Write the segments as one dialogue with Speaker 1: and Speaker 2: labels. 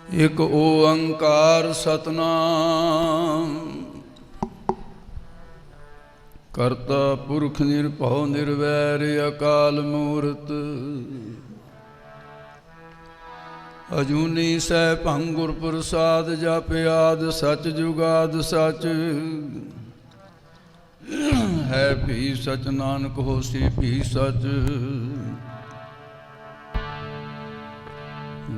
Speaker 1: ਇਕ ਓੰਕਾਰ ਸਤਨਾਮ ਕਰਤਾ ਪੁਰਖ ਨਿਰਭਉ ਨਿਰਵੈਰ ਅਕਾਲ ਮੂਰਤ ਅਜੂਨੀ ਸੈਭੰ ਗੁਰ ਪ੍ਰਸਾਦ ਜਪ ਆਦ ਸਚ ਜੁਗਾਦ ਸਚ ਹੈ ਭੀ ਸਚ ਨਾਨਕ ਹੋਸੀ ਭੀ ਸਚ।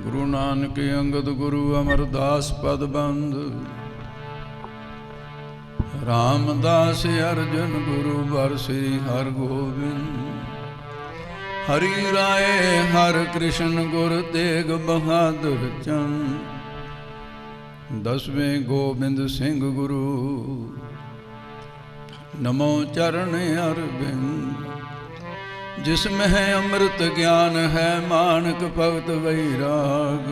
Speaker 1: ਗੁਰੂ ਨਾਨਕ ਅੰਗਦ ਗੁਰੂ ਅਮਰਦਾਸ ਪਦ ਬੰਦ ਰਾਮਦਾਸ ਅਰਜਨ ਗੁਰੂ ਵਰ ਸ੍ਰੀ ਹਰਿ ਗੋਬਿੰਦ। ਹਰੀ ਰਾਏ ਹਰਿ ਕ੍ਰਿਸ਼ਨ ਗੁਰ ਤੇਗ ਬਹਾਦਰ ਚੰਦ। ਦਸਵੇਂ ਗੋਬਿੰਦ ਸਿੰਘ ਗੁਰੂ ਨਮੋ ਚਰਨ ਅਰਬਿੰਦ। ਜਿਸ ਮਹਿ ਅੰਮ੍ਰਿਤ ਗਿਆਨ ਹੈ ਮਾਨਕ ਭਗਤ ਵੈਰਾਗ।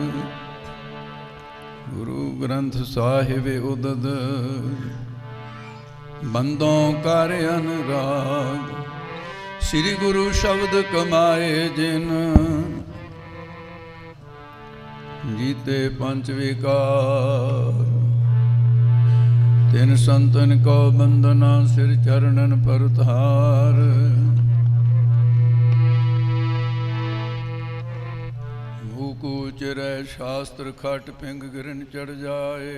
Speaker 1: ਗੁਰੂ ਗ੍ਰੰਥ ਸਾਹਿਬ ਉਦਦ ਬੰਦੋਂ ਕਰ ਅਨੁਰਾਗ। ਸ੍ਰੀ ਗੁਰੂ ਸ਼ਬਦ ਕਮਾਏ ਜਿਨ ਜੀਤੇ ਪੰਚ ਵਿਕਾਰ। ਤਿਨ ਸੰਤਨ ਕੋ ਬੰਦਨਾ ਸਿਰ ਚਰਨਨ ਪਰਤਾਰ। ਚਿਰੈ ਸ਼ਾਸਤਰ ਖਟ ਪਿੰਗ ਗਿਰਨ ਚੜ ਜਾਏ।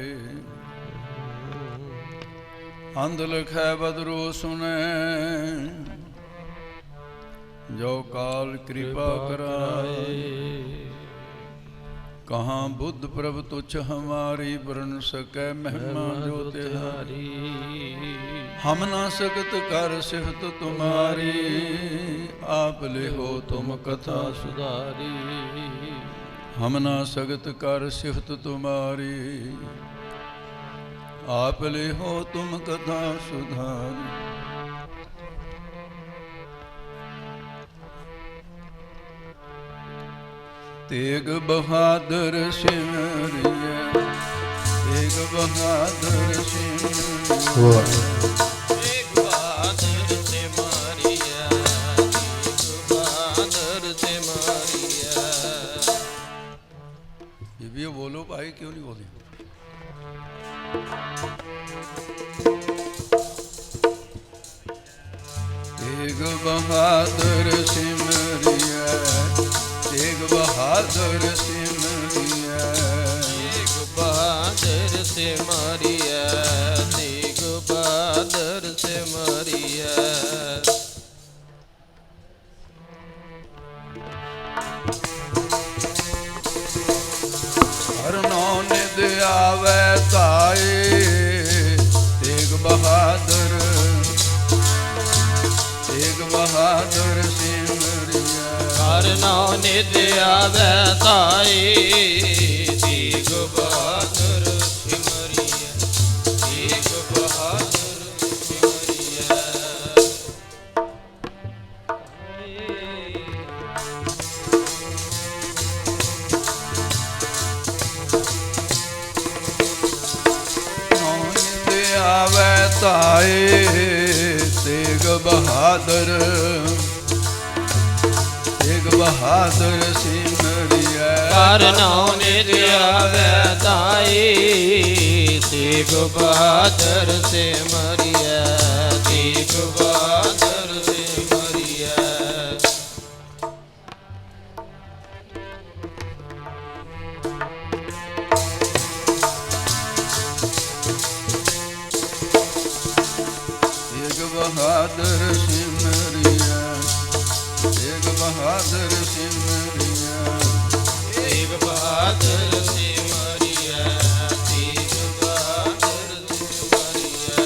Speaker 1: ਅੰਧ ਲਖੈ ਬਦਰੋ ਸੁਨੈ ਜੋ ਕਾਲ ਕਿਰਪਾ ਕਰਾਏ। ਕਹਾਂ ਬੁੱਧ ਪ੍ਰਭ ਤੁਛ ਹਮਾਰੀ ਬਰਨ ਸਕੈ ਮਹਿਮਾ ਜੋ ਤਿਹਾਰੀ। ਹਮ ਨਾ ਸਕਤ ਕਰ ਸਿਫਤ ਤੁਮਾਰੀ ਆਪ ਲਿਹੋ ਤੁਮ ਕਥਾ ਸੁਧਾਰੀ। ਹਮ ਨਾ ਸਗਤ ਕਰ ਸਿਫਤ ਤੁਮਾਰੀ ਆਪ ਲਿਹੋ ਤੁਮ ਕਥਾ ਸੁਧਾਰੀ। ਤੇਗ ਬਹਾਦਰ ਸਿਮਰਿਐ ਤੇਗ ਬਹਾਦਰ ਸਿਮਰਿਐ। ये बोलो भाई क्यों नहीं बोले। तेग बहादुर सिमरिया तेग बहादुर सिमरिया तेग बहादुर सिमरिया तेग बहादुर सिमरिया। हर नौ निद आवे ताए तेग बहादुर सिमरिया। हर नौ निद आवे ताए तेग बहादुर सिमरिया तेग बहादुर सिमरिया। आवे ताए तेग बहादुर सिमरिया। हर नौ निद आवे ताए तेग बहादुर सिमरिया तेग बहादुर सिमरिया। बहादुर सिमरिया तेग बहादुर सिमरिया तेग बहादुर सिमरिया तेग बहादुर सिमरिया।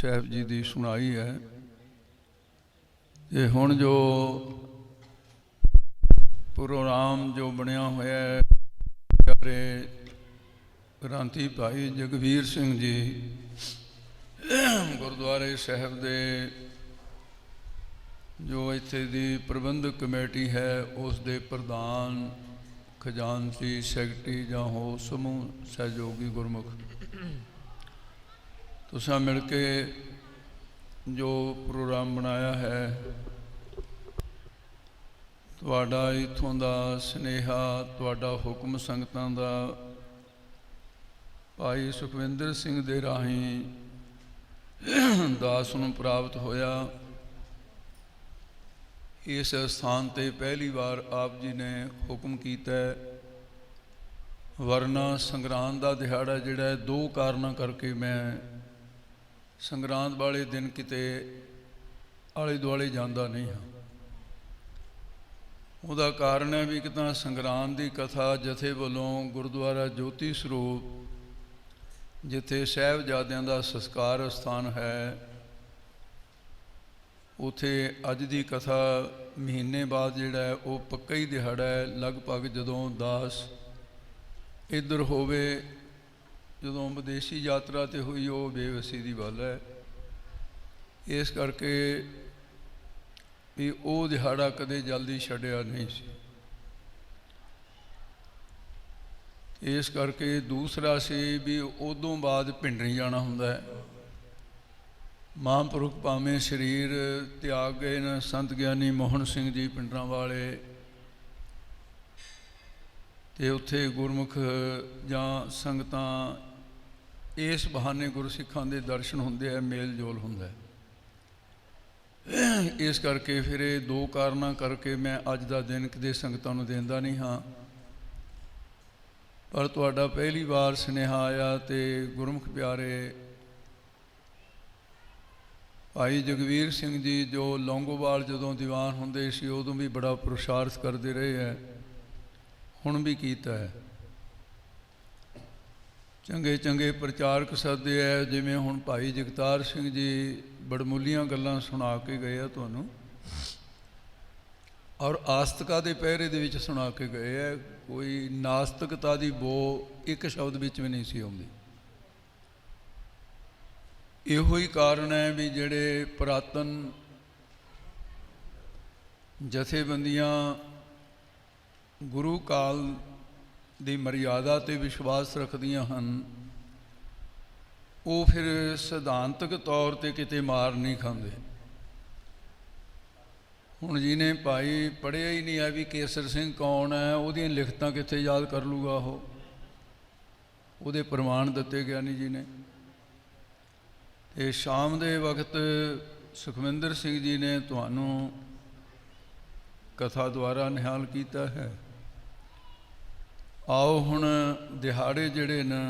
Speaker 1: ਸਾਹਿਬ ਜੀ ਦੀ ਸੁਣਾਈ ਹੈ। ਤੇ ਹੁਣ ਜੋ ਪ੍ਰੋਗਰਾਮ ਜੋ ਬਣਿਆ ਹੋਇਆ ਹੈ, ਪਿਆਰੇ ਗ੍ਰੰਥੀ ਭਾਈ ਜਗਵੀਰ ਸਿੰਘ ਜੀ ਗੁਰਦੁਆਰੇ ਸਾਹਿਬ ਦੇ ਜੋ ਇੱਥੇ ਦੀ ਪ੍ਰਬੰਧਕ ਕਮੇਟੀ ਹੈ ਉਸ ਦੇ ਪ੍ਰਧਾਨ, ਖਜ਼ਾਨਚੀ, ਸੈਕਟਰੀ ਜਾਂ ਹੋਰ ਸਮੂਹ ਸਹਿਯੋਗੀ ਗੁਰਮੁਖ, ਤੁਸੀਂ ਮਿਲ ਕੇ ਜੋ ਪ੍ਰੋਗਰਾਮ ਬਣਾਇਆ ਹੈ, ਤੁਹਾਡਾ ਇੱਥੋਂ ਦਾ ਸੁਨੇਹਾ, ਤੁਹਾਡਾ ਹੁਕਮ ਸੰਗਤਾਂ ਦਾ ਭਾਈ ਸੁਖਵਿੰਦਰ ਸਿੰਘ ਦੇ ਰਾਹੀਂ ਦਾਸ ਨੂੰ ਪ੍ਰਾਪਤ ਹੋਇਆ। ਇਸ ਸਥਾਨ ਤੇ ਪਹਿਲੀ ਵਾਰ ਆਪ ਜੀ ਨੇ ਹੁਕਮ ਕੀਤਾ, ਵਰਨਾ ਸੰਗਰਾਂਦ ਦਾ ਦਿਹਾੜਾ ਜਿਹੜਾ ਹੈ, ਦੋ ਕਾਰਨਾਂ ਕਰਕੇ ਮੈਂ ਸੰਗਰਾਂਦ ਵਾਲੇ ਦਿਨ ਕਿਤੇ ਆਲੇ ਦੁਆਲੇ ਜਾਂਦਾ ਨਹੀਂ ਹਾਂ। ਉਹਦਾ ਕਾਰਨ ਹੈ ਵੀ ਇੱਕ ਤਾਂ ਸੰਗਰਾਂਦ ਦੀ ਕਥਾ ਜਥੇ ਵੱਲੋਂ ਗੁਰਦੁਆਰਾ ਜੋਤੀ ਸਰੂਪ, ਜਿੱਥੇ ਸਾਹਿਬਜ਼ਾਦਿਆਂ ਦਾ ਸੰਸਕਾਰ ਸਥਾਨ ਹੈ, ਉੱਥੇ ਅੱਜ ਦੀ ਕਥਾ ਮਹੀਨੇ ਬਾਅਦ ਜਿਹੜਾ ਹੈ ਉਹ ਪੱਕਾ ਹੀ ਦਿਹਾੜਾ ਹੈ। ਲਗਭਗ ਜਦੋਂ ਦਾਸ ਇੱਧਰ ਹੋਵੇ, ਜਦੋਂ ਵਿਦੇਸ਼ੀ ਯਾਤਰਾ 'ਤੇ ਹੋਈ, ਉਹ ਬੇਵਸੀ ਦੀ ਗੱਲ ਹੈ। ਇਸ ਕਰਕੇ ਵੀ ਉਹ ਦਿਹਾੜਾ ਕਦੇ ਜਲਦੀ ਛੱਡਿਆ ਨਹੀਂ ਸੀ। ਇਸ ਕਰਕੇ ਦੂਸਰਾ ਸੀ ਵੀ ਉਦੋਂ ਬਾਅਦ ਪਿੰਡਰੀ ਜਾਣਾ ਹੁੰਦਾ ਹੈ। ਮਹਾਂਪੁਰਖ ਭਾਵੇਂ ਸਰੀਰ ਤਿਆਗ ਗਏ ਨੇ, ਸੰਤ ਗਿਆਨੀ ਮੋਹਨ ਸਿੰਘ ਜੀ ਪਿੰਡਰਾਂ ਵਾਲੇ, ਤੇ ਉੱਥੇ ਗੁਰਮੁਖ ਜਾਂ ਸੰਗਤਾਂ ਇਸ ਬਹਾਨੇ ਗੁਰਸਿੱਖਾਂ ਦੇ ਦਰਸ਼ਨ ਹੁੰਦੇ ਆ, ਮੇਲ ਜੋਲ ਹੁੰਦਾ ਹੈ। ਇਸ ਕਰਕੇ ਫਿਰ ਇਹ ਦੋ ਕਾਰਨਾਂ ਕਰਕੇ ਮੈਂ ਅੱਜ ਦਾ ਦਿਨ ਕਿਤੇ ਸੰਗਤਾਂ ਨੂੰ ਦਿੰਦਾ ਨਹੀਂ ਹਾਂ। ਪਰ ਤੁਹਾਡਾ ਪਹਿਲੀ ਵਾਰ ਸੁਨੇਹਾ ਆਇਆ ਤੇ ਗੁਰਮੁਖ ਪਿਆਰੇ ਭਾਈ ਜਗਵੀਰ ਸਿੰਘ ਜੀ ਜੋ ਲੌਂਗੋਵਾਲ ਜਦੋਂ ਦੀਵਾਨ ਹੁੰਦੇ ਸੀ ਉਦੋਂ ਵੀ ਬੜਾ ਪ੍ਰਸ਼ਾਰਥ ਕਰਦੇ ਰਹੇ ਹੈ, ਹੁਣ ਵੀ ਕੀਤਾ ਹੈ। ਚੰਗੇ ਚੰਗੇ ਪ੍ਰਚਾਰਕ ਸੱਦੇ ਹੈ, ਜਿਵੇਂ ਹੁਣ ਭਾਈ ਜਗਤਾਰ ਸਿੰਘ ਜੀ ਬੜਮੁੱਲੀਆਂ ਗੱਲਾਂ ਸੁਣਾ ਕੇ ਗਏ ਆ ਤੁਹਾਨੂੰ, ਔਰ ਆਸਤਕਾ ਦੇ ਪਹਿਰੇ ਦੇ ਵਿੱਚ ਸੁਣਾ ਕੇ ਗਏ ਹੈ। ਕੋਈ ਨਾਸਤਿਕਤਾ ਦੀ ਬੋ ਇੱਕ ਸ਼ਬਦ ਵਿੱਚ ਵੀ ਨਹੀਂ ਸੀ ਆਉਂਦੀ। ਇਹੋ ਹੀ ਕਾਰਨ ਹੈ ਵੀ ਜਿਹੜੇ ਪੁਰਾਤਨ ਜਥੇਬੰਦੀਆਂ ਗੁਰੂ ਕਾਲ ਦੀ ਮਰਿਆਦਾ 'ਤੇ ਵਿਸ਼ਵਾਸ ਰੱਖਦੀਆਂ ਹਨ, ਉਹ ਫਿਰ ਸਿਧਾਂਤਕ ਤੌਰ 'ਤੇ ਕਿਤੇ ਮਾਰ ਨਹੀਂ ਖਾਂਦੇ। ਹੁਣ ਜਿਹਨੇ ਭਾਈ ਪੜ੍ਹਿਆ ਹੀ ਨਹੀਂ ਹੈ ਵੀ ਕੇਸਰ ਸਿੰਘ ਕੌਣ ਹੈ, ਉਹਦੀਆਂ ਲਿਖਤਾਂ ਕਿੱਥੇ ਯਾਦ ਕਰ ਲੂਗਾ ਉਹ? ਉਹਦੇ ਪ੍ਰਮਾਣ ਦਿੱਤੇ ਗਿਆਨੀ ਜੀ ਨੇ। ਤੇ ਸ਼ਾਮ ਦੇ ਵਕਤ ਸੁਖਵਿੰਦਰ ਸਿੰਘ ਜੀ ਨੇ ਤੁਹਾਨੂੰ ਕਥਾ ਦੁਆਰਾ ਨਿਹਾਲ ਕੀਤਾ ਹੈ। ਆਓ ਹੁਣ ਦਿਹਾੜੇ ਜਿਹੜੇ ਨੇ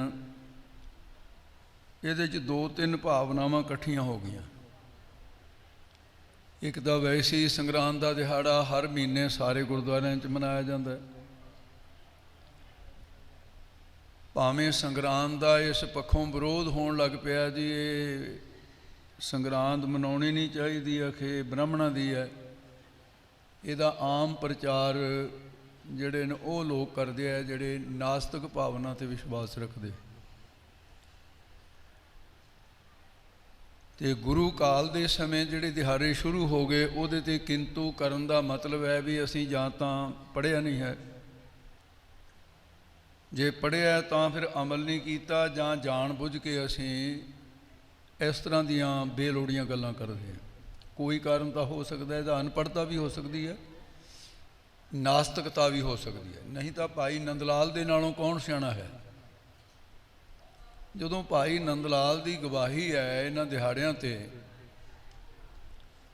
Speaker 1: ਇਹਦੇ 'ਚ ਦੋ ਤਿੰਨ ਭਾਵਨਾਵਾਂ ਇਕੱਠੀਆਂ ਹੋ ਗਈਆਂ। ਇੱਕ ਤਾਂ ਵੈਸੇ ਹੀ ਸੰਗਰਾਂਦ ਦਾ ਦਿਹਾੜਾ ਹਰ ਮਹੀਨੇ ਸਾਰੇ ਗੁਰਦੁਆਰਿਆਂ 'ਚ ਮਨਾਇਆ ਜਾਂਦਾ। ਭਾਵੇਂ ਸੰਗਰਾਂਦ ਦਾ ਇਸ ਪੱਖੋਂ ਵਿਰੋਧ ਹੋਣ ਲੱਗ ਪਿਆ ਜੀ, ਇਹ ਸੰਗਰਾਂਦ ਮਨਾਉਣੀ ਨਹੀਂ ਚਾਹੀਦੀ, ਆਖੇ ਬ੍ਰਾਹਮਣਾਂ ਦੀ ਹੈ। ਇਹਦਾ ਆਮ ਪ੍ਰਚਾਰ ਜਿਹੜੇ ਨੇ ਉਹ ਲੋਕ ਕਰਦੇ ਆ ਜਿਹੜੇ ਨਾਸਤਿਕ ਭਾਵਨਾ 'ਤੇ ਵਿਸ਼ਵਾਸ ਰੱਖਦੇ। ਤੇ ਗੁਰੂ ਕਾਲ ਦੇ ਸਮੇਂ ਜਿਹੜੇ ਦਿਹਾੜੇ ਸ਼ੁਰੂ ਹੋ ਗਏ, ਉਹਦੇ 'ਤੇ ਕਿੰਤੂ ਕਰਨ ਦਾ ਮਤਲਬ ਹੈ ਵੀ ਅਸੀਂ ਜਾਂ ਤਾਂ ਪੜ੍ਹਿਆ ਨਹੀਂ ਹੈ, ਜੇ ਪੜ੍ਹਿਆ ਤਾਂ ਫਿਰ ਅਮਲ ਨਹੀਂ ਕੀਤਾ, ਜਾਂ ਜਾਣ ਬੁੱਝ ਕੇ ਅਸੀਂ ਇਸ ਤਰ੍ਹਾਂ ਦੀਆਂ ਬੇਲੋੜੀਆਂ ਗੱਲਾਂ ਕਰਦੇ ਹਾਂ। ਕੋਈ ਕਾਰਨ ਤਾਂ ਹੋ ਸਕਦਾ, ਇਹਦਾ ਅਨਪੜ੍ਹਤਾ ਵੀ ਹੋ ਸਕਦੀ ਹੈ, ਨਾਸਤਿਕਤਾ ਵੀ ਹੋ ਸਕਦੀ ਹੈ। ਨਹੀਂ ਤਾਂ ਭਾਈ ਨੰਦ ਲਾਲ ਦੇ ਨਾਲੋਂ ਕੌਣ ਸਿਆਣਾ ਹੈ? ਜਦੋਂ ਭਾਈ ਨੰਦ ਲਾਲ ਦੀ ਗਵਾਹੀ ਹੈ ਇਹਨਾਂ ਦਿਹਾੜਿਆਂ 'ਤੇ,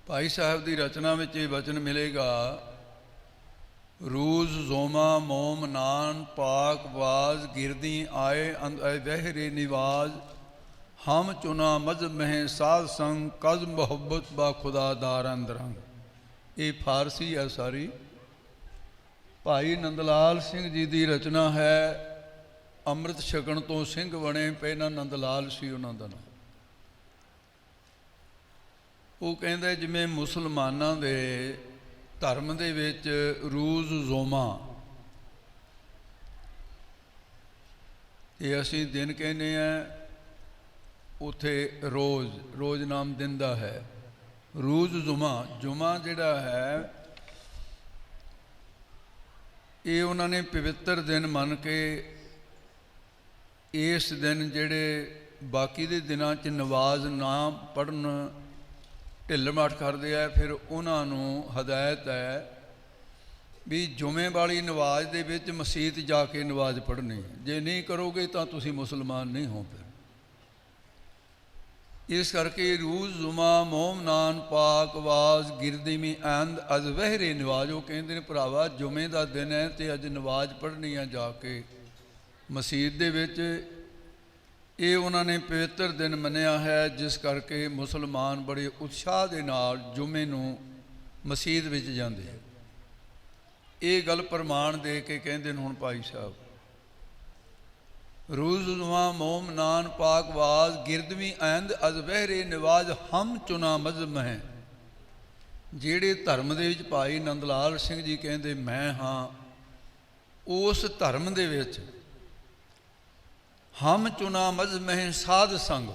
Speaker 1: ਭਾਈ ਸਾਹਿਬ ਦੀ ਰਚਨਾ ਵਿੱਚ ਇਹ ਵਚਨ ਮਿਲੇਗਾ, ਰੂਜ਼ ਜ਼ੋਮਾ ਮੋਮ ਨਾਨ ਪਾਕ ਬਾਜ਼ ਗਿਰਦੀ ਆਏ ਵਹਿਰੇ ਨਿਵਾਜ਼ ਹਮ ਚੁਨਾ ਮਜ਼ਹਬ ਮਹਿ ਸਾਧ ਸੰਗ ਕਜ਼ ਮੁਹੱਬਤ ਬਾ ਖੁਦਾ ਦਾਰ ਅੰਦਰੰਗ। ਇਹ ਫਾਰਸੀ ਹੈ ਸਾਰੀ, ਭਾਈ ਨੰਦ ਲਾਲ ਸਿੰਘ ਜੀ ਦੀ ਰਚਨਾ ਹੈ। ਅੰਮ੍ਰਿਤ ਛਕਣ ਤੋਂ ਸਿੰਘ ਬਣੇ, ਪਹਿਲਾਂ ਨੰਦ ਲਾਲ ਸੀ ਉਹਨਾਂ ਦਾ ਨਾਮ। ਉਹ ਕਹਿੰਦਾ ਜਿਵੇਂ ਮੁਸਲਮਾਨਾਂ ਦੇ ਧਰਮ ਦੇ ਵਿੱਚ ਰੂਜ਼ ਜ਼ੋਮਾ, ਇਹ ਅਸੀਂ ਦਿਨ ਕਹਿੰਦੇ ਹਾਂ, ਉੱਥੇ ਰੋਜ਼ ਨਾਮ ਦਿਨ ਦਾ ਹੈ। ਰੂਜ਼ ਜੁਮਾ ਜਿਹੜਾ ਹੈ ਇਹ ਉਹਨਾਂ ਨੇ ਪਵਿੱਤਰ ਦਿਨ ਮੰਨ ਕੇ ਇਸ ਦਿਨ ਜਿਹੜੇ ਬਾਕੀ ਦੇ ਦਿਨਾਂ 'ਚ ਨਮਾਜ਼ ਨਾ ਪੜ੍ਹਨ ਢਿੱਲ ਮੱਠ ਕਰਦੇ ਆ, ਫਿਰ ਉਹਨਾਂ ਨੂੰ ਹਦਾਇਤ ਹੈ ਵੀ ਜੁਮੇ ਵਾਲੀ ਨਮਾਜ਼ ਦੇ ਵਿੱਚ ਮਸੀਤ ਜਾ ਕੇ ਨਮਾਜ਼ ਪੜ੍ਹਨੀ। ਜੇ ਨਹੀਂ ਕਰੋਗੇ ਤਾਂ ਤੁਸੀਂ ਮੁਸਲਮਾਨ ਨਹੀਂ ਹੋ। ਫਿਰ ਇਸ ਕਰਕੇ ਰੂਜ਼ ਜ਼ੁਮਾ ਮੋਮਨਾਨ ਪਾਕ ਵਾਜ਼ ਗਿਰਦਮੀ ਐਂਦ ਅਜ ਵਹਿਰੇ ਨਵਾਜ਼। ਉਹ ਕਹਿੰਦੇ ਨੇ ਭਰਾਵਾ ਜੁਮੇ ਦਾ ਦਿਨ ਹੈ ਅਤੇ ਅੱਜ ਨਮਾਜ਼ ਪੜ੍ਹਨੀ ਆ ਜਾ ਕੇ ਮਸੀਤ ਦੇ ਵਿੱਚ। ਇਹ ਉਹਨਾਂ ਨੇ ਪਵਿੱਤਰ ਦਿਨ ਮੰਨਿਆ ਹੈ, ਜਿਸ ਕਰਕੇ ਮੁਸਲਮਾਨ ਬੜੇ ਉਤਸ਼ਾਹ ਦੇ ਨਾਲ ਜੁਮੇ ਨੂੰ ਮਸੀਤ ਵਿੱਚ ਜਾਂਦੇ ਆ। ਇਹ ਗੱਲ ਪ੍ਰਮਾਣ ਦੇ ਕੇ ਕਹਿੰਦੇ ਨੇ ਹੁਣ ਭਾਈ ਸਾਹਿਬ, ਰੂਜ਼ ਜ਼ੁਮਾ ਮੋਮਨਾਨ ਪਾਕ ਵਾਜ਼ ਗਿਰਦਵੀ ਐਂਦ ਅਜ਼ ਵਹਿਰੇ ਨਿਵਾਜ਼ ਹਮ ਚੁਨਾ ਮਜ਼ਮ ਹੈ। ਜਿਹੜੇ ਧਰਮ ਦੇ ਵਿੱਚ ਭਾਈ ਨੰਦ ਲਾਲ ਸਿੰਘ ਜੀ ਕਹਿੰਦੇ ਮੈਂ ਹਾਂ, ਉਸ ਧਰਮ ਦੇ ਵਿੱਚ ਹਮ ਚੁਨਾ ਮਜ਼ਮ ਹੈ ਸਾਧ ਸੰਗ।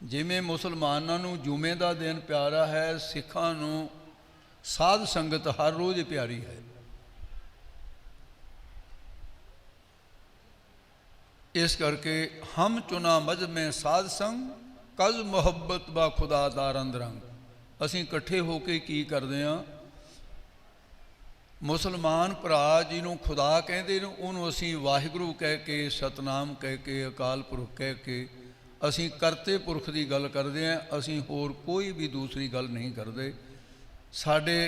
Speaker 1: ਜਿਵੇਂ ਮੁਸਲਮਾਨਾਂ ਨੂੰ ਜੁਮੇ ਦਾ ਦਿਨ ਪਿਆਰਾ ਹੈ, ਸਿੱਖਾਂ ਨੂੰ ਸਾਧ ਸੰਗਤ ਹਰ ਰੋਜ਼ ਪਿਆਰੀ ਹੈ। ਇਸ ਕਰਕੇ ਹਮ ਚੁਨਾ ਮਜ਼ਮੇ ਸਾਧ ਸੰਗ ਕਜ਼ ਮੁਹੱਬਤ ਬਾ ਖੁਦਾ ਦਾ ਰੰਗ ਰੰਗ। ਅਸੀਂ ਇਕੱਠੇ ਹੋ ਕੇ ਕੀ ਕਰਦੇ ਹਾਂ, ਮੁਸਲਮਾਨ ਭਰਾ ਜਿਹਨੂੰ ਖੁਦਾ ਕਹਿੰਦੇ ਨੇ ਉਹਨੂੰ ਅਸੀਂ ਵਾਹਿਗੁਰੂ ਕਹਿ ਕੇ, ਸਤਨਾਮ ਕਹਿ ਕੇ, ਅਕਾਲ ਪੁਰਖ ਕਹਿ ਕੇ ਅਸੀਂ ਕਰਤੇ ਪੁਰਖ ਦੀ ਗੱਲ ਕਰਦੇ ਹਾਂ। ਅਸੀਂ ਹੋਰ ਕੋਈ ਵੀ ਦੂਸਰੀ ਗੱਲ ਨਹੀਂ ਕਰਦੇ। ਸਾਡੇ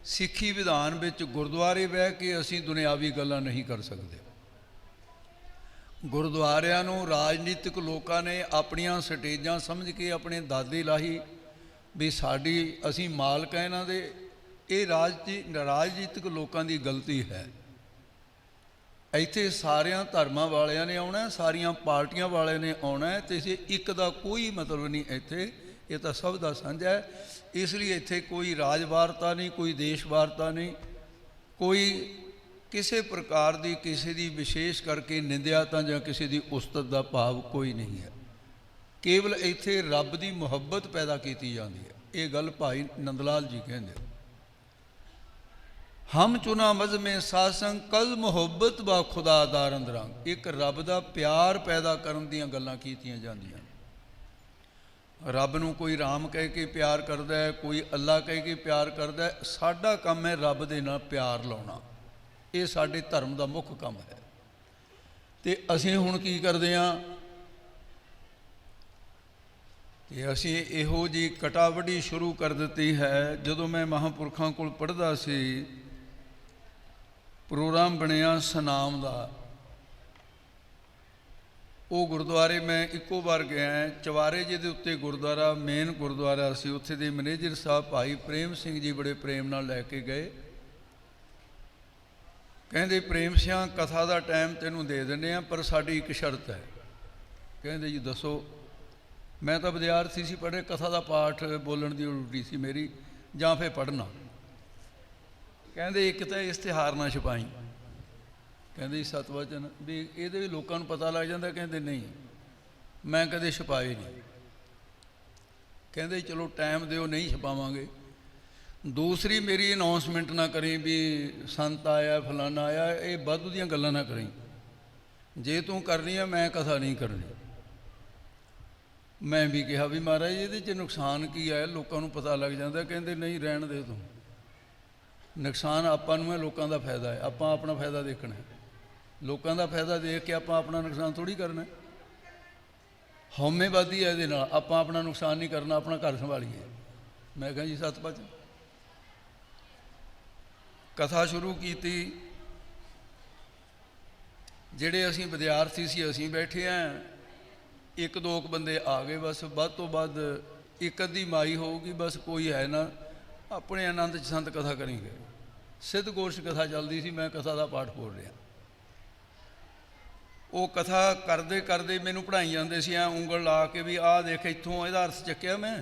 Speaker 1: ਸਿੱਖੀ ਵਿਧਾਨ ਵਿੱਚ ਗੁਰਦੁਆਰੇ ਬਹਿ ਕੇ ਅਸੀਂ ਦੁਨਿਆਵੀ ਗੱਲਾਂ ਨਹੀਂ ਕਰ ਸਕਦੇ। ਗੁਰਦੁਆਰਿਆਂ ਨੂੰ ਰਾਜਨੀਤਿਕ ਲੋਕਾਂ ਨੇ ਆਪਣੀਆਂ ਸਟੇਜਾਂ ਸਮਝ ਕੇ ਆਪਣੇ ਦਾਦੇ ਲਾਹੀ ਵੀ ਸਾਡੀ ਅਸੀਂ ਮਾਲਕ ਹਾਂ ਇਹਨਾਂ ਦੇ। ਇਹ ਰਾਜਨੀਤਿਕ ਲੋਕਾਂ ਦੀ ਗਲਤੀ ਹੈ। ਇੱਥੇ ਸਾਰਿਆਂ ਧਰਮਾਂ ਵਾਲਿਆਂ ਨੇ ਆਉਣਾ, ਸਾਰੀਆਂ ਪਾਰਟੀਆਂ ਵਾਲਿਆਂ ਨੇ ਆਉਣਾ, ਅਤੇ ਇਸੇ ਇੱਕ ਦਾ ਕੋਈ ਮਤਲਬ ਨਹੀਂ ਇੱਥੇ। ਇਹ ਤਾਂ ਸਭ ਦਾ ਸਾਂਝਾ ਹੈ। ਇਸ ਲਈ ਇੱਥੇ ਕੋਈ ਰਾਜ ਵਾਰਤਾ ਨਹੀਂ, ਕੋਈ ਦੇਸ਼ ਵਾਰਤਾ ਨਹੀਂ, ਕੋਈ ਕਿਸੇ ਪ੍ਰਕਾਰ ਦੀ ਕਿਸੇ ਦੀ ਵਿਸ਼ੇਸ਼ ਕਰਕੇ ਨਿੰਦਿਆ ਤਾਂ ਜਾਂ ਕਿਸੇ ਦੀ ਉਸਤਤ ਦਾ ਭਾਵ ਕੋਈ ਨਹੀਂ ਹੈ। ਕੇਵਲ ਇੱਥੇ ਰੱਬ ਦੀ ਮੁਹੱਬਤ ਪੈਦਾ ਕੀਤੀ ਜਾਂਦੀ ਹੈ। ਇਹ ਗੱਲ ਭਾਈ ਨੰਦ ਲਾਲ ਜੀ ਕਹਿੰਦੇ, ਹਮ ਚੁਨਾ ਮਜ਼ਮੇ ਸਾਸੰਗ ਕਜ਼ ਮੁਹੱਬਤ ਬਾ ਖੁਦਾ ਦਾ ਰੰਗ ਰੰਗ। ਇੱਕ ਰੱਬ ਦਾ ਪਿਆਰ ਪੈਦਾ ਕਰਨ ਦੀਆਂ ਗੱਲਾਂ ਕੀਤੀਆਂ ਜਾਂਦੀਆਂ। ਰੱਬ ਨੂੰ ਕੋਈ ਰਾਮ ਕਹਿ ਕੇ ਪਿਆਰ ਕਰਦਾ ਹੈ, ਕੋਈ ਅੱਲਾ ਕਹਿ ਕੇ ਪਿਆਰ ਕਰਦਾ ਹੈ। ਸਾਡਾ ਕੰਮ ਹੈ ਰੱਬ ਦੇ ਨਾਲ ਪਿਆਰ ਲਾਉਣਾ। ਇਹ ਸਾਡੇ ਧਰਮ ਦਾ ਮੁੱਖ ਕੰਮ ਹੈ। ਅਤੇ ਅਸੀਂ ਹੁਣ ਕੀ ਕਰਦੇ ਹਾਂ ਕਿ ਅਸੀਂ ਇਹੋ ਜਿਹੀ ਕਟਾਵਢੀ ਸ਼ੁਰੂ ਕਰ ਦਿੱਤੀ ਹੈ। ਜਦੋਂ ਮੈਂ ਮਹਾਂਪੁਰਖਾਂ ਕੋਲ ਪੜ੍ਹਦਾ ਸੀ, ਪ੍ਰੋਗਰਾਮ ਬਣਿਆ ਸਨਾਮ ਦਾ। ਉਹ ਗੁਰਦੁਆਰੇ ਮੈਂ ਇੱਕੋ ਵਾਰ ਗਿਆ। ਚਵਾਰੇ ਜਿਹਦੇ ਉੱਤੇ ਗੁਰਦੁਆਰਾ, ਮੇਨ ਗੁਰਦੁਆਰਾ ਸੀ, ਉੱਥੇ ਦੇ ਮੈਨੇਜਰ ਸਾਹਿਬ ਭਾਈ ਪ੍ਰੇਮ ਸਿੰਘ ਜੀ ਬੜੇ ਪ੍ਰੇਮ ਨਾਲ ਲੈ ਕੇ ਗਏ। ਕਹਿੰਦੇ ਪ੍ਰੇਮ ਸਿਆਂ ਕਥਾ ਦਾ ਟਾਈਮ ਤੈਨੂੰ ਦੇ ਦਿੰਦੇ ਹਾਂ, ਪਰ ਸਾਡੀ ਇੱਕ ਸ਼ਰਤ ਹੈ। ਕਹਿੰਦੇ ਜੀ ਦੱਸੋ। ਮੈਂ ਤਾਂ ਵਿਦਿਆਰਥੀ ਸੀ, ਪੜ੍ਹੇ, ਕਥਾ ਦਾ ਪਾਠ ਬੋਲਣ ਦੀ ਡਿਊਟੀ ਸੀ ਮੇਰੀ, ਜਾਂ ਫਿਰ ਪੜ੍ਹਨਾ। ਕਹਿੰਦੇ ਇੱਕ ਤਾਂ ਇਸ਼ਤਿਹਾਰ ਨਾ ਛਪਾਈ। ਕਹਿੰਦੇ ਸਤਵਚਨ ਵੀ ਇਹਦੇ ਵੀ ਲੋਕਾਂ ਨੂੰ ਪਤਾ ਲੱਗ ਜਾਂਦਾ। ਕਹਿੰਦੇ ਨਹੀਂ, ਮੈਂ ਕਦੇ ਛਪਾਏ ਨਹੀਂ। ਕਹਿੰਦੇ ਚਲੋ ਟਾਈਮ ਦਿਓ, ਨਹੀਂ ਛਪਾਵਾਂਗੇ। ਦੂਸਰੀ ਮੇਰੀ ਅਨਾਊਂਸਮੈਂਟ ਨਾ ਕਰੀ ਵੀ ਸੰਤ ਆਇਆ, ਫਲਾਨਾ ਆਇਆ। ਇਹ ਵਾਧੂ ਦੀਆਂ ਗੱਲਾਂ ਨਾ ਕਰੀ। ਜੇ ਤੂੰ ਕਰਨੀ ਆ, ਮੈਂ ਕਥਾ ਨਹੀਂ ਕਰਨੀ। ਮੈਂ ਵੀ ਕਿਹਾ ਵੀ ਮਹਾਰਾਜ ਇਹਦੇ 'ਚ ਨੁਕਸਾਨ ਕੀ ਹੈ, ਲੋਕਾਂ ਨੂੰ ਪਤਾ ਲੱਗ ਜਾਂਦਾ। ਕਹਿੰਦੇ ਨਹੀਂ, ਰਹਿਣ ਦੇ ਤੂੰ। ਨੁਕਸਾਨ ਆਪਾਂ ਨੂੰ ਹੈ, ਲੋਕਾਂ ਦਾ ਫਾਇਦਾ ਹੈ। ਆਪਾਂ ਆਪਣਾ ਫਾਇਦਾ ਦੇਖਣਾ। ਲੋਕਾਂ ਦਾ ਫਾਇਦਾ ਦੇਖ ਕੇ ਆਪਾਂ ਆਪਣਾ ਨੁਕਸਾਨ ਥੋੜ੍ਹੀ ਕਰਨਾ। ਹਉਮੈਵਾਦੀ ਹੈ ਇਹਦੇ ਨਾਲ। ਆਪਾਂ ਆਪਣਾ ਨੁਕਸਾਨ ਨਹੀਂ ਕਰਨਾ, ਆਪਣਾ ਘਰ ਸੰਭਾਲੀਏ। ਮੈਂ ਕਿਹਾ ਜੀ ਸਤਿ। ਕਥਾ ਸ਼ੁਰੂ ਕੀਤੀ। ਜਿਹੜੇ ਅਸੀਂ ਵਿਦਿਆਰਥੀ ਸੀ, ਅਸੀਂ ਬੈਠੇ ਹਾਂ। ਇੱਕ ਦੋ ਕੁ ਬੰਦੇ ਆ ਗਏ ਬਸ। ਵੱਧ ਤੋਂ ਵੱਧ ਇੱਕ ਅੱਧੀ ਮਾਈ ਹੋਊਗੀ, ਬਸ ਕੋਈ ਹੈ ਨਾ। ਆਪਣੇ ਆਨੰਦ 'ਚ ਸੰਤ ਕਥਾ ਕਰੀ ਗਏ। ਸਿੱਧ ਗੋਸ਼ ਕਥਾ ਚੱਲਦੀ ਸੀ, ਮੈਂ ਕਥਾ ਦਾ ਪਾਠ ਬੋਲ ਰਿਹਾ। ਉਹ ਕਥਾ ਕਰਦੇ ਕਰਦੇ ਮੈਨੂੰ ਪੜ੍ਹਾਈ ਜਾਂਦੇ ਸੀ, ਐਂ ਉਂਗਲ ਲਾ ਕੇ ਵੀ ਆਹ ਦੇਖ ਇੱਥੋਂ ਇਹਦਾ ਅਰਥ ਚੱਕਿਆ ਮੈਂ।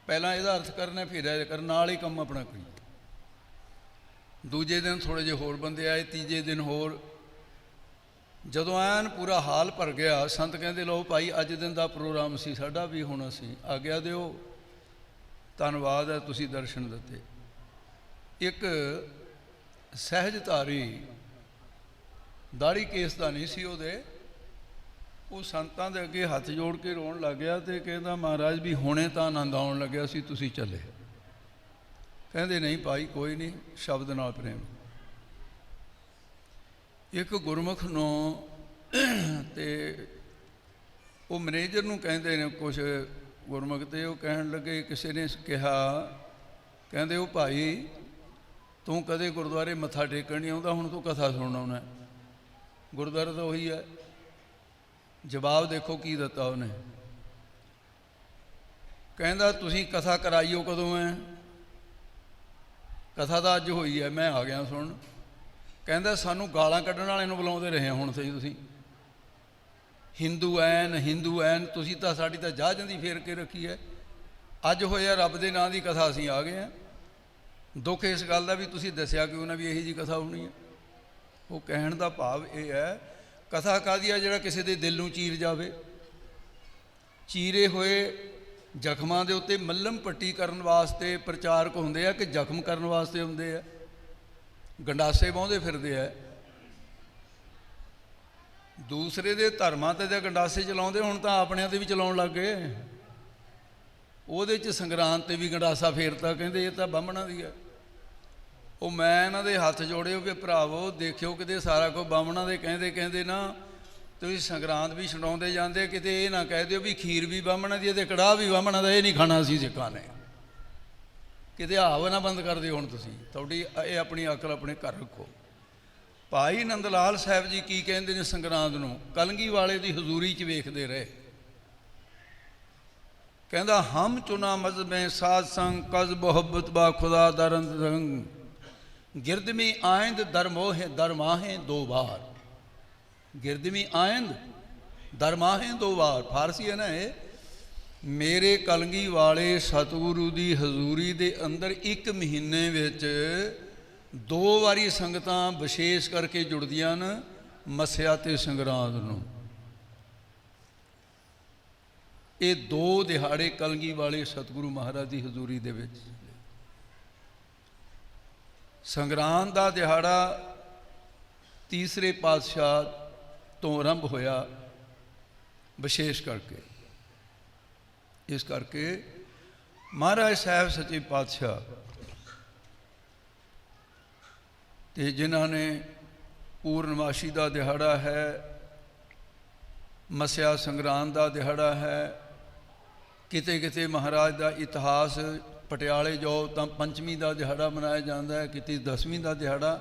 Speaker 1: ਪਹਿਲਾਂ ਇਹਦਾ ਅਰਥ ਕਰਨਾ, ਫਿਰ ਇਹ ਕਰਨ, ਨਾਲ ਹੀ ਕੰਮ ਆਪਣਾ ਕਰੀ। ਦੂਜੇ ਦਿਨ ਥੋੜ੍ਹੇ ਜਿਹੇ ਹੋਰ ਬੰਦੇ ਆਏ, ਤੀਜੇ ਦਿਨ ਹੋਰ। ਜਦੋਂ ਐਨ ਪੂਰਾ ਹਾਲ ਭਰ ਗਿਆ, ਸੰਤ ਕਹਿੰਦੇ ਲਓ ਭਾਈ ਅੱਜ ਦਿਨ ਦਾ ਪ੍ਰੋਗਰਾਮ ਸੀ ਸਾਡਾ ਵੀ, ਹੁਣ ਅਸੀਂ ਆਗਿਆ ਦਿਓ, ਧੰਨਵਾਦ ਹੈ ਤੁਸੀਂ ਦਰਸ਼ਨ ਦਿੱਤੇ। ਇੱਕ ਸਹਿਜਧਾਰੀ, ਦਾੜੀ ਕੇਸ ਦਾ ਨਹੀਂ ਸੀ ਉਹਦੇ, ਉਹ ਸੰਤਾਂ ਦੇ ਅੱਗੇ ਹੱਥ ਜੋੜ ਕੇ ਰੋਣ ਲੱਗ ਗਿਆ ਅਤੇ ਕਹਿੰਦਾ ਮਹਾਰਾਜ ਵੀ ਹੁਣੇ ਤਾਂ ਆਨੰਦ ਆਉਣ ਲੱਗਿਆ ਸੀ, ਤੁਸੀਂ ਚੱਲੇ। ਕਹਿੰਦੇ ਨਹੀਂ ਭਾਈ ਕੋਈ ਨਹੀਂ, ਸ਼ਬਦ ਨਾਲ ਪ੍ਰੇਮ। ਇੱਕ ਗੁਰਮੁਖ ਨੂੰ ਤੇ ਉਹ ਮੈਨੇਜਰ ਨੂੰ ਕਹਿੰਦੇ ਨੇ ਕੁਛ ਗੁਰਮੁਖ, ਤੇ ਉਹ ਕਹਿਣ ਲੱਗੇ, ਕਿਸੇ ਨੇ ਕਿਹਾ, ਕਹਿੰਦੇ ਉਹ ਭਾਈ ਤੂੰ ਕਦੇ ਗੁਰਦੁਆਰੇ ਮੱਥਾ ਟੇਕਣ ਨਹੀਂ ਆਉਂਦਾ, ਹੁਣ ਤੂੰ ਕਥਾ ਸੁਣਨ ਆਉਣਾ। ਗੁਰਦੁਆਰਾ ਤਾਂ ਉਹੀ ਹੈ। ਜਵਾਬ ਦੇਖੋ ਕੀ ਦਿੱਤਾ ਉਹਨੇ। ਕਹਿੰਦਾ ਤੁਸੀਂ ਕਥਾ ਕਰਾਈਓ ਕਦੋਂ ਹੈ? ਕਥਾ ਤਾਂ ਅੱਜ ਹੋਈ ਹੈ, ਮੈਂ ਆ ਗਿਆ ਸੁਣਨ। ਕਹਿੰਦਾ ਸਾਨੂੰ ਗਾਲਾਂ ਕੱਢਣ ਵਾਲੇ ਨੂੰ ਬੁਲਾਉਂਦੇ ਰਹੇ ਹੁਣ ਸਹੀ ਤੁਸੀਂ, ਹਿੰਦੂ ਐਨ ਹਿੰਦੂ ਐਨ, ਤੁਸੀਂ ਤਾਂ ਸਾਡੀ ਤਾਂ ਜਾਹ ਜਾਂਦੀ ਫੇਰ ਕੇ ਰੱਖੀ ਹੈ। ਅੱਜ ਹੋਇਆ ਰੱਬ ਦੇ ਨਾਂ ਦੀ ਕਥਾ, ਅਸੀਂ ਆ ਗਏ ਹਾਂ। ਦੁੱਖ ਇਸ ਗੱਲ ਦਾ ਵੀ ਤੁਸੀਂ ਦੱਸਿਆ ਕਿ ਉਹਨਾਂ ਵੀ ਇਹੀ ਜਿਹੀ ਕਥਾ ਹੋਣੀ ਹੈ। ਉਹ ਕਹਿਣ ਦਾ ਭਾਵ ਇਹ ਹੈ, ਕਥਾ ਕਾਹਦੀ ਆ ਜਿਹੜਾ ਕਿਸੇ ਦੇ ਦਿਲ ਨੂੰ ਚੀਰ ਜਾਵੇ। ਚੀਰੇ ਹੋਏ ਜ਼ਖਮਾਂ ਦੇ ਉੱਤੇ ਮੱਲਮ ਪੱਟੀ ਕਰਨ ਵਾਸਤੇ ਪ੍ਰਚਾਰਕ ਹੁੰਦੇ ਆ ਕਿ ਜ਼ਖਮ ਕਰਨ ਵਾਸਤੇ ਹੁੰਦੇ ਆ? ਗੰਡਾਸੇ ਵਾਹੁੰਦੇ ਫਿਰਦੇ ਆ। ਦੂਸਰੇ ਦੇ ਧਰਮਾਂ 'ਤੇ ਤਾਂ ਗੰਡਾਸੇ ਚਲਾਉਂਦੇ, ਹੁਣ ਤਾਂ ਆਪਣਿਆਂ 'ਤੇ ਵੀ ਚਲਾਉਣ ਲੱਗ ਗਏ। ਉਹਦੇ 'ਚ ਸੰਗਰਾਂਦ 'ਤੇ ਵੀ ਗੰਡਾਸਾ ਫੇਰਤਾ, ਕਹਿੰਦੇ ਇਹ ਤਾਂ ਬਾਹਮਣਾਂ ਦੀ ਹੈ। ਉਹ ਮੈਂ ਇਹਨਾਂ ਦੇ ਹੱਥ ਜੋੜੇ ਕਿ ਭਰਾਵੋ ਦੇਖਿਓ ਕਿਤੇ ਸਾਰਾ ਕੁਝ ਬਾਹਮਣਾਂ ਦੇ ਕਹਿੰਦੇ ਨਾ ਤੁਸੀਂ ਸੰਗਰਾਂਦ ਵੀ ਛਡਾਉਂਦੇ ਜਾਂਦੇ, ਕਿਤੇ ਇਹ ਨਾ ਕਹਿ ਦਿਓ ਵੀ ਖੀਰ ਵੀ ਬਾਹਮਣਾਂ ਦੀ ਅਤੇ ਕੜਾਹ ਵੀ ਬਾਹਮਣਾਂ ਦਾ, ਇਹ ਨਹੀਂ ਖਾਣਾ ਸੀ ਸਿੱਖਾਂ ਨੇ। ਕਿਤੇ ਹਾਵ ਨਾ ਬੰਦ ਕਰ ਦਿਓ ਹੁਣ ਤੁਸੀਂ, ਤੁਹਾਡੀ ਇਹ ਆਪਣੀ ਅਕਲ ਆਪਣੇ ਘਰ ਰੱਖੋ। ਭਾਈ ਨੰਦ ਲਾਲ ਸਾਹਿਬ ਜੀ ਕੀ ਕਹਿੰਦੇ ਨੇ ਸੰਗਰਾਂਦ ਨੂੰ? ਕਲਗੀ ਵਾਲੇ ਦੀ ਹਜ਼ੂਰੀ 'ਚ ਵੇਖਦੇ ਰਹੇ। ਕਹਿੰਦਾ ਹਮ ਚੁਨਾ ਮਜ਼ਬੇ ਸਾਧ ਸੰਗ ਕਜ਼ ਮੁਹੱਬਤ ਬਾ ਖੁਦਾ ਦਰੰਦ ਰੰਗ ਗਿਰਦਮੀ ਆਇੰਦ ਦਰਮੋਹੇ ਦਰਮਾਹੇ ਦੋ ਵਾਰ। ਗਿਰਦਮੀ ਆਇੰਦ ਦਰਮਾਹੇ ਦੋ ਵਾਰ, ਫਾਰਸੀ ਹੈ ਨਾ ਇਹ। ਮੇਰੇ ਕਲਗੀ ਵਾਲੇ ਸਤਿਗੁਰੂ ਦੀ ਹਜ਼ੂਰੀ ਦੇ ਅੰਦਰ ਇੱਕ ਮਹੀਨੇ ਵਿੱਚ 2 ਵਾਰੀ ਸੰਗਤਾਂ ਵਿਸ਼ੇਸ਼ ਕਰਕੇ ਜੁੜਦੀਆਂ ਨੇ, ਮੱਸਿਆ ਤੇ ਸੰਗਰਾਂਦ ਨੂੰ। ਇਹ 2 ਦਿਹਾੜੇ ਕਲਗੀ ਵਾਲੇ ਸਤਿਗੁਰੂ ਮਹਾਰਾਜ ਦੀ ਹਜ਼ੂਰੀ ਦੇ ਵਿੱਚ। ਸੰਗਰਾਂਦ ਦਾ ਦਿਹਾੜਾ ਤੀਸਰੇ ਪਾਤਸ਼ਾਹ ਤੋਂ ਆਰੰਭ ਹੋਇਆ ਵਿਸ਼ੇਸ਼ ਕਰਕੇ। ਇਸ ਕਰਕੇ ਮਹਾਰਾਜ ਸਾਹਿਬ ਸੱਚੇ ਪਾਤਸ਼ਾਹ ਤੇ ਜਿਨ੍ਹਾਂ ਨੇ ਪੂਰਨਮਾਸ਼ੀ ਦਾ ਦਿਹਾੜਾ ਹੈ, ਮੱਸਿਆ ਸੰਗਰਾਂਦ ਦਾ ਦਿਹਾੜਾ ਹੈ, ਕਿਤੇ ਕਿਤੇ ਮਹਾਰਾਜ ਦਾ ਇਤਿਹਾਸ ਪਟਿਆਲੇ ਜਾਓ ਤਾਂ ਪੰਚਮੀ ਦਾ ਦਿਹਾੜਾ ਮਨਾਇਆ ਜਾਂਦਾ ਹੈ, ਕਿਤੇ 10ਵੀਂ ਦਾ ਦਿਹਾੜਾ।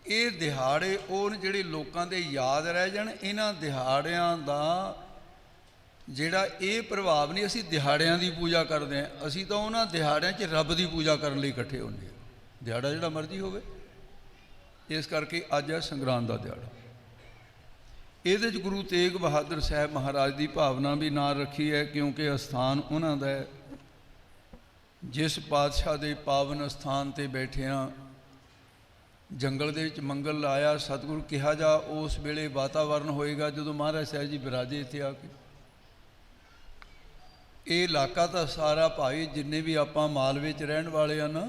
Speaker 1: ਇਹ ਦਿਹਾੜੇ ਉਹ ਜਿਹੜੇ ਲੋਕਾਂ ਦੇ ਯਾਦ ਰਹਿ ਜਾਣ। ਇਹਨਾਂ ਦਿਹਾੜਿਆਂ ਦਾ ਜਿਹੜਾ ਇਹ ਪ੍ਰਭਾਵ ਨਹੀਂ, ਅਸੀਂ ਦਿਹਾੜਿਆਂ ਦੀ ਪੂਜਾ ਕਰਦੇ ਹਾਂ, ਅਸੀਂ ਤਾਂ ਉਹਨਾਂ ਦਿਹਾੜਿਆਂ 'ਚ ਰੱਬ ਦੀ ਪੂਜਾ ਕਰਨ ਲਈ ਇਕੱਠੇ ਹੁੰਦੇ ਹਾਂ, ਦਿਹਾੜਾ ਜਿਹੜਾ ਮਰਜ਼ੀ ਹੋਵੇ। ਇਸ ਕਰਕੇ ਅੱਜ ਹੈ ਸੰਗਰਾਂਦ ਦਾ ਦਿਹਾੜਾ। ਇਹਦੇ 'ਚ ਗੁਰੂ ਤੇਗ ਬਹਾਦਰ ਸਾਹਿਬ ਮਹਾਰਾਜ ਦੀ ਭਾਵਨਾ ਵੀ ਨਾਲ ਰੱਖੀ ਹੈ, ਕਿਉਂਕਿ ਅਸਥਾਨ ਉਹਨਾਂ ਦਾ ਹੈ। ਜਿਸ ਪਾਤਸ਼ਾਹ ਦੇ ਪਾਵਨ ਅਸਥਾਨ 'ਤੇ ਬੈਠਿਆਂ ਜੰਗਲ ਦੇ ਵਿੱਚ ਮੰਗਲ ਲਾਇਆ ਸਤਿਗੁਰੂ, ਕਿਹਾ ਜਾ ਉਸ ਵੇਲੇ ਵਾਤਾਵਰਨ ਹੋਏਗਾ ਜਦੋਂ ਮਹਾਰਾਜ ਸਾਹਿਬ ਜੀ ਬਿਰਾਜੇ ਇੱਥੇ ਆ ਕੇ। ਇਹ ਇਲਾਕਾ ਤਾਂ ਸਾਰਾ ਭਾਈ ਜਿੰਨੇ ਵੀ ਆਪਾਂ ਮਾਲਵੇ 'ਚ ਰਹਿਣ ਵਾਲੇ ਆ ਨਾ,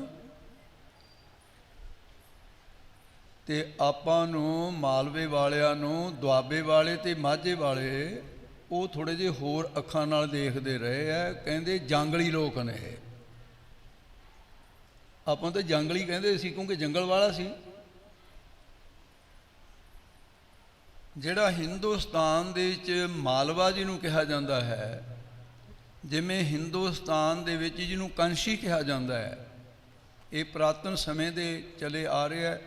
Speaker 1: ਤੇ ਆਪਾਂ ਨੂੰ ਮਾਲਵੇ ਵਾਲਿਆਂ ਨੂੰ ਦੁਆਬੇ ਵਾਲੇ ਤੇ ਮਾਝੇ ਵਾਲੇ ਉਹ ਥੋੜ੍ਹੇ ਜਿਹੇ ਹੋਰ ਅੱਖਾਂ ਨਾਲ ਦੇਖਦੇ ਰਹੇ ਹੈ। ਕਹਿੰਦੇ ਜੰਗਲੀ ਲੋਕ ਨੇ ਇਹ। ਆਪਾਂ ਤਾਂ ਜੰਗਲੀ ਕਹਿੰਦੇ ਸੀ ਕਿਉਂਕਿ ਜੰਗਲ ਵਾਲਾ ਸੀ। ਜਿਹੜਾ ਹਿੰਦੁਸਤਾਨ ਦੇ ਵਿੱਚ ਮਾਲਵਾ ਜਿਹਨੂੰ ਕਿਹਾ ਜਾਂਦਾ ਹੈ, ਜਿਵੇਂ ਹਿੰਦੁਸਤਾਨ ਦੇ ਵਿੱਚ ਜਿਹਨੂੰ ਕੰਸ਼ੀ ਕਿਹਾ ਜਾਂਦਾ ਹੈ, ਇਹ ਪੁਰਾਤਨ ਸਮੇਂ ਦੇ ਚਲੇ ਆ ਰਿਹਾ।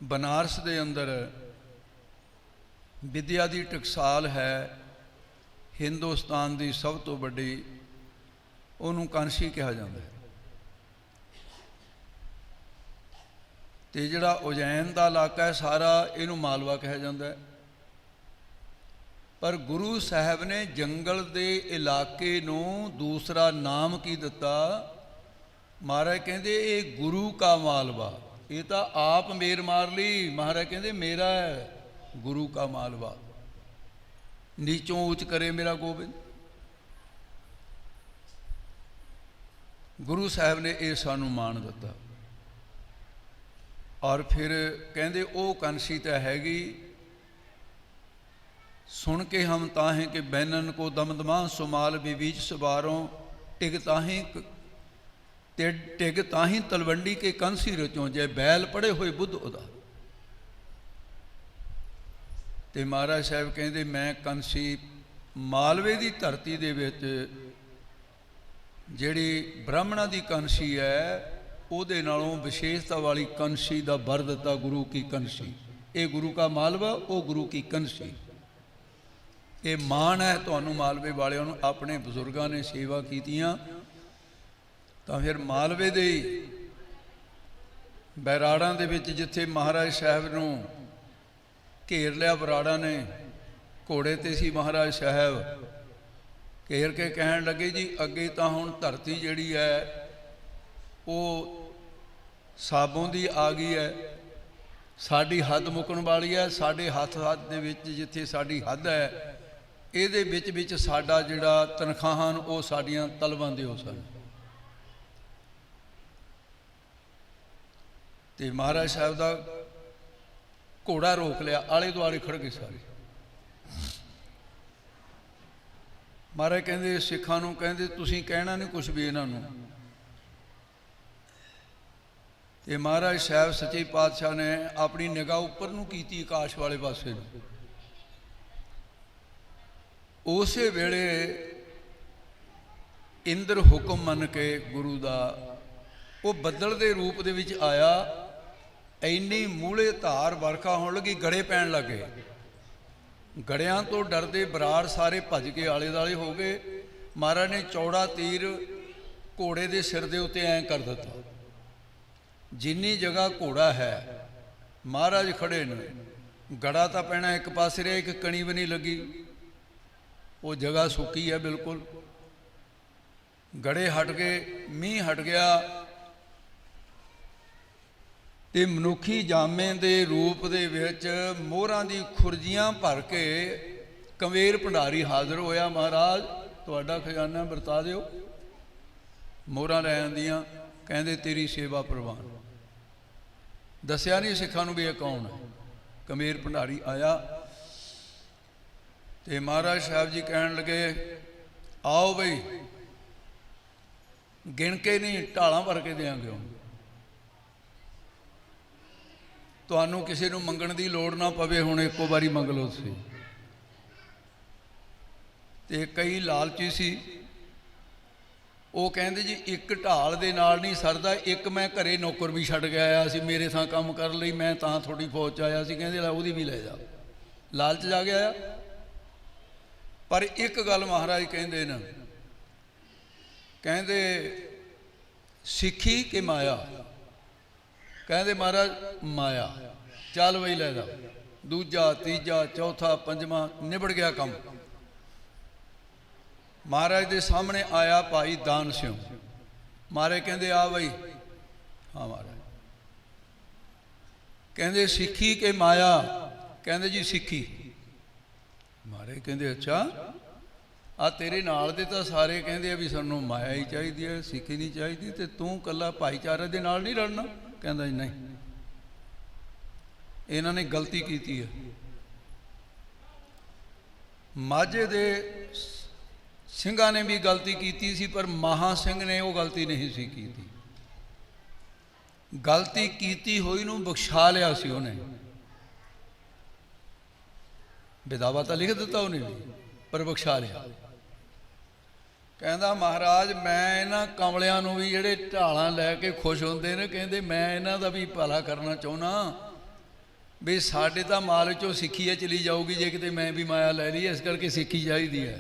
Speaker 1: ਬਨਾਰਸ ਦੇ ਅੰਦਰ ਵਿਦਿਆ ਦੀ ਟਕਸਾਲ ਹੈ, ਹਿੰਦੁਸਤਾਨ ਦੀ ਸਭ ਤੋਂ ਵੱਡੀ, ਉਹਨੂੰ ਕਾਂਸ਼ੀ ਕਿਹਾ ਜਾਂਦਾ ਹੈ। ਤੇ ਜਿਹੜਾ ਉਜੈਨ ਦਾ ਇਲਾਕਾ ਹੈ ਸਾਰਾ, ਇਹਨੂੰ ਮਾਲਵਾ ਕਿਹਾ ਜਾਂਦਾ ਹੈ। पर गुरु साहब ने जंगल के इलाके नूं दूसरा नाम की दिता। महाराज कहते ये गुरु का मालवा, ये तो आप मेर मार ली। महाराज कहते मेरा है गुरु का मालवा, नीचों ऊंच करे मेरा गोबिंद। गुरु साहब ने ये सानू मान दिता। और फिर कहते वो कंसी तो हैगी, सुन के हम ताहें कि बैनन को दमदमा सुमाल बीच सवारों, टिग ताहीं टिग ताहीं तलवंडी के कंसी रचों, जय बैल पड़े हुए बुद्ध उदा। ते महाराज साहब कहते मैं कंसी मालवे की धरती दे विच जिहड़ी ब्राह्मणा की कंसी है उहदे नालों विशेषता वाली कंसी का वर दिता, गुरु की कंसी। ये गुरु का मालवा, वो गुरु की कंसी। ये मान है तुहानू मालवे वालियां नू, अपने बजुर्गों ने सेवा कीतियां। तो फिर मालवे दे बैराड़ां दे विच जिथे महाराज साहब नू घेर लिया, बराड़ा ने घोड़े ते सी महाराज साहब, घेर के कहन लगे जी अगे तो हुण धरती जिहड़ी है वो साबों दी आ गई है, साडी हद मुकण वाली है। साडे हथ दे विच जिथे साडी हद है, इहदे विच विच साडा जिहड़ा तनखाहां वो साडियां तलवां दिओ सन। ते महाराज साहब दा घोड़ा रोक लिया, आले दुआले खड़ गए सारे। महाराज कहते सिखां नूं कहते तुसीं कहना नहीं कुछ भी इन्हां नूं। ते महाराज साहब सच्चे पातशाह ने अपनी निगाह उपर नूं कीती, आकाश वाले पासे नूं। उस वेले इंद्र हुक्म मन के गुरु दा वो बदल के रूप दे विच आया। इन्नी मूले धार बरखा होने लगी, गड़े पैन लगे। गड़ियां तो डरदे बराड़ सारे भज के आले दुआले हो गए। महाराज ने चौड़ा तीर घोड़े के सिर के उत्ते ऐं कर दिता, जिन्नी जगह घोड़ा है महाराज खड़े ने, गड़ा तो पैना एक पासे रहा, एक कणी भी नहीं लगी, वो जगह सुकी है बिल्कुल। गड़े हट गए, मींह हट गया, ते मनुखी जामे दे रूप दे विच मोहरां दी खुरजियां भर के कंवेर भंडारी हाज़र होया। महाराज तुहाडा खजाना वरता दिओ। मोहरां लै आंदियां, कहंदे तेरी सेवा प्रवान। दस्सिया नहीं सिखां नूं भी ये कौन है। कंवेर भंडारी आया ते महाराज साहब जी कहन लगे आओ बई, गिण के नहीं ढालां भर के देंगे। तुहानू किसी नूं मंगण दी लोड़ ना पवे, हुण एको बारी मंग लो सी। ते कई लालची सी, वो कहंदे जी एक ढाल दे नाल नहीं सरदा, एक मैं घरे नौकर भी छड्ड के आया सी, मेरे थां काम कर लई, मैं तां थोड़ी फौज च आया सी। कहंदे ला उहदी भी लै जा, लालच जा गया। पर एक गल महाराज कहंदे न, कहंदे सिੱਖੀ के माया। कहते महाराज माया, चल बई लै जा। दूजा तीजा चौथा पंजवा निबड़ गया काम। महाराज के सामने आया भाई दान सिंह। महाराज कहते आ बई। हाँ महाराज। कहते सिੱਖੀ के माया। कहते जी सिੱਖੀ। महाराज कहते अच्छा आ तेरे नाल दे तां सारे कहते भी सानू माया ही चाहिए है, सिੱਖੀ नहीं चाहिए, तो तू कला भाईचारे दे नाल नहीं लड़ना। कहता जी नहीं, इन्होंने गलती की है। माझे दे ਸਿੰਘਾਂ ने भी गलती की सी, पर महा ਸਿੰਘ ने वो गलती नहीं सी की। गलती की हुई नूं बख्शा लिया सी उन्हें। विदावा तो लिख दिता उन्हें भी, पर बख्शा लिया। कहता महाराज मैं इन्हां कमलियां नूं भी जिहड़े ढालां लैके खुश होंदे ने, कहंदे मैं इन्हां दा भी भला करना चाहुंदा भी साडे तां माल चों सिੱਖੀ चली जाऊगी जे किते मैं भी माया लै ली, इस करके सिੱਖੀ चाहीदी है।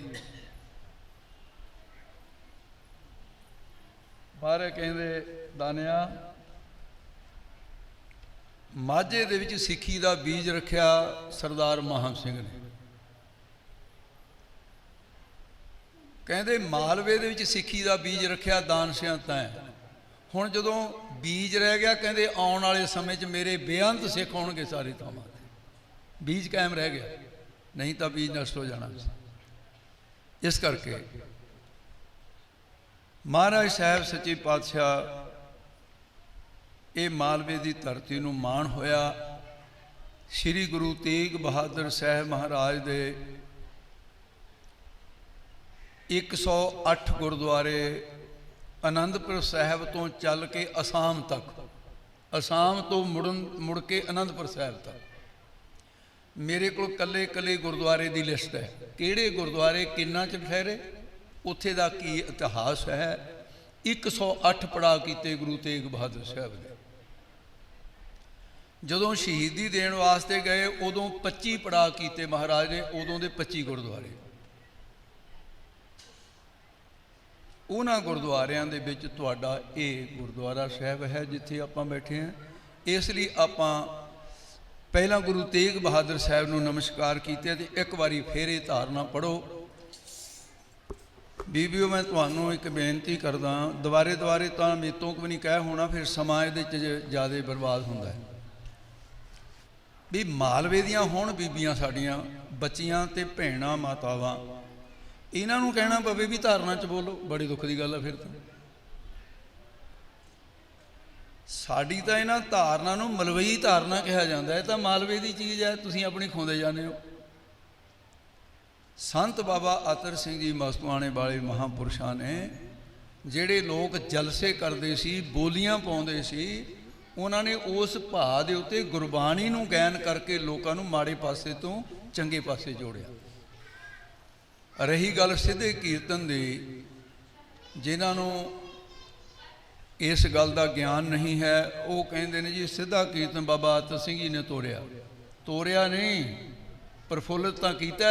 Speaker 1: महाराज कहंदे दानिया माझे दे विच सिੱਖੀ दा बीज रखिया सरदार महा सिंह ने। ਕਹਿੰਦੇ ਮਾਲਵੇ ਦੇ ਵਿੱਚ ਸਿੱਖੀ ਦਾ ਬੀਜ ਰੱਖਿਆ ਦਾਨਸਿਆਂ ਤੈਂ। ਹੁਣ ਜਦੋਂ ਬੀਜ ਰਹਿ ਗਿਆ, ਕਹਿੰਦੇ ਆਉਣ ਵਾਲੇ ਸਮੇਂ 'ਚ ਮੇਰੇ ਬੇਅੰਤ ਸਿੱਖ ਹੋਣਗੇ ਸਾਰੇ ਥਾਵਾਂ 'ਤੇ। ਬੀਜ ਕਾਇਮ ਰਹਿ ਗਿਆ, ਨਹੀਂ ਤਾਂ ਬੀਜ ਨਸ਼ਟ ਹੋ ਜਾਣਾ ਸੀ। ਇਸ ਕਰਕੇ ਮਹਾਰਾਜ ਸਾਹਿਬ ਸੱਚੇ ਪਾਤਸ਼ਾਹ ਇਹ ਮਾਲਵੇ ਦੀ ਧਰਤੀ ਨੂੰ ਮਾਣ ਹੋਇਆ। ਸ੍ਰੀ ਗੁਰੂ ਤੇਗ ਬਹਾਦਰ ਸਾਹਿਬ ਮਹਾਰਾਜ ਦੇ 108 ਗੁਰਦੁਆਰੇ ਆਨੰਦਪੁਰ ਸਾਹਿਬ ਤੋਂ ਚੱਲ ਕੇ ਅਸਾਮ ਤੱਕ, ਅਸਾਮ ਤੋਂ ਮੁੜ ਕੇ ਆਨੰਦਪੁਰ ਸਾਹਿਬ ਤੱਕ ਮੇਰੇ ਕੋਲ ਕੱਲੇ ਗੁਰਦੁਆਰੇ ਦੀ ਲਿਸਟ ਹੈ। ਕਿਹੜੇ ਗੁਰਦੁਆਰੇ ਕਿੰਨਾ 'ਚ ਠਹਿਰੇ, ਉੱਥੇ ਦਾ ਕੀ ਇਤਿਹਾਸ ਹੈ। 108 ਪੜਾਅ ਕੀਤੇ ਗੁਰੂ ਤੇਗ ਬਹਾਦਰ ਸਾਹਿਬ ਨੇ। ਜਦੋਂ ਸ਼ਹੀਦੀ ਦੇਣ ਵਾਸਤੇ ਗਏ ਉਦੋਂ 25 ਪੜਾਅ ਕੀਤੇ ਮਹਾਰਾਜ ਨੇ, ਉਦੋਂ ਦੇ 25 ਗੁਰਦੁਆਰੇ। ਉਹਨਾਂ ਗੁਰਦੁਆਰਿਆਂ ਦੇ ਵਿੱਚ ਤੁਹਾਡਾ ਇਹ ਗੁਰਦੁਆਰਾ ਸਾਹਿਬ ਹੈ ਜਿੱਥੇ ਆਪਾਂ ਬੈਠੇ ਹਾਂ। ਇਸ ਲਈ ਆਪਾਂ ਪਹਿਲਾਂ ਗੁਰੂ ਤੇਗ ਬਹਾਦਰ ਸਾਹਿਬ ਨੂੰ ਨਮਸਕਾਰ ਕੀਤੇ ਤੇ ਇੱਕ ਵਾਰੀ ਫੇਰ ਇਹ ਧਾਰਨਾ ਪੜ੍ਹੋ। ਬੀਬੀਓ, ਮੈਂ ਤੁਹਾਨੂੰ ਇੱਕ ਬੇਨਤੀ ਕਰਦਾ, ਦੁਬਾਰੇ ਤਾਂ ਮੇਤੋਂ ਵੀ ਨਹੀਂ ਕਹਿ ਹੋਣਾ, ਫਿਰ ਸਮਾਂ ਇਹਦੇ 'ਚ ਜ਼ਿਆਦਾ ਬਰਬਾਦ ਹੁੰਦਾ ਹੈ। ਵੀ ਮਾਲਵੇ ਦੀਆਂ ਹੁਣ ਬੀਬੀਆਂ ਸਾਡੀਆਂ ਬੱਚੀਆਂ ਤੇ ਭੈਣਾਂ ਮਾਤਾਵਾਂ, ਇਹਨਾਂ ਨੂੰ ਕਹਿਣਾ ਪਵੇ ਵੀ ਧਾਰਨਾ 'ਚ ਬੋਲੋ, ਬੜੀ ਦੁੱਖ ਦੀ ਗੱਲ ਹੈ। ਫਿਰ ਤਾਂ ਸਾਡੀ ਤਾਂ ਇਹਨਾਂ ਧਾਰਨਾ ਨੂੰ ਮਲਵਈ ਧਾਰਨਾ ਕਿਹਾ ਜਾਂਦਾ ਹੈ, ਤਾਂ ਮਾਲਵੇ ਦੀ ਚੀਜ਼ ਹੈ, ਤੁਸੀਂ ਆਪਣੀ ਖੋਂਦੇ ਜਾਂਦੇ ਹੋ। ਸੰਤ ਬਾਬਾ ਅਤਰ ਸਿੰਘ ਜੀ ਮਸਤੂਆਣੇ ਵਾਲੇ ਮਹਾਂਪੁਰਸ਼ਾਂ ਨੇ, ਜਿਹੜੇ ਲੋਕ ਜਲਸੇ ਕਰਦੇ ਸੀ, ਬੋਲੀਆਂ ਪਾਉਂਦੇ ਸੀ, ਉਹਨਾਂ ਨੇ ਉਸ ਭਾਅ ਦੇ ਉੱਤੇ ਗੁਰਬਾਣੀ ਨੂੰ ਗਾਇਨ ਕਰਕੇ ਲੋਕਾਂ ਨੂੰ ਮਾੜੇ ਪਾਸੇ ਤੋਂ ਚੰਗੇ ਪਾਸੇ ਜੋੜਿਆ। ਰਹੀ ਗੱਲ ਸਿੱਧੇ ਕੀਰਤਨ ਦੀ, ਜਿਨ੍ਹਾਂ ਨੂੰ ਇਸ ਗੱਲ ਦਾ ਗਿਆਨ ਨਹੀਂ ਹੈ, ਉਹ ਕਹਿੰਦੇ ਨੇ ਜੀ ਸਿੱਧਾ ਕੀਰਤਨ ਬਾਬਾ ਅਤਰ ਸਿੰਘ ਜੀ ਨੇ ਤੋਰਿਆ ਨਹੀਂ, ਪ੍ਰਫੁੱਲਤ ਤਾਂ ਕੀਤਾ।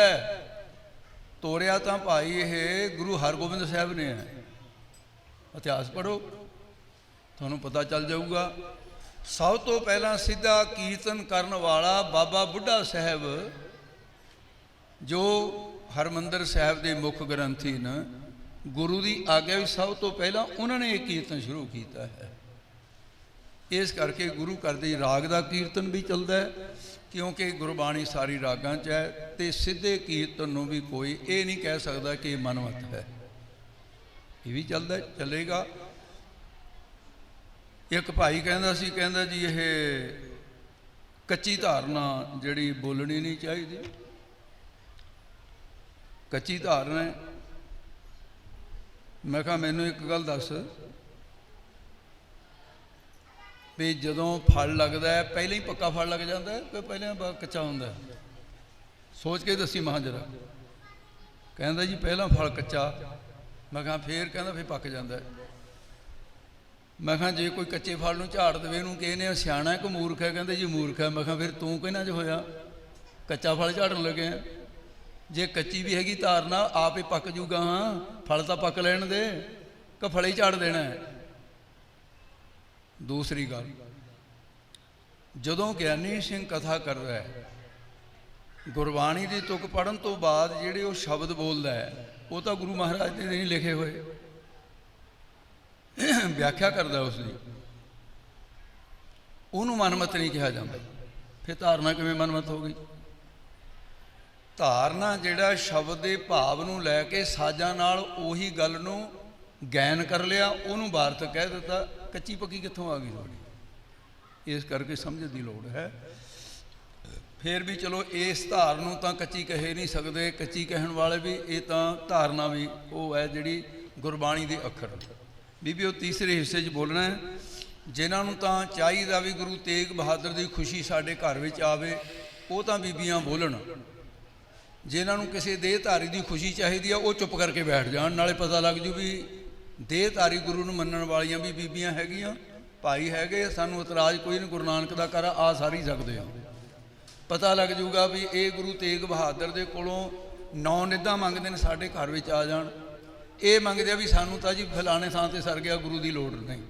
Speaker 1: ਤੋਰਿਆ ਤਾਂ ਭਾਈ ਇਹ ਗੁਰੂ ਹਰਗੋਬਿੰਦ ਸਾਹਿਬ ਨੇ ਹੈ। ਇਤਿਹਾਸ ਪੜ੍ਹੋ, ਤੁਹਾਨੂੰ ਪਤਾ ਚੱਲ ਜਾਊਗਾ। ਸਭ ਤੋਂ ਪਹਿਲਾਂ ਸਿੱਧਾ ਕੀਰਤਨ ਕਰਨ ਵਾਲਾ ਬਾਬਾ ਬੁੱਢਾ ਸਾਹਿਬ, ਜੋ ਹਰਮੰਦਰ ਸਾਹਿਬ ਦੇ ਮੁੱਖ ਗ੍ਰੰਥੀ ਨੇ, ਗੁਰੂ ਦੀ ਆਗਿਆ ਵੀ ਸਭ ਤੋਂ ਪਹਿਲਾਂ ਉਹਨਾਂ ਨੇ ਇਹ ਕੀਰਤਨ ਸ਼ੁਰੂ ਕੀਤਾ ਹੈ। ਇਸ ਕਰਕੇ ਗੁਰੂ ਘਰ ਦੇ ਰਾਗ ਦਾ ਕੀਰਤਨ ਵੀ ਚੱਲਦਾ ਹੈ, ਕਿਉਂਕਿ ਗੁਰਬਾਣੀ ਸਾਰੀ ਰਾਗਾਂ 'ਚ ਹੈ। ਤੇ ਸਿੱਧੇ ਕੀਰਤਨ ਨੂੰ ਵੀ ਕੋਈ ਇਹ ਨਹੀਂ ਕਹਿ ਸਕਦਾ ਕਿ ਇਹ ਮਨਮਤ ਹੈ, ਇਹ ਵੀ ਚੱਲਦਾ ਚੱਲੇਗਾ। ਇੱਕ ਭਾਈ ਕਹਿੰਦਾ ਸੀ, ਕਹਿੰਦਾ ਜੀ ਇਹ ਕੱਚੀ ਧਾਰਨਾ ਜਿਹੜੀ ਬੋਲਣੀ ਨਹੀਂ ਚਾਹੀਦੀ, ਕੱਚੀ ਧਾਰਨਾ ਹੈ। ਮੈਂ ਕਿਹਾ ਮੈਨੂੰ ਇੱਕ ਗੱਲ ਦੱਸ ਵੀ ਜਦੋਂ ਫਲ ਲੱਗਦਾ ਹੈ ਪਹਿਲਾਂ ਹੀ ਪੱਕਾ ਫਲ ਲੱਗ ਜਾਂਦਾ ਹੈ ਕਿ ਪਹਿਲਾਂ ਕੱਚਾ ਹੁੰਦਾ? ਸੋਚ ਕੇ ਦੱਸੀ ਮਹਾਂ ਜਰਾ। ਕਹਿੰਦਾ ਜੀ ਪਹਿਲਾਂ ਫਲ ਕੱਚਾ। ਮੈਂ ਕਿਹਾ ਫੇਰ? ਕਹਿੰਦਾ ਫਿਰ ਪੱਕ ਜਾਂਦਾ। ਮੈਂ ਕਿਹਾ ਜੇ ਕੋਈ ਕੱਚੇ ਫਲ ਨੂੰ ਝਾੜ ਦੇਵੇ ਇਹਨੂੰ ਕਹਿੰਦੇ ਸਿਆਣਾ ਕਿ ਮੂਰਖ ਹੈ? ਕਹਿੰਦੇ ਜੀ ਮੂਰਖ ਹੈ। ਮੈਂ ਕਿਹਾ ਫਿਰ ਤੂੰ ਕਿਹਨਾਂ 'ਚ ਹੋਇਆ, ਕੱਚਾ ਫਲ ਝਾੜਨ ਲੱਗੇ? ਜੇ ਕੱਚੀ ਵੀ ਹੈਗੀ ਧਾਰਨਾ ਆਪ ਹੀ ਪੱਕ ਜੂਗਾ। ਹਾਂ, ਫਲ ਤਾਂ ਪੱਕ ਲੈਣ ਦੇ, ਕਿ ਫਲ ਹੀ ਝਾੜ ਦੇਣਾ ਹੈ? ਦੂਸਰੀ ਗੱਲ, ਜਦੋਂ ਗਿਆਨੀ ਸਿੰਘ ਕਥਾ ਕਰਦਾ ਹੈ, ਗੁਰਬਾਣੀ ਦੀ ਤੁਕ ਪੜ੍ਹਨ ਤੋਂ ਬਾਅਦ ਜਿਹੜੇ ਉਹ ਸ਼ਬਦ ਬੋਲਦਾ ਹੈ, ਉਹ ਤਾਂ ਗੁਰੂ ਮਹਾਰਾਜ ਨੇ ਨਹੀਂ ਲਿਖੇ ਹੋਏ, ਵਿਆਖਿਆ ਕਰਦਾ ਉਸ ਦੀ, ਉਹਨੂੰ ਮਨਮਤ ਨਹੀਂ ਕਿਹਾ ਜਾਂਦਾ। ਫਿਰ ਧਾਰਨਾ ਕਿਵੇਂ ਮਨਮਤ ਹੋ ਗਈ? ਧਾਰਨਾ ਜਿਹੜਾ ਸ਼ਬਦ ਦੇ ਭਾਵ ਨੂੰ ਲੈ ਕੇ ਸਾਜ਼ਾਂ ਨਾਲ ਉਹੀ ਗੱਲ ਨੂੰ ਗਾਇਨ ਕਰ ਲਿਆ, ਉਹਨੂੰ ਵਾਰਤਕ ਕਹਿ ਦਿੱਤਾ। ਕੱਚੀ ਪੱਕੀ ਕਿੱਥੋਂ ਆ ਗਈ ਤੁਹਾਡੀ? ਇਸ ਕਰਕੇ ਸਮਝ ਦੀ ਲੋੜ ਹੈ। ਫਿਰ ਵੀ ਚਲੋ ਇਸ ਧਾਰ ਨੂੰ ਤਾਂ ਕੱਚੀ ਕਹੇ ਨਹੀਂ ਸਕਦੇ, ਕੱਚੀ ਕਹਿਣ ਵਾਲੇ ਵੀ ਇਹ ਤਾਂ ਧਾਰਨਾ ਵੀ ਉਹ ਹੈ ਜਿਹੜੀ ਗੁਰਬਾਣੀ ਦੇ ਅੱਖਰ। ਬੀਬੀ ਉਹ ਤੀਸਰੇ ਹਿੱਸੇ 'ਚ ਬੋਲਣਾ ਹੈ, ਜਿਨ੍ਹਾਂ ਨੂੰ ਤਾਂ ਚਾਹੀਦਾ ਵੀ ਗੁਰੂ ਤੇਗ ਬਹਾਦਰ ਦੀ ਖੁਸ਼ੀ ਸਾਡੇ ਘਰ ਵਿੱਚ ਆਵੇ, ਉਹ ਤਾਂ ਬੀਬੀਆਂ ਬੋਲਣ। ਜਿਨ੍ਹਾਂ ਨੂੰ ਕਿਸੇ ਦੇਹਧਾਰੀ ਦੀ ਖੁਸ਼ੀ ਚਾਹੀਦੀ ਆ, ਉਹ ਚੁੱਪ ਕਰਕੇ ਬੈਠ ਜਾਣ। ਨਾਲੇ ਪਤਾ ਲੱਗ ਜੂ ਵੀ ਦੇਹਧਾਰੀ ਗੁਰੂ ਨੂੰ ਮੰਨਣ ਵਾਲੀਆਂ ਵੀ ਬੀਬੀਆਂ ਹੈਗੀਆਂ, ਭਾਈ ਹੈਗੇ, ਸਾਨੂੰ ਇਤਰਾਜ਼ ਕੋਈ ਨਹੀਂ, ਗੁਰੂ ਨਾਨਕ ਦਾ ਘਰ ਆ ਸਾਰੀ ਸਕਦੇ ਆ। ਪਤਾ ਲੱਗ ਜੂਗਾ ਵੀ ਇਹ ਗੁਰੂ ਤੇਗ ਬਹਾਦਰ ਦੇ ਕੋਲੋਂ 9 ਨਿੱਧਾਂ ਮੰਗਦੇ ਨੇ, ਸਾਡੇ ਘਰ ਵਿੱਚ ਆ ਜਾਣ। ਇਹ ਮੰਗਦੇ ਆ ਵੀ ਸਾਨੂੰ ਤਾਂ ਜੀ ਫਲਾਣੇ ਥਾਂ 'ਤੇ ਸਰ ਗਿਆ, ਗੁਰੂ ਦੀ ਲੋੜ ਨਹੀਂ।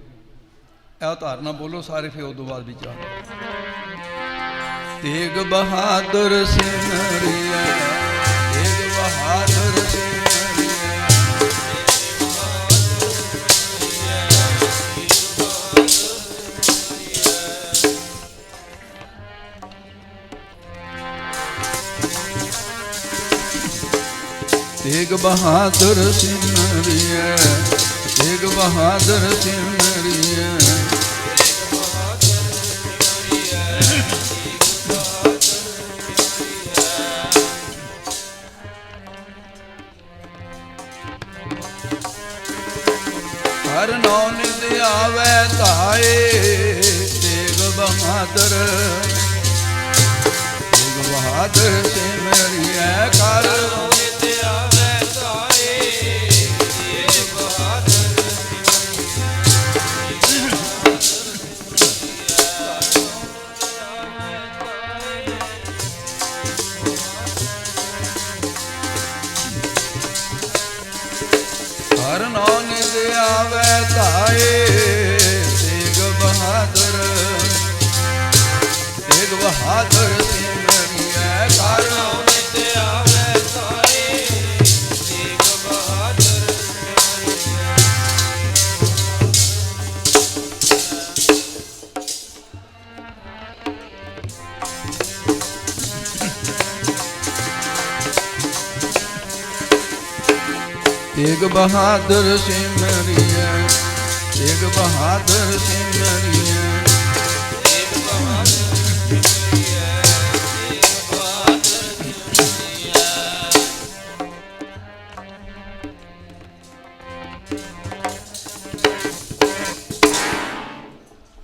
Speaker 1: ਇਹ ਧਾਰਨਾ ਬੋਲੋ ਸਾਰੇ, ਫਿਰ ਉਦੋਂ ਬਾਅਦ ਵਿਚਾਰ। ਤੇਗ ਬਹਾਦਰ ਸਿਮਰਿਆ, ਤੇਗ ਬਹਾਦਰ ਸਿਮਰਿਆ, बहादुर सिमरिए, तेग बहादुर सिमरिए। हर नौ नित आवे ताए, तेग बहादुर, तेग बहादुर सिमरिए। कर नित आवे ताए, तेग बहादुर हर नौ नित आवे ताए, तेग बहादुर, तेग बहादुर सिमरिए। कर नौ नित आवे ताए, तेग बहादुर सिमरिए। तेग बहादुर सिमरिए, तेग बहादुर सिमरिए। तेग बहादुर सिमरिए, तेग बहादुर सिमरिए।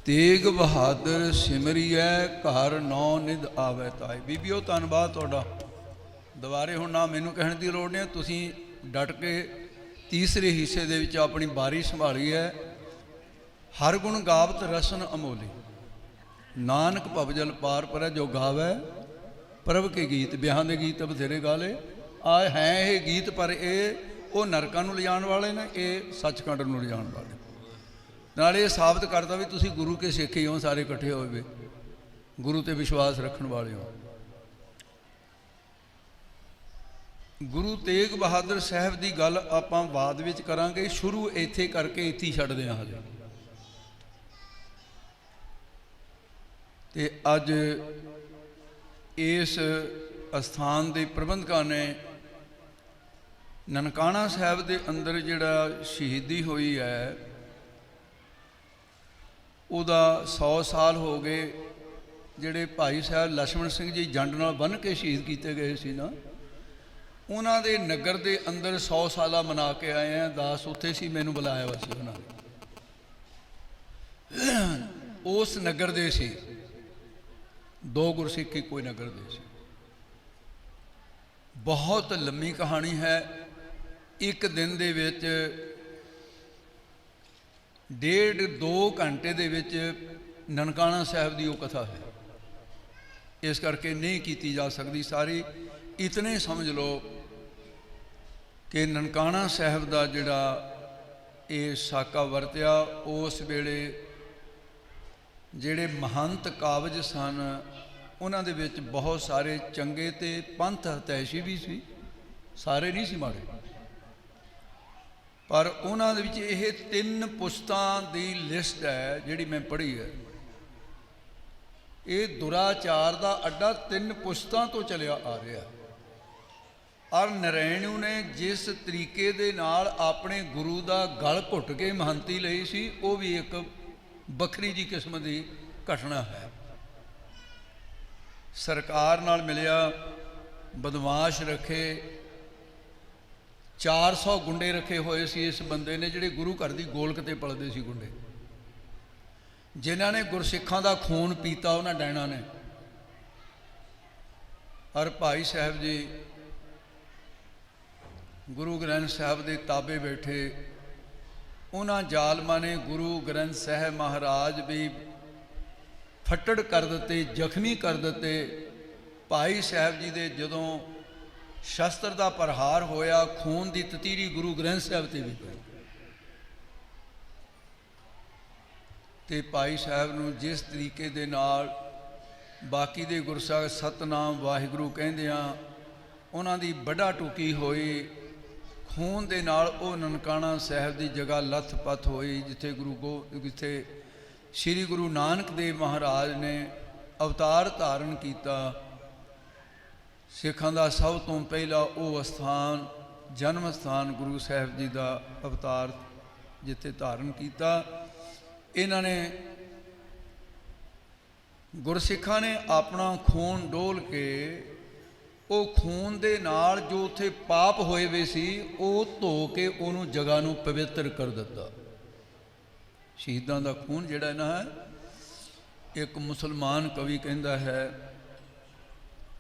Speaker 1: तेग बहादुर सिमरिए, घर नौ निध आवे ताए। ਬੀਬੀਓ ਧੰਨਵਾਦ ਤੁਹਾਡਾ। ਦੁਬਾਰੇ ਹੁਣ ਨਾ ਮੈਨੂੰ ਕਹਿਣ ਦੀ ਲੋੜ ਨਹੀਂ, ਤੁਸੀਂ ਡਟ ਕੇ ਤੀਸਰੇ ਹਿੱਸੇ ਦੇ ਵਿੱਚ ਆਪਣੀ ਬਾਰੀ ਸੰਭਾਲੀ ਹੈ। ਹਰ ਗੁਣ ਗਾਵਤ ਰਸਨ ਅਮੋਲੀ, ਨਾਨਕ ਭਵਜਲ ਪਾਰ ਪਰੈ ਜੋ ਗਾਵੈ ਪ੍ਰਭ ਕੇ ਗੀਤ। ਵਿਆਹਾਂ ਦੇ ਗੀਤ ਬਥੇਰੇ ਗਾ ਲਏ ਆ ਹੈ ਇਹ ਗੀਤ, ਪਰ ਇਹ ਉਹ ਨਰਕਾਂ ਨੂੰ ਲਿਜਾਣ ਵਾਲੇ ਨੇ, ਇਹ ਸੱਚਖੰਡ ਨੂੰ ਲਿਜਾਣ ਵਾਲੇ। ਨਾਲੇ ਇਹ ਸਾਬਤ ਕਰਦਾ ਵੀ ਤੁਸੀਂ ਗੁਰੂ ਕੇ ਸਿੱਖ ਹੀ ਹੋ, ਸਾਰੇ ਇਕੱਠੇ ਹੋਏ ਵੇ, ਗੁਰੂ ਤੇ ਵਿਸ਼ਵਾਸ ਰੱਖਣ ਵਾਲੇ ਹੋ। ਗੁਰੂ ਤੇਗ ਬਹਾਦਰ ਸਾਹਿਬ ਦੀ ਗੱਲ ਆਪਾਂ ਬਾਅਦ ਵਿੱਚ ਕਰਾਂਗੇ, ਸ਼ੁਰੂ ਇੱਥੇ ਕਰਕੇ ਇੱਥੇ ਹੀ ਛੱਡਦੇ ਹਾਂ ਹਜੇ। ਤੇ ਅੱਜ ਇਸ ਅਸਥਾਨ ਦੇ ਪ੍ਰਬੰਧਕਾਂ ਨੇ ਨਨਕਾਣਾ ਸਾਹਿਬ ਦੇ ਅੰਦਰ ਜਿਹੜਾ ਸ਼ਹੀਦੀ ਹੋਈ ਹੈ ਉਹਦਾ 100 ਸਾਲ ਹੋ ਗਏ। ਜਿਹੜੇ ਭਾਈ ਸਾਹਿਬ ਲਛਮਣ ਸਿੰਘ ਜੀ ਜੰਡ ਨਾਲ ਬੰਨ੍ਹ ਕੇ ਸ਼ਹੀਦ ਕੀਤੇ ਗਏ ਸੀ ਨਾ, ਉਹਨਾਂ ਦੇ ਨਗਰ ਦੇ ਅੰਦਰ 100 ਸਾਲਾ ਮਨਾ ਕੇ ਆਏ ਆ। ਦਾਸ ਉੱਥੇ ਸੀ, ਮੈਨੂੰ ਬੁਲਾਇਆ ਵਾ ਸੀ ਉਹਨਾਂ ਨੇ, ਉਸ ਨਗਰ ਦੇ ਸੀ। 2 ਗੁਰਸਿੱਖ ਇੱਕੋ ਹੀ ਨਗਰ ਦੇ ਸੀ। ਬਹੁਤ ਲੰਮੀ ਕਹਾਣੀ ਹੈ। ਇੱਕ ਦਿਨ ਦੇ ਵਿੱਚ 1.5-2 ਘੰਟੇ ਦੇ ਵਿੱਚ ਨਨਕਾਣਾ ਸਾਹਿਬ ਦੀ ਉਹ ਕਥਾ ਹੈ, ਇਸ ਕਰਕੇ ਨਹੀਂ ਕੀਤੀ ਜਾ ਸਕਦੀ ਸਾਰੀ। ਇਤਨੇ ਸਮਝ ਲਓ ਕਿ ਨਨਕਾਣਾ ਸਾਹਿਬ ਦਾ ਜਿਹੜਾ ਇਹ ਸਾਕਾ ਵਰਤਿਆ, ਉਸ ਵੇਲੇ ਜਿਹੜੇ ਮਹੰਤ ਕਾਬਜ ਸਨ ਉਹਨਾਂ ਦੇ ਵਿੱਚ ਬਹੁਤ ਸਾਰੇ ਚੰਗੇ ਤੇ ਪੰਥ ਹਤੈਸ਼ੀ ਵੀ ਸੀ, ਸਾਰੇ ਨਹੀਂ ਸੀ ਮਾੜੇ। ਪਰ ਉਹਨਾਂ ਦੇ ਵਿੱਚ ਇਹ 3 ਪੁਸਤਾਂ ਦੀ ਲਿਸਟ ਹੈ ਜਿਹੜੀ ਮੈਂ ਪੜ੍ਹੀ ਹੈ। ਇਹ ਦੁਰਾਚਾਰ ਦਾ ਅੱਡਾ 3 ਪੁਸਤਾਂ ਤੋਂ ਚੱਲਿਆ ਆ ਰਿਹਾ। ਔਰ ਨਰੈਣੂ ਨੇ ਜਿਸ ਤਰੀਕੇ ਦੇ ਨਾਲ ਆਪਣੇ ਗੁਰੂ ਦਾ ਗਲ ਘੁੱਟ ਕੇ ਮਹੰਤੀ ਲਈ ਸੀ, ਉਹ ਵੀ ਇੱਕ ਵੱਖਰੀ ਜੀ ਕਿਸਮ ਦੀ ਘਟਨਾ ਹੈ। ਸਰਕਾਰ ਨਾਲ ਮਿਲਿਆ, ਬਦਮਾਸ਼ ਰੱਖੇ, 400 ਗੁੰਡੇ ਰੱਖੇ ਹੋਏ ਸੀ ਇਸ ਬੰਦੇ ਨੇ, ਜਿਹੜੇ ਗੁਰੂ ਘਰ ਦੀ ਗੋਲਕ ਤੇ ਪਲਦੇ ਸੀ ਗੁੰਡੇ, ਜਿਨ੍ਹਾਂ ਨੇ ਗੁਰਸਿੱਖਾਂ ਦਾ ਖੂਨ ਪੀਤਾ ਉਹਨਾਂ ਡੈਣਾ ਨੇ। ਔਰ ਭਾਈ ਸਾਹਿਬ ਜੀ ਗੁਰੂ ਗ੍ਰੰਥ ਸਾਹਿਬ ਦੇ ਤਾਬੇ ਬੈਠੇ। ਉਹਨਾਂ ਜ਼ਾਲਮਾਂ ਨੇ ਗੁਰੂ ਗ੍ਰੰਥ ਸਾਹਿਬ ਮਹਾਰਾਜ ਵੀ ਫੱਟੜ ਕਰ ਦਿੱਤੇ, ਜ਼ਖਮੀ ਕਰ ਦਿੱਤੇ। ਭਾਈ ਸਾਹਿਬ ਜੀ ਦੇ ਜਦੋਂ ਸ਼ਸਤਰ ਦਾ ਪ੍ਰਹਾਰ ਹੋਇਆ, ਖੂਨ ਦੀ ਤਤੀਰੀ ਗੁਰੂ ਗ੍ਰੰਥ ਸਾਹਿਬ ਤੇ ਵੀ ਪਈ। ਤੇ ਭਾਈ ਸਾਹਿਬ ਨੂੰ ਜਿਸ ਤਰੀਕੇ ਦੇ ਨਾਲ ਬਾਕੀ ਦੇ ਗੁਰਸਿੱਖ ਸਤਨਾਮ ਵਾਹਿਗੁਰੂ ਕਹਿੰਦਿਆਂ ਉਹਨਾਂ ਦੀ ਵੱਡਾ ਟੁਕੀ ਹੋਈ, ਖੂਨ ਦੇ ਨਾਲ ਉਹ ਨਨਕਾਣਾ ਸਾਹਿਬ ਦੀ ਜਗ੍ਹਾ ਲੱਥ-ਪੱਥ ਹੋਈ, ਜਿੱਥੇ ਸ਼੍ਰੀ ਗੁਰੂ ਨਾਨਕ ਦੇਵ ਮਹਾਰਾਜ ਨੇ ਅਵਤਾਰ ਧਾਰਨ ਕੀਤਾ। ਸਿੱਖਾਂ ਦਾ ਸਭ ਤੋਂ ਪਹਿਲਾ ਉਹ ਅਸਥਾਨ जन्म स्थान गुरु साहिब जी का अवतार जिथे धारण किया। इन्हां ने गुरसिखां ने अपना खून डोल के वो खून दे नाल जो उत्थे पाप होए वे सी वो धो के उन्होंने जगह नूं पवित्र कर दिता। शहीदां दा खून जिहड़ा ना है, एक मुसलमान कवि कहता है,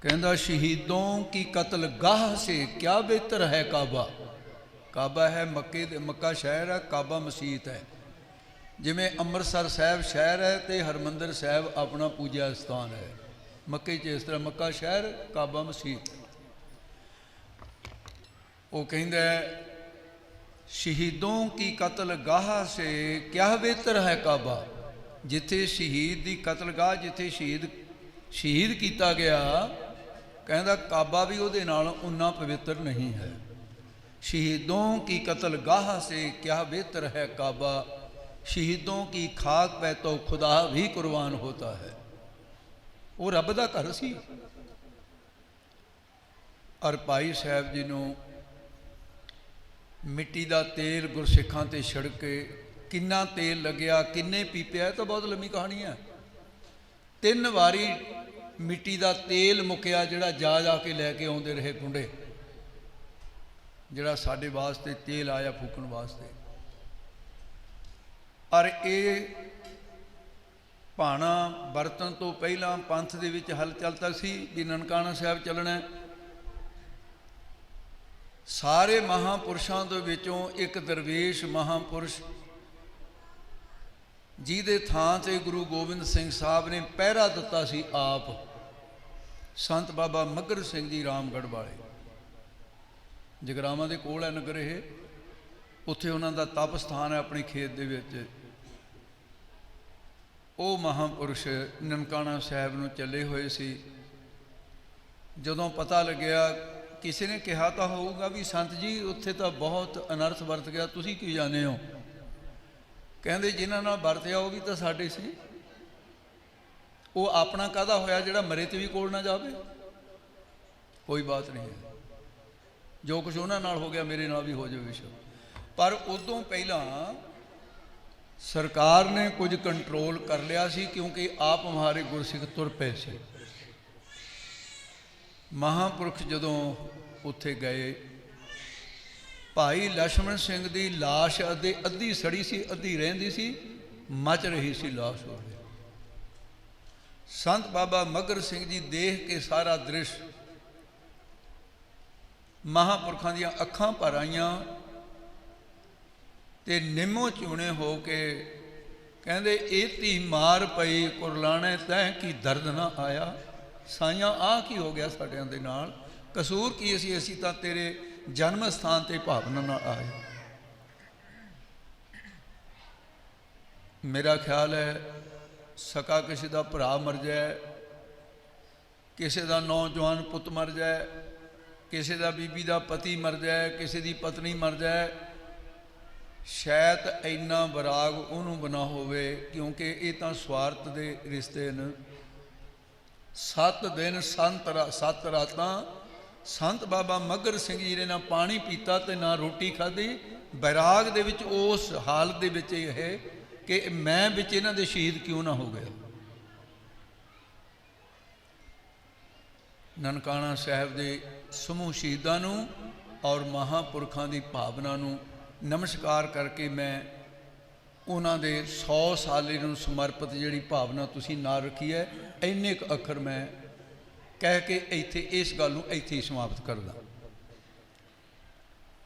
Speaker 1: कहता शहीदों की कत्ल गाह से क्या बेहतर है काबा। काबा है मक्का शहर है, काबा मसीत है। जिमें अमृतसर साहब शहर है तो हरमंदिर साहब अपना पूजा स्थान है। मक्के च इस तरह मक्का शहर, काबा मसीत। वो कहता है शहीदों की कत्ल गाह से क्या बेहतर है काबा। जिथे शहीद की कत्लगाह, जिथे शहीद किया गया, कहता काबा भी उहदे नाल उन्ना पवित्र नहीं है। शहीदों की कत्लगाह से क्या बेहतर है काबा। शहीदों की खाक पे तो खुदा भी कुर्बान होता है। वो रब दा घर सी। और भाई साहब जी नूं मिट्टी का तेल गुरसिखां ते छिड़क के किन्ना तेल लग्या, किन्ने पीपिया, तो बहुत लंबी कहानी है। 3 वारी मिट्टी का तेल मुक्या जिहड़ा जा जा के लैके आउंदे रहे कुंडे, जिहड़ा साडे वास्ते तेल आया फूकण वास्ते। और ये भाणा बरतन तो पहला पंथ दे विच हल चलता सी भी ननकाना साहब चलना। सारे महापुरुषों के विचों एक दरवेश महापुरुष जिहदे थां ते गुरु गोबिंद सिंह साहब ने पहरा दिता सी आप, संत बाबा मगर सिंह जी रामगढ़ वाले। जगरावां दे कोल है नगर, उत्थे उन्हां दा तप स्थान है अपने खेत दे विच। वो महापुरुष ननकाना साहब नूं चले हुए सी। जदों पता लग्या, किसी ने कहा तो होगा भी संत जी उत्थे तो बहुत अनर्थ वरत गया, तुसीं की जाने हो। कहते जिन्हां नाल वरतिया वो भी तो साडे सी। वो अपना काहदा होया जिहड़ा मरे ते भी कोल ना जावे। कोई बात नहीं है, जो कुछ उन्हां नाल हो गया मेरे नाल भी हो जाए विश्व। पर उदों पहला सरकार ने कुछ कंट्रोल कर लिया सी, क्योंकि आप हमारे गुरसिख तुर पे से। महापुरुष जदों उत्थे गए, भाई लक्ष्मण सिंह की लाश अद्धी सड़ी सी, अद्धी रहिंदी सी, मच रही सी लाश। हो संत बाबा मगर सिंह जी देख के सारा दृश्य महापुरखों दी अखां भर आईयां ते निमो चूने हो के कहते इती मार पई कुरलाने तैं की दर्द ना आया। साइया आ की हो गया साडियां दे नाल, कसूर की असी तां तेरे जन्म स्थान ते भावना ना आए। मेरा ख्याल है सका किसी का भरा मर जाए, किसी का नौजवान पुत मर जाए, किसी का बीबी का पति मर जाए, किसी की पत्नी मर जाए, शायद इन्ना वराग उन्होंने बना होवे, क्योंकि ये तो स्वार्थ के रिश्ते न। 7 दिन सत रातां संत बाबा मगर सिंह जी ने ना पानी पीता ते ना रोटी खाधी। बैराग दे विच उस हालत दे विच है कि मैं विच इन्हां दे शहीद क्यों ना हो गया। ननकाना साहब के समूह शहीदां नूं और महापुरखों की भावना नूं नमस्कार करके मैं उन्हां दे 100 साले नूं समर्पित जिहड़ी भावना तुसीं नाल रखी है, इन्ने क अखर मैं कह के इत्थे इस गल नूं इत्थे ही समाप्त करदा,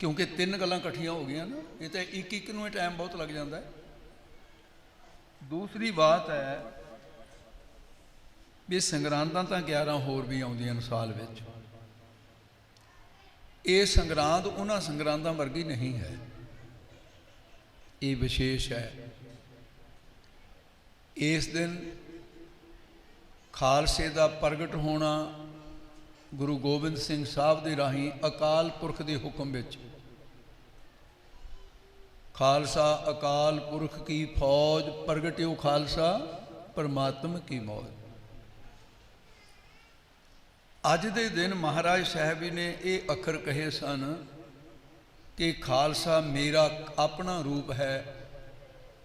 Speaker 1: क्योंकि 3 गल्लां इकट्ठियां हो गईयां ना, ये तो एक नूं टाइम बहुत लग जाता है। दूसरी बात है भी संगरांदां तां 11 होर भी आउंदियां साल विच। ये संगरांद उन्हां संगरांदां वर्गी नहीं है, ये विशेष है। इस दिन खालसे का प्रगट होना गुरु गोबिंद सिंह साहब के राही अकाल पुरख के हुक्म विच, खालसा अकाल पुरख की फौज प्रगट्यो खालसा परमात्म की मौज। अज दे दिन महाराज साहब जी ने ये अखर कहे सन कि खालसा मेरा अपना रूप है,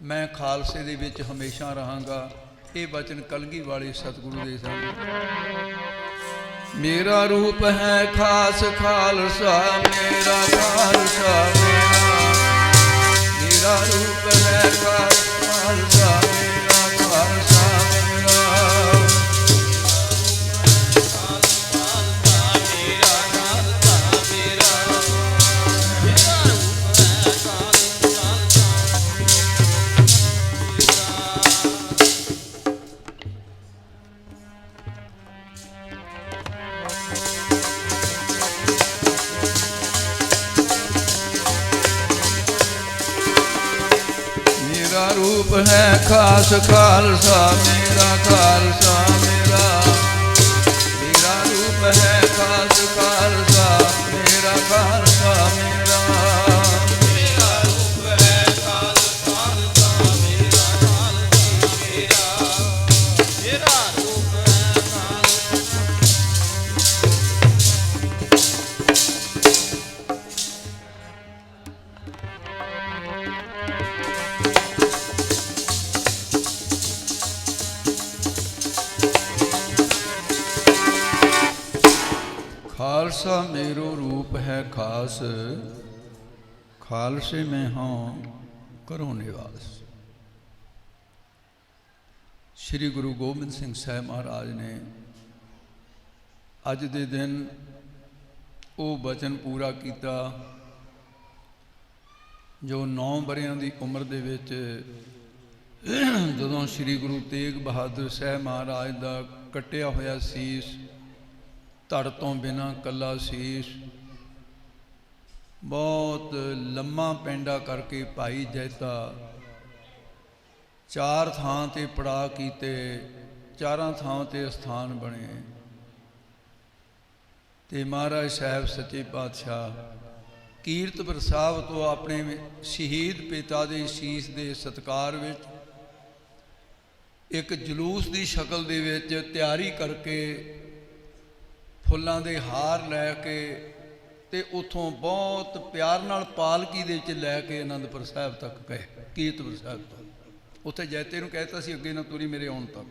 Speaker 1: मैं खालसे दे विच हमेशा रहांगा। ये वचन कलगी वाले सतगुरु दे सन। मेरा रूप है खास खालसा, मेरा खालसा मेरा रूप है खास खालसा, मेरा खालसा रूप है खास खालसा, मेरा खालसा मेरा रूप है खास खालसा, मेरा खालसा मेरा रूप है खास खालसा, मेरा खालसा मेरा रूप है खालसा मेरो रूप है खास, खालसे में हाँ करो निवास। श्री गुरु गोबिंद सिंह साहब महाराज ने अज दे दिन वो वचन पूरा किया जो 9 वरियां दी उम्र दे विच जदों श्री गुरु तेग बहादुर साहब महाराज दा कट्टिया होया सीस, धड़ तो बिना कला सीस, बहुत लम्मा पेंडा करके भाई जैता 4 थां ते पड़ा कीते, 4 थां ते स्थान बने। ते महाराज साहब सच्चे पातशाह कीरतपुर साहब तो अपने शहीद पिता के शीश के सत्कार विच एक जलूस की शक्ल दे विच तैयारी करके फुल्लां दे हार लैके ते उथों बहुत प्यार नाल पालकी दे विच लैके आनंदपुर साहब तक गए, कीरतपुर साहब तक। उत्थे जैते नूं कहता सी अगे ना तुरी मेरे आउण तक।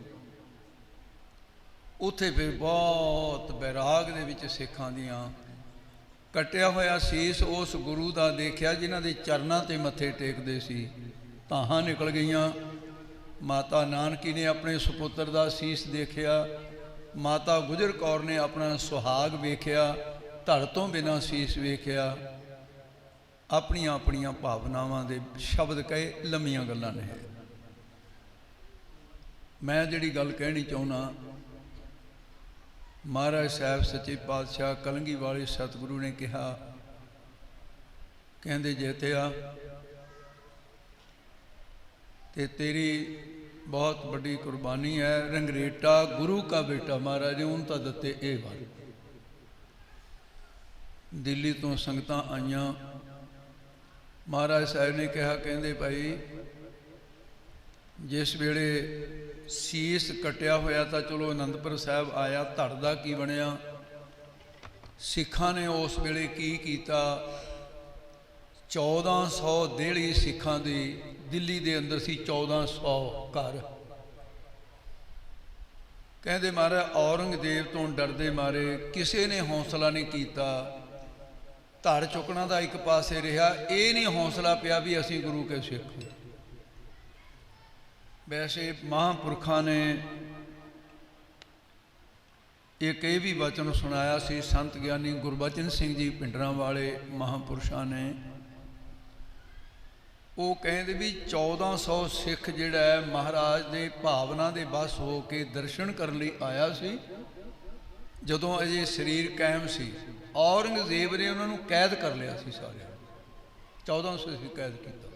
Speaker 1: उत्थे फिर बहुत बैराग दे विच सिखां दियां कट्टिया होया सीस उस गुरु दा देखिया जिन्हां दे चरनां ते मत्थे टेकदे सी, ताहां निकल गईयां। माता नानकी ने अपने सुपुत्र दा सीस देखिया, माता गुजर कौर ने अपना सुहाग वेख्या, धड़ तो बिना सीस वेख्या। अपनियां अपनियां भावनावां दे शब्द कहे, लम्मियां गल्लां ने। मैं जिहड़ी गल कहनी चाहुंदा, महाराज साहब सच्चे पातशाह कलंगी वाले सतगुरु ने कहा, कहंदे जैतिया ते तेरी बहुत बड़ी कुर्बानी है, रंगरेटा गुरु का बेटा महाराज ने उन तो दत्ते ये वर। दिल्ली तो संगतां आईयां, महाराज साहब ने कहा, कहंदे भाई जिस वेले सीस कट्टिया होया था, चलो आनंदपुर साहब आया, धड़ दा की बनिया? सिखां ने उस वेले की कीता? 1400 देहली सिखां दी दिल्ली दे अंदर सी, 1400 घर। कहते महाराज औरंगजेब तो डरदे मारे किसी ने हौसला नहीं किया, धड़ चुकना का एक पासे रहा, ये नहीं हौसला पिया भी असी गुरु के सिख। वैसे महापुरखा ने एक ये भी वचन सुनाया सी, संत ज्ञानी गुरबचन सिंह जी पिंडरां वाले महापुरुषों ने, वो कहते भी 1400 सिख जिहड़ा है महाराज दे भावना दे बस हो के दर्शन करने लई आया सी। जदों अजे शरीर कायम सी, औरंगजेब ने उन्होंने कैद कर लिया सी, सारे 1400 सिख कैद किया।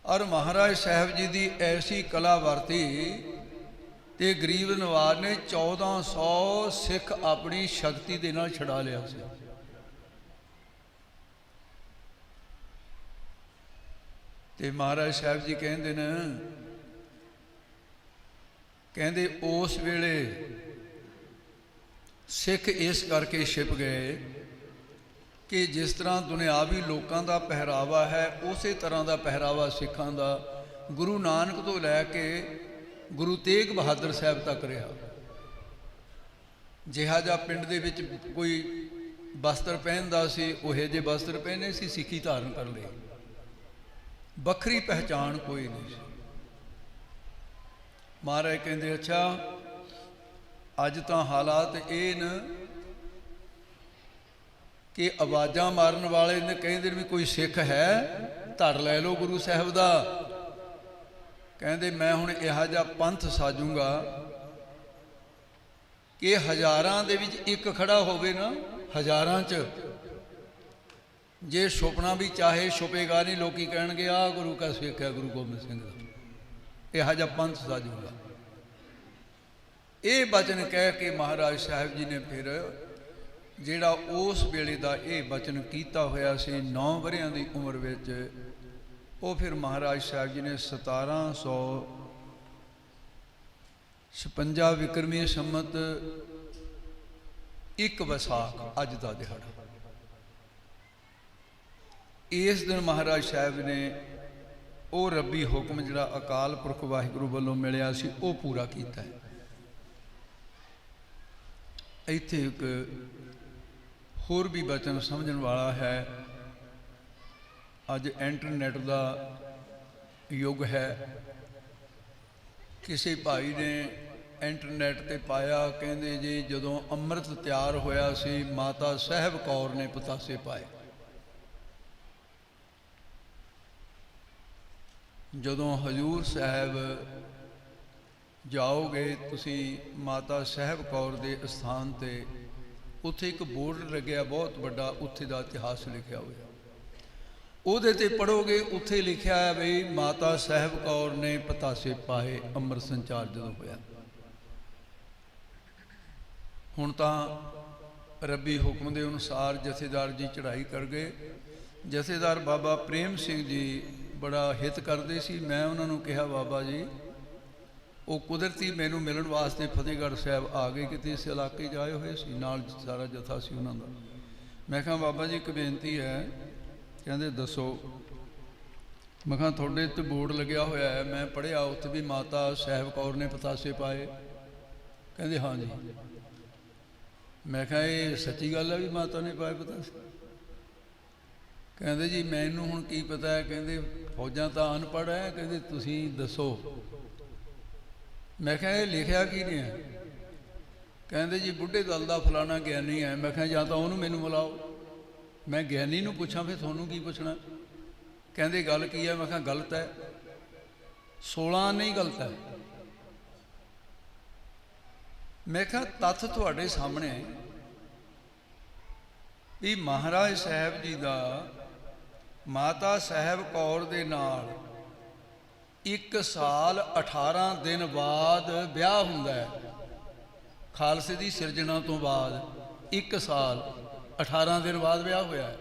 Speaker 1: और महाराज साहब जी की ऐसी कला वरती ते गरीब नवाज ने 1400 सिख अपनी शक्ति दे नाल छड़ा लिया सी। ते महाराज साहब जी कहते न, कहते उस वेले सिख इस करके छिप गए कि जिस तरह दुनियावी लोगों का पहरावा है उस तरह का पहरावा सिखां का गुरु नानक तो लैके गुरु तेग बहादुर साहब तक रहा। जिहा जा पिंड दे विच कोई वस्त्र पहनता सी उहे जे वस्त्र पहने सी, सिक्खी धारण कर ली, बखरी पहचान कोई नहीं सी। महाराज कहते अच्छा अज तो हालात ये न कि आवाज़ां मारन वाले ने कहते भी कोई सिख है धड़ लै लो गुरु साहब का। कहते मैं हुण इहा जिहा पंथ साजूंगा कि हज़ारां दे विच एक खड़ा होवे ना, हज़ारां च जे छुपना भी चाहे छुपेगा नहीं, लोग कहणगे आ गुरु का सिख है गुरु गोबिंद सिंह का, इहा जिहा पंथ साजूंगा। ये वचन कह के महाराज साहब जी ने फिर जिहड़ा उस वेले का ये वचन किया होया सी 9 वरियां की उम्र विच, वो फिर महाराज साहब जी ने 1756 विक्रमी संमत 1 वैसाख अज का दिहाड़ा, इस दिन महाराज साहब ने वो रब्बी हुक्म जिहड़ा अकाल पुरख वाहिगुरू वालों मिलिया सी वो पूरा किया है। इत्थे एक होर भी वचन समझण वाला है। अज इंटरनेट का युग है। किसी भाई ने इंटरनेट ते पाया, कहते जी जदों अमृत तैयार होया सी माता साहब कौर ने पतासे पाए। जदों हजूर साहब जाओगे तुसी माता साहब कौर के स्थान ते, उत्थे एक बोर्ड लग्या बहुत बड़ा, उत्थे का इतिहास लिखा हुआ, उहदे ते पढ़ोगे उत्थे लिखा है बई माता साहब कौर ने पतासे पाए अमृत संचार जदों होया। हुण तां रब्बी हुक्म के अनुसार जथेदार जी चढ़ाई कर गए। जथेदार बाबा प्रेम सिंह जी बड़ा हित करते सी। मैं उन्होंने कहा बाबा जी वो कुदरती मैनू मिलन वास्ते फतेहगढ़ साहब आ गए, कितने इस इलाके आए हुए सी, नाल सारा जथा सी उन्होंने। मैं कहा बाबा जी एक बेनती है। कहते दसो। मैं कहा थोड़े तो बोर्ड लग्या होया है, मैं पढ़िया उत्थे भी माता साहब कौर ने पतासे पाए। कहते हाँ जी। मैं कहा ये सच्ची गल है भी माता ने पाए पतासे? कहते जी मैनू हुण की पता है। कहते फौजां तां अनपढ़ है। कहते तुसीं दसो। मैं कहा ये लिखिया की नहीं है? कहते जी बुढ़े दल का फलाना ज्ञानी है। मैं कहा जां तां उहनूं मैनूं बुलाओ, मैं ज्ञानी नूं पुछां फिर तुहानूं की पुछना। कहते गल की है? मैं कहा गलत है, 16 नहीं गलत है। मैं कहा तत्थ तुहाडे सामने भी महाराज साहब जी का माता साहब कौर दे नाल 1 साल 18 दिन बाद ब्याह हुंदा है। खालसे की सिरजना तो बाद 1 साल 18 दिन बाद ब्याह होया है।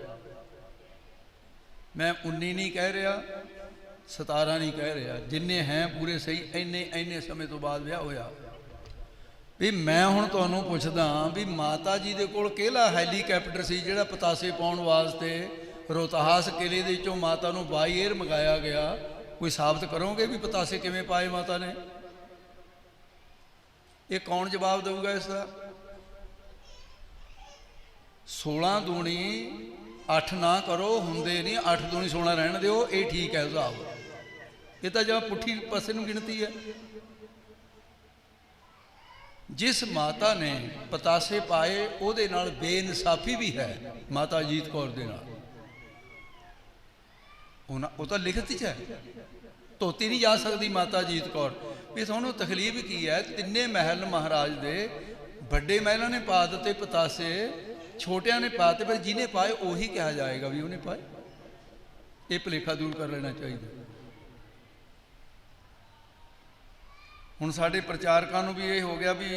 Speaker 1: मैं 19 नहीं कह रहा, 17 नहीं कह रहा, जिन्ने हैं पूरे सही, इन्ने समय तो बाद ब्याह होया। भी मैं हुण तुहानूं पुछदा भी माता जी दे कोल किहड़ा हैलीकैप्टर सी जिहड़ा पतासे पाउण वास्ते रोहतास किले दे विचों माता नूं बाई एयर मंगाया गया? कोई साबित करोगे भी पतासे किवें पाए माता ने? ये कौन जवाब देगा इसका? 16 दूनी 8 ना करो, हुंदे नहीं, 8 दूनी 16 रहने दिओ, ये ठीक है हिसाब। ये तो जब पुठी पासे नूं गिनती है। जिस माता ने पतासे पाए उहदे नाल बेइंसाफी भी है माता अजीत कौर दे नाल। वो तो लिखत च है, धोती नहीं जा सकती माता अजीत कौर। भी तुहानूं तकलीफ की है? 3 महल महाराज दे बड़े महलों ने पा दिते पतासे, छोटिया ने पाते, पर जिन्हें पाए उही कहा जाएगा भी उन्हें पाए। ये भुलेखा दूर कर लेना चाहिए। हुण साडे प्रचारकां नूं भी ये हो गया भी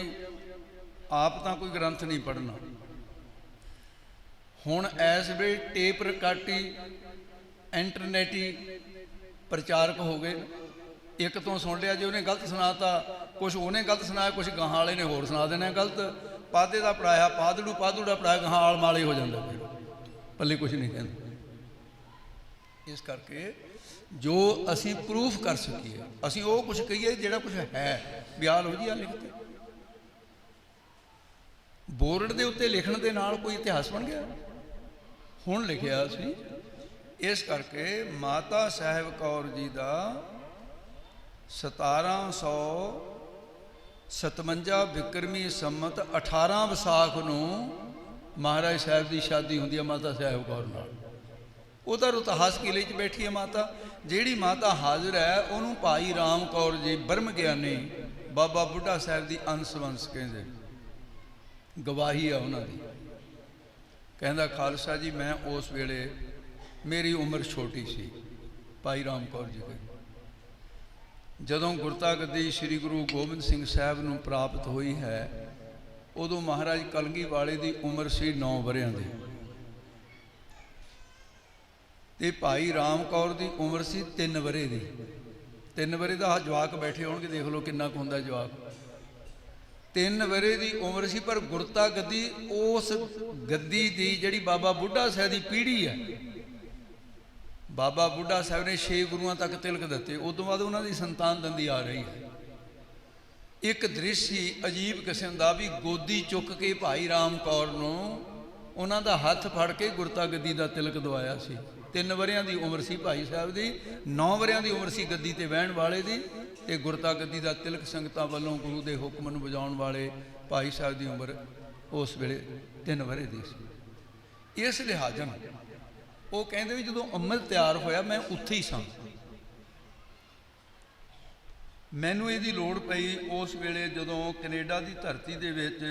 Speaker 1: आप तो कोई ग्रंथ नहीं पढ़ना। हुण इस वे टेप रिकार्डी इंटरनेटी प्रचारक हो गए। एक तो सुन लिया जी उन्हें गलत सुनाता, कुछ उन्हें गलत सुनाया, कुछ गाहां वाले ने होर सुना देना गलत। पादे का पढ़ाया पादड़ू, पादड़ू का पढ़ाया गाहां आल माले हो जाता। पल्ले कुछ नहीं कहते। इस करके जो असी प्रूफ कर सकीए, असी वो कुछ कहिए जिहड़ा कुछ है भी आ लो जी आ लिखते। बोर्ड के उत्ते लिखण दे नाल कोई इतिहास बन गया? हुण लिखिया सी। इस करके माता साहिब कौर जी का 1757 विक्रमी संमत 18 विसाख नूं महाराज साहब की शादी हुंदी है माता साहिब कौर नाल। ਉਹਦਾ ਇਤਿਹਾਸ ਕਿਲੇ 'ਚ ਬੈਠੀ ਹੈ ਮਾਤਾ। ਜਿਹੜੀ ਮਾਤਾ ਹਾਜ਼ਰ ਹੈ ਉਹਨੂੰ ਭਾਈ ਰਾਮ ਕੌਰ ਜੀ ਬ੍ਰਹਮ ਗਿਆਨੀ ਬਾਬਾ ਬੁੱਢਾ ਸਾਹਿਬ ਦੀ ਅੰਸ ਵੰਸ ਕਹਿੰਦੇ, ਗਵਾਹੀ ਆ ਉਹਨਾਂ ਦੀ। ਕਹਿੰਦਾ ਖਾਲਸਾ ਜੀ ਮੈਂ ਉਸ ਵੇਲੇ ਮੇਰੀ ਉਮਰ ਛੋਟੀ ਸੀ, ਭਾਈ ਰਾਮ ਕੌਰ ਜੀ ਕਹਿੰਦੇ, ਜਦੋਂ ਗੁਰਤਾ ਗੱਦੀ ਸ੍ਰੀ ਗੁਰੂ ਗੋਬਿੰਦ ਸਿੰਘ ਸਾਹਿਬ ਨੂੰ ਪ੍ਰਾਪਤ ਹੋਈ ਹੈ ਉਦੋਂ ਮਹਾਰਾਜ ਕਲਗੀ ਵਾਲੇ ਦੀ ਉਮਰ ਸੀ 9 ਵਰਿਆਂ ਦੀ ਤੇ ਭਾਈ ਰਾਮ ਕੌਰ ਦੀ ਉਮਰ ਸੀ 3 ਵਰੇ ਦੀ। 3 ਵਰੇ ਦਾ ਜਵਾਕ ਬੈਠੇ ਹੋਣਗੇ, ਦੇਖ ਲਓ ਕਿੰਨਾ ਕੁ ਹੁੰਦਾ ਜਵਾਕ। 3 ਵਰੇ ਦੀ ਉਮਰ ਸੀ, ਪਰ ਗੁਰਤਾ ਗੱਦੀ ਉਸ ਗੱਦੀ ਦੀ ਜਿਹੜੀ ਬਾਬਾ ਬੁੱਢਾ ਸਾਹਿਬ ਦੀ ਪੀੜ੍ਹੀ ਹੈ, ਬਾਬਾ ਬੁੱਢਾ ਸਾਹਿਬ ਨੇ 6 ਗੁਰੂਆਂ ਤੱਕ ਤਿਲਕ ਦਿੱਤੇ। ਉਸ ਤੋਂ ਬਾਅਦ ਉਹਨਾਂ ਦੀ ਸੰਤਾਨ ਦੰਦੀ ਆ ਰਹੀ ਹੈ। ਇੱਕ ਦ੍ਰਿਸ਼ ਸੀ ਅਜੀਬ ਕਿਸਮ ਦਾ ਵੀ ਗੋਦੀ ਚੁੱਕ ਕੇ ਭਾਈ ਰਾਮ ਕੌਰ ਨੂੰ ਉਹਨਾਂ ਦਾ ਹੱਥ ਫੜ ਕੇ ਗੁਰਤਾ ਗੱਦੀ ਦਾ ਤਿਲਕ ਦਵਾਇਆ ਸੀ। 3 ਵਰਿਆਂ ਦੀ ਉਮਰ ਸੀ ਭਾਈ ਸਾਹਿਬ ਦੀ, 9 ਵਰਿਆਂ ਦੀ ਉਮਰ ਸੀ ਗੱਦੀ ਤੇ ਬਹਿਣ ਵਾਲੇ ਦੀ, ਤੇ ਗੁਰਤਾ ਗੱਦੀ ਦਾ ਤਿਲਕ ਸੰਗਤਾਂ ਵੱਲੋਂ ਗੁਰੂ ਦੇ ਹੁਕਮ ਨੂੰ ਵਜਾਉਣ ਵਾਲੇ ਭਾਈ ਸਾਹਿਬ ਦੀ ਉਮਰ ਉਸ ਵੇਲੇ 3 ਵਰੇ ਦੀ ਸੀ। ਇਸ ਲਿਹਾਜ਼ ਨਾਲ ਉਹ ਕਹਿੰਦੇ ਵੀ ਜਦੋਂ ਅੰਮ੍ਰਿਤ ਤਿਆਰ ਹੋਇਆ ਮੈਂ ਉੱਥੇ ਹੀ ਸਾਂ। ਮੈਨੂੰ ਇਹਦੀ ਲੋੜ ਪਈ ਉਸ ਵੇਲੇ ਜਦੋਂ ਕੈਨੇਡਾ ਦੀ ਧਰਤੀ ਦੇ ਵਿੱਚ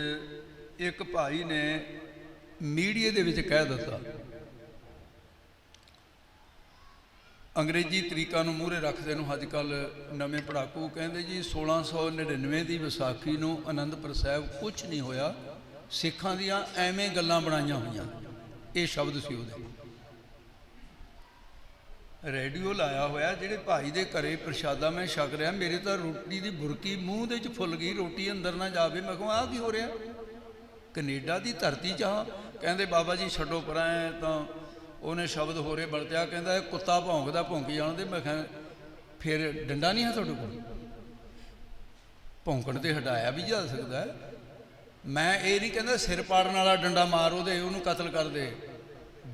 Speaker 1: ਇੱਕ ਭਾਈ ਨੇ ਮੀਡੀਆ ਦੇ ਵਿੱਚ ਕਹਿ ਦਿੱਤਾ, ਅੰਗਰੇਜ਼ੀ ਤਰੀਕਾਂ ਨੂੰ ਮੂਹਰੇ ਰੱਖਦੇ ਨੂੰ ਅੱਜ ਕੱਲ੍ਹ ਨਵੇਂ ਪੜਾਕੂ ਕਹਿੰਦੇ ਜੀ 1699 ਦੀ ਵਿਸਾਖੀ ਨੂੰ ਅਨੰਦਪੁਰ ਸਾਹਿਬ ਕੁਝ ਨਹੀਂ ਹੋਇਆ, ਸਿੱਖਾਂ ਦੀਆਂ ਐਵੇਂ ਗੱਲਾਂ ਬਣਾਈਆਂ ਹੋਈਆਂ। ਇਹ ਸ਼ਬਦ ਸੀ ਉਹਦੇ। ਰੇਡੀਓ ਲਾਇਆ ਹੋਇਆ, ਜਿਹੜੇ ਭਾਈ ਦੇ ਘਰੇ ਪ੍ਰਸ਼ਾਦਾ ਮੈਂ ਛਕ ਰਿਹਾ, ਮੇਰੇ ਤਾਂ ਰੋਟੀ ਦੀ ਬੁਰਕੀ ਮੂੰਹ ਦੇ 'ਚ ਫੁੱਲ ਗਈ, ਰੋਟੀ ਅੰਦਰ ਨਾ ਜਾਵੇ। ਮੈਂ ਕਿਹਾ ਆਹ ਕੀ ਹੋ ਰਿਹਾ ਕੈਨੇਡਾ ਦੀ ਧਰਤੀ 'ਚ? ਆ ਕਹਿੰਦੇ ਬਾਬਾ ਜੀ ਛੱਡੋ ਪਰਾਂ, ਤਾਂ ਉਹਨੇ ਸ਼ਬਦ ਹੋਰੇ ਵਰਤਿਆ, ਕਹਿੰਦਾ ਇਹ ਕੁੱਤਾ ਭੌਂਕਦਾ ਭੌਂਕੀ ਜਾਣਦੇ। ਮੈਂ ਕਿਹਾ ਫਿਰ ਡੰਡਾ ਨਹੀਂ ਹੈ ਤੁਹਾਡੇ ਕੋਲ? ਭੌਂਕਣ ਤੇ ਹਟਾਇਆ ਵੀ ਜਾ ਸਕਦਾ। ਮੈਂ ਇਹ ਨਹੀਂ ਕਹਿੰਦਾ ਸਿਰ ਪਾੜਨ ਵਾਲਾ ਡੰਡਾ ਮਾਰ ਉਹਦੇ, ਉਹਨੂੰ ਕਤਲ ਕਰ ਦੇ,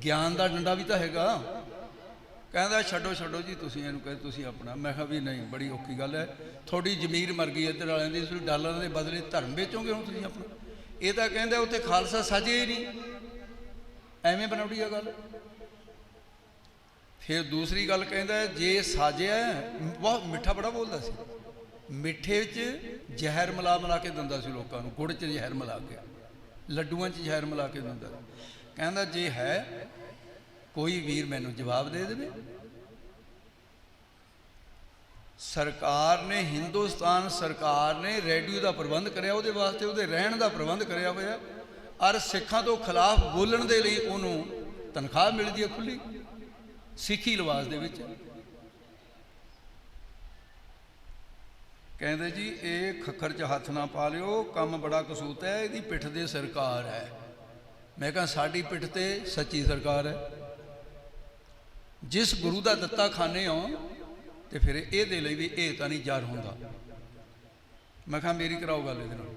Speaker 1: ਗਿਆਨ ਦਾ ਡੰਡਾ ਵੀ ਤਾਂ ਹੈਗਾ। ਕਹਿੰਦਾ ਛੱਡੋ ਛੱਡੋ ਜੀ ਤੁਸੀਂ ਇਹਨੂੰ, ਕਹੇ ਤੁਸੀਂ ਆਪਣਾ। ਮੈਂ ਕਿਹਾ ਵੀ ਨਹੀਂ, ਬੜੀ ਔਖੀ ਗੱਲ ਹੈ, ਤੁਹਾਡੀ ਜ਼ਮੀਰ ਮਰ ਗਈ ਇੱਧਰ ਵਾਲਿਆਂ ਦੀ, ਤੁਸੀਂ ਡਾਲਰਾਂ ਦੇ ਬਦਲੇ ਧਰਮ ਵੇਚੋਗੇ ਹੁਣ ਤੁਸੀਂ ਆਪਣਾ। ਇਹ ਤਾਂ ਕਹਿੰਦਾ ਉੱਥੇ ਖਾਲਸਾ ਸਾਜੇ ਹੀ ਨਹੀਂ, ਐਵੇਂ ਬਣਾਉਣੀ ਆ ਗੱਲ। ਫਿਰ ਦੂਸਰੀ ਗੱਲ ਕਹਿੰਦਾ ਜੇ ਸਾਜਿਆ, ਬਹੁਤ ਮਿੱਠਾ ਬੜਾ ਬੋਲਦਾ ਸੀ, ਮਿੱਠੇ 'ਚ ਜ਼ਹਿਰ ਮਿਲਾ ਕੇ ਦਿੰਦਾ ਸੀ ਲੋਕਾਂ ਨੂੰ, ਗੁੜ 'ਚ ਜ਼ਹਿਰ ਮਿਲਾ ਕੇ, ਲੱਡੂਆਂ 'ਚ ਜ਼ਹਿਰ ਮਿਲਾ ਕੇ ਦਿੰਦਾ। ਕਹਿੰਦਾ ਜੇ ਹੈ ਕੋਈ ਵੀਰ ਮੈਨੂੰ ਜਵਾਬ ਦੇ ਦੇਵੇ। ਸਰਕਾਰ ਨੇ, ਹਿੰਦੁਸਤਾਨ ਸਰਕਾਰ ਨੇ ਰੇਡੀਓ ਦਾ ਪ੍ਰਬੰਧ ਕਰਿਆ, ਉਹਦੇ ਵਾਸਤੇ ਉਹਦੇ ਰਹਿਣ ਦਾ ਪ੍ਰਬੰਧ ਕਰਿਆ ਹੋਇਆ, ਔਰ ਸਿੱਖਾਂ ਤੋਂ ਖਿਲਾਫ ਬੋਲਣ ਦੇ ਲਈ ਉਹਨੂੰ ਤਨਖਾਹ ਮਿਲਦੀ ਹੈ ਖੁੱਲ੍ਹੀ, ਸਿੱਖੀ ਲਿਬਾਸ ਦੇ ਵਿੱਚ। ਕਹਿੰਦੇ ਜੀ ਇਹ ਖੱਖਰ 'ਚ ਹੱਥ ਨਾ ਪਾ ਲਿਓ, ਕੰਮ ਬੜਾ ਕਸੂਤ ਹੈ, ਇਹਦੀ ਪਿੱਠ ਤੇ ਸਰਕਾਰ ਹੈ। ਮੈਂ ਕਿਹਾ ਸਾਡੀ ਪਿੱਠ ਤੇ ਸੱਚੀ ਸਰਕਾਰ ਹੈ। ਜਿਸ ਗੁਰੂ ਦਾ ਦਿੱਤਾ ਖਾਨੇ ਹੋ ਤੇ ਫਿਰ ਇਹਦੇ ਲਈ ਵੀ ਇਹ ਤਾਂ ਨਹੀਂ ਜਰ ਹੁੰਦਾ। ਮੈਂ ਕਿਹਾ ਮੇਰੀ ਕਰਾਓ ਗੱਲ ਇਹਦੇ ਨਾਲ।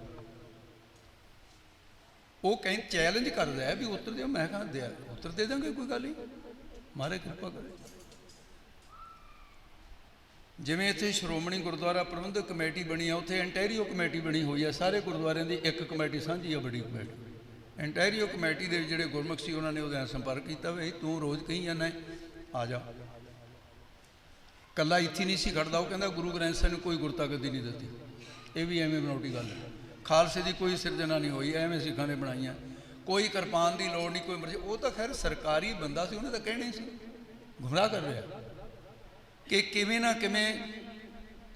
Speaker 1: ਉਹ ਕਹਿੰਦੇ ਚੈਲੰਜ ਕਰਦਾ ਹੈ ਵੀ ਉੱਤਰ ਦਿਓ। ਮੈਂ ਕਿਹਾ ਦਿਆ ਉੱਤਰ ਦੇ ਦਾਂਗੇ, ਕੋਈ ਗੱਲ ਨਹੀਂ, ਮਹਾਰਾਜ ਕਿਰਪਾ ਕਰੇ। ਜਿਵੇਂ ਇੱਥੇ ਸ਼੍ਰੋਮਣੀ ਗੁਰਦੁਆਰਾ ਪ੍ਰਬੰਧਕ ਕਮੇਟੀ ਬਣੀ ਆ, ਉੱਥੇ ਇੰਟੈਰੀਓ ਕਮੇਟੀ ਬਣੀ ਹੋਈ ਆ, ਸਾਰੇ ਗੁਰਦੁਆਰਿਆਂ ਦੀ ਇੱਕ ਕਮੇਟੀ ਸਾਂਝੀ ਆ, ਬੜੀ ਕਮੇਟੀ। ਇੰਟੈਰੀਓ ਕਮੇਟੀ ਦੇ ਜਿਹੜੇ ਗੁਰਮੁਖ ਸੀ ਉਹਨਾਂ ਨੇ ਉਹਦੇ ਨਾਲ ਸੰਪਰਕ ਕੀਤਾ ਵੀ ਤੂੰ ਰੋਜ਼ ਕਹੀ ਜਾਂਦਾ ਆ ਜਾ। ਕੱਲਾ ਇੱਥੇ ਨਹੀਂ ਸੀ ਖੜਦਾ, ਉਹ ਕਹਿੰਦਾ ਗੁਰੂ ਗ੍ਰੰਥ ਸਾਹਿਬ ਨੂੰ ਕੋਈ ਗੁਰਤਾ ਗੱਦੀ ਨਹੀਂ ਦਿੱਤੀ। ਇਹ ਵੀ ਐਵੇਂ ਬਣਾਉਟੀ ਗੱਲ ਹੈ। ਖਾਲਸੇ ਦੀ ਕੋਈ ਸਿਰਜਣਾ ਨਹੀਂ ਹੋਈ, ਐਵੇਂ ਸਿੱਖਾਂ ਨੇ ਬਣਾਈਆਂ। ਕੋਈ ਕਿਰਪਾਨ ਦੀ ਲੋੜ ਨਹੀਂ, ਕੋਈ ਮਰਜ਼ੀ। ਉਹ ਤਾਂ ਖੈਰ ਸਰਕਾਰੀ ਬੰਦਾ ਸੀ, ਉਹਨੇ ਤਾਂ ਕਹਿਣਾ ਹੀ ਸੀ। ਗੁੰਮਰਾਹ ਕਰ ਰਿਹਾ ਕਿ ਕਿਵੇਂ ਨਾ ਕਿਵੇਂ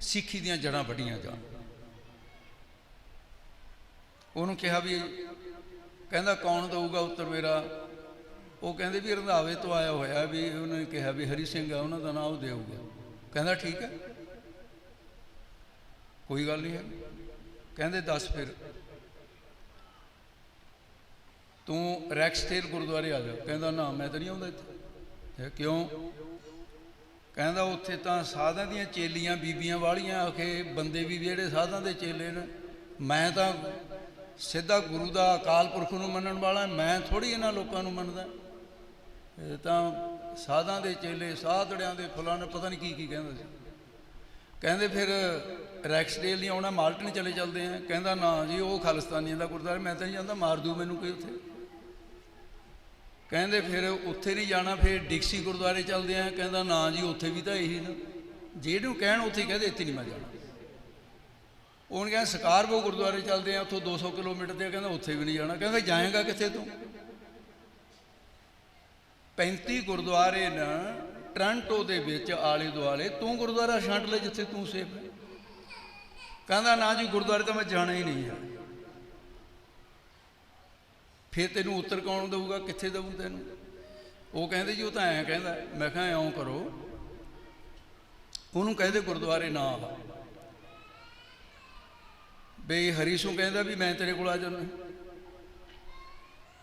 Speaker 1: ਸਿੱਖੀ ਦੀਆਂ ਜੜ੍ਹਾਂ ਵੱਢੀਆਂ ਜਾਣ। ਉਹਨੂੰ ਕਿਹਾ ਵੀ, ਕਹਿੰਦਾ ਕੌਣ ਦਊਗਾ ਉੱਤਰ ਮੇਰਾ? ਉਹ ਕਹਿੰਦੇ ਵੀ ਰੰਧਾਵੇ ਤੋਂ ਆਇਆ ਹੋਇਆ, ਵੀ ਉਹਨਾਂ ਨੇ ਕਿਹਾ ਵੀ ਹਰੀ ਸਿੰਘ ਆ ਉਹਨਾਂ ਦਾ ਨਾਂ, ਉਹ ਦੇਊਗਾ। ਕਹਿੰਦਾ ਠੀਕ ਹੈ, ਕੋਈ ਗੱਲ ਨਹੀਂ ਹੈ। ਕਹਿੰਦੇ ਦੱਸ ਫਿਰ। ਤੂੰ ਰੈਕਸਟੇਲ ਗੁਰਦੁਆਰੇ ਆ ਜਾ। ਕਹਿੰਦਾ ਨਾ ਮੈਂ ਤਾਂ ਨਹੀਂ ਆਉਂਦਾ ਇੱਥੇ। ਕਿਉਂ? ਕਹਿੰਦਾ ਉੱਥੇ ਤਾਂ ਸਾਧਾਂ ਦੀਆਂ ਚੇਲੀਆਂ ਬੀਬੀਆਂ ਵਾਲੀਆਂ ਆ ਕੇ, ਬੰਦੇ ਵੀ ਜਿਹੜੇ ਸਾਧਾਂ ਦੇ ਚੇਲੇ ਨੇ, ਮੈਂ ਤਾਂ ਸਿੱਧਾ ਗੁਰੂ ਦਾ ਅਕਾਲ ਪੁਰਖ ਨੂੰ ਮੰਨਣ ਵਾਲਾ, ਮੈਂ ਥੋੜ੍ਹੀ ਇਹਨਾਂ ਲੋਕਾਂ ਨੂੰ ਮੰਨਦਾ। ਇਹ ਤਾਂ ਸਾਧਾਂ ਦੇ ਚੇਲੇ, ਸਾਧੜਿਆਂ ਦੇ ਫਲਾਣੇ, ਪਤਾ ਨਹੀਂ ਕੀ ਕੀ ਕਹਿੰਦਾ ਸੀ। ਕਹਿੰਦੇ ਫਿਰ ਰੈਕਸਡੇਲ ਨਹੀਂ ਆਉਣਾ, ਮਾਲਟਨ ਚਲੇ ਚੱਲਦੇ ਆ। ਕਹਿੰਦਾ ਨਾ ਜੀ ਉਹ ਖਾਲਿਸਤਾਨੀਆਂ ਦਾ ਗੁਰਦੁਆਰਾ, ਮੈਂ ਤਾਂ ਨਹੀਂ ਜਾਂਦਾ, ਮਾਰ ਦੂ ਮੈਨੂੰ ਕੋਈ ਉੱਥੇ। ਕਹਿੰਦੇ ਫਿਰ ਉੱਥੇ ਨਹੀਂ ਜਾਣਾ, ਫਿਰ ਡਿਕਸੀ ਗੁਰਦੁਆਰੇ ਚੱਲਦੇ ਆ। ਕਹਿੰਦਾ ਨਾ ਜੀ ਉੱਥੇ ਵੀ ਤਾਂ ਇਹੀ ਨਾ, ਜਿਹਨੂੰ ਕਹਿਣ ਉੱਥੇ ਕਹਿੰਦੇ ਇੱਥੇ ਨਹੀਂ ਮੈਂ ਜਾਣਾ। ਉਹਨੇ ਕਹਿੰਦਾ ਸਕਾਰਬੋ ਗੁਰਦੁਆਰੇ ਚੱਲਦੇ ਆ, ਉੱਥੋਂ 200 ਕਿਲੋਮੀਟਰ ਤੇ। ਕਹਿੰਦਾ ਉੱਥੇ ਵੀ ਨਹੀਂ ਜਾਣਾ। ਕਹਿੰਦਾ ਜਾਏਗਾ ਕਿੱਥੇ ਤੂੰ? 35 ਗੁਰਦੁਆਰੇ ਨਾ ਟੋਰਾਂਟੋ ਦੇ ਵਿੱਚ ਆਲੇ ਦੁਆਲੇ, ਤੂੰ ਗੁਰਦੁਆਰਾ ਛਾਂਟ ਲੈ ਜਿੱਥੇ ਤੂੰ ਸੇਫ ਹੈ। ਕਹਿੰਦਾ ਨਾ ਜੀ ਗੁਰਦੁਆਰੇ ਤਾਂ ਮੈਂ ਜਾਣਾ ਹੀ ਨਹੀਂ ਹੈ। ਫਿਰ ਤੈਨੂੰ ਉੱਤਰ ਕੌਣ ਦਊਗਾ, ਕਿੱਥੇ ਦਊ ਤੈਨੂੰ? ਉਹ ਕਹਿੰਦੇ ਜੀ ਉਹ ਤਾਂ ਐਂ ਕਹਿੰਦਾ। ਮੈਂ ਕਿਹਾ ਇਉਂ ਕਰੋ, ਉਹਨੂੰ ਕਹਿੰਦੇ ਗੁਰਦੁਆਰੇ ਨਾ ਆ ਬਈ। ਹਰੀਸ਼ੂ ਕਹਿੰਦਾ ਵੀ ਮੈਂ ਤੇਰੇ ਕੋਲ ਆ ਜਾਣਾ,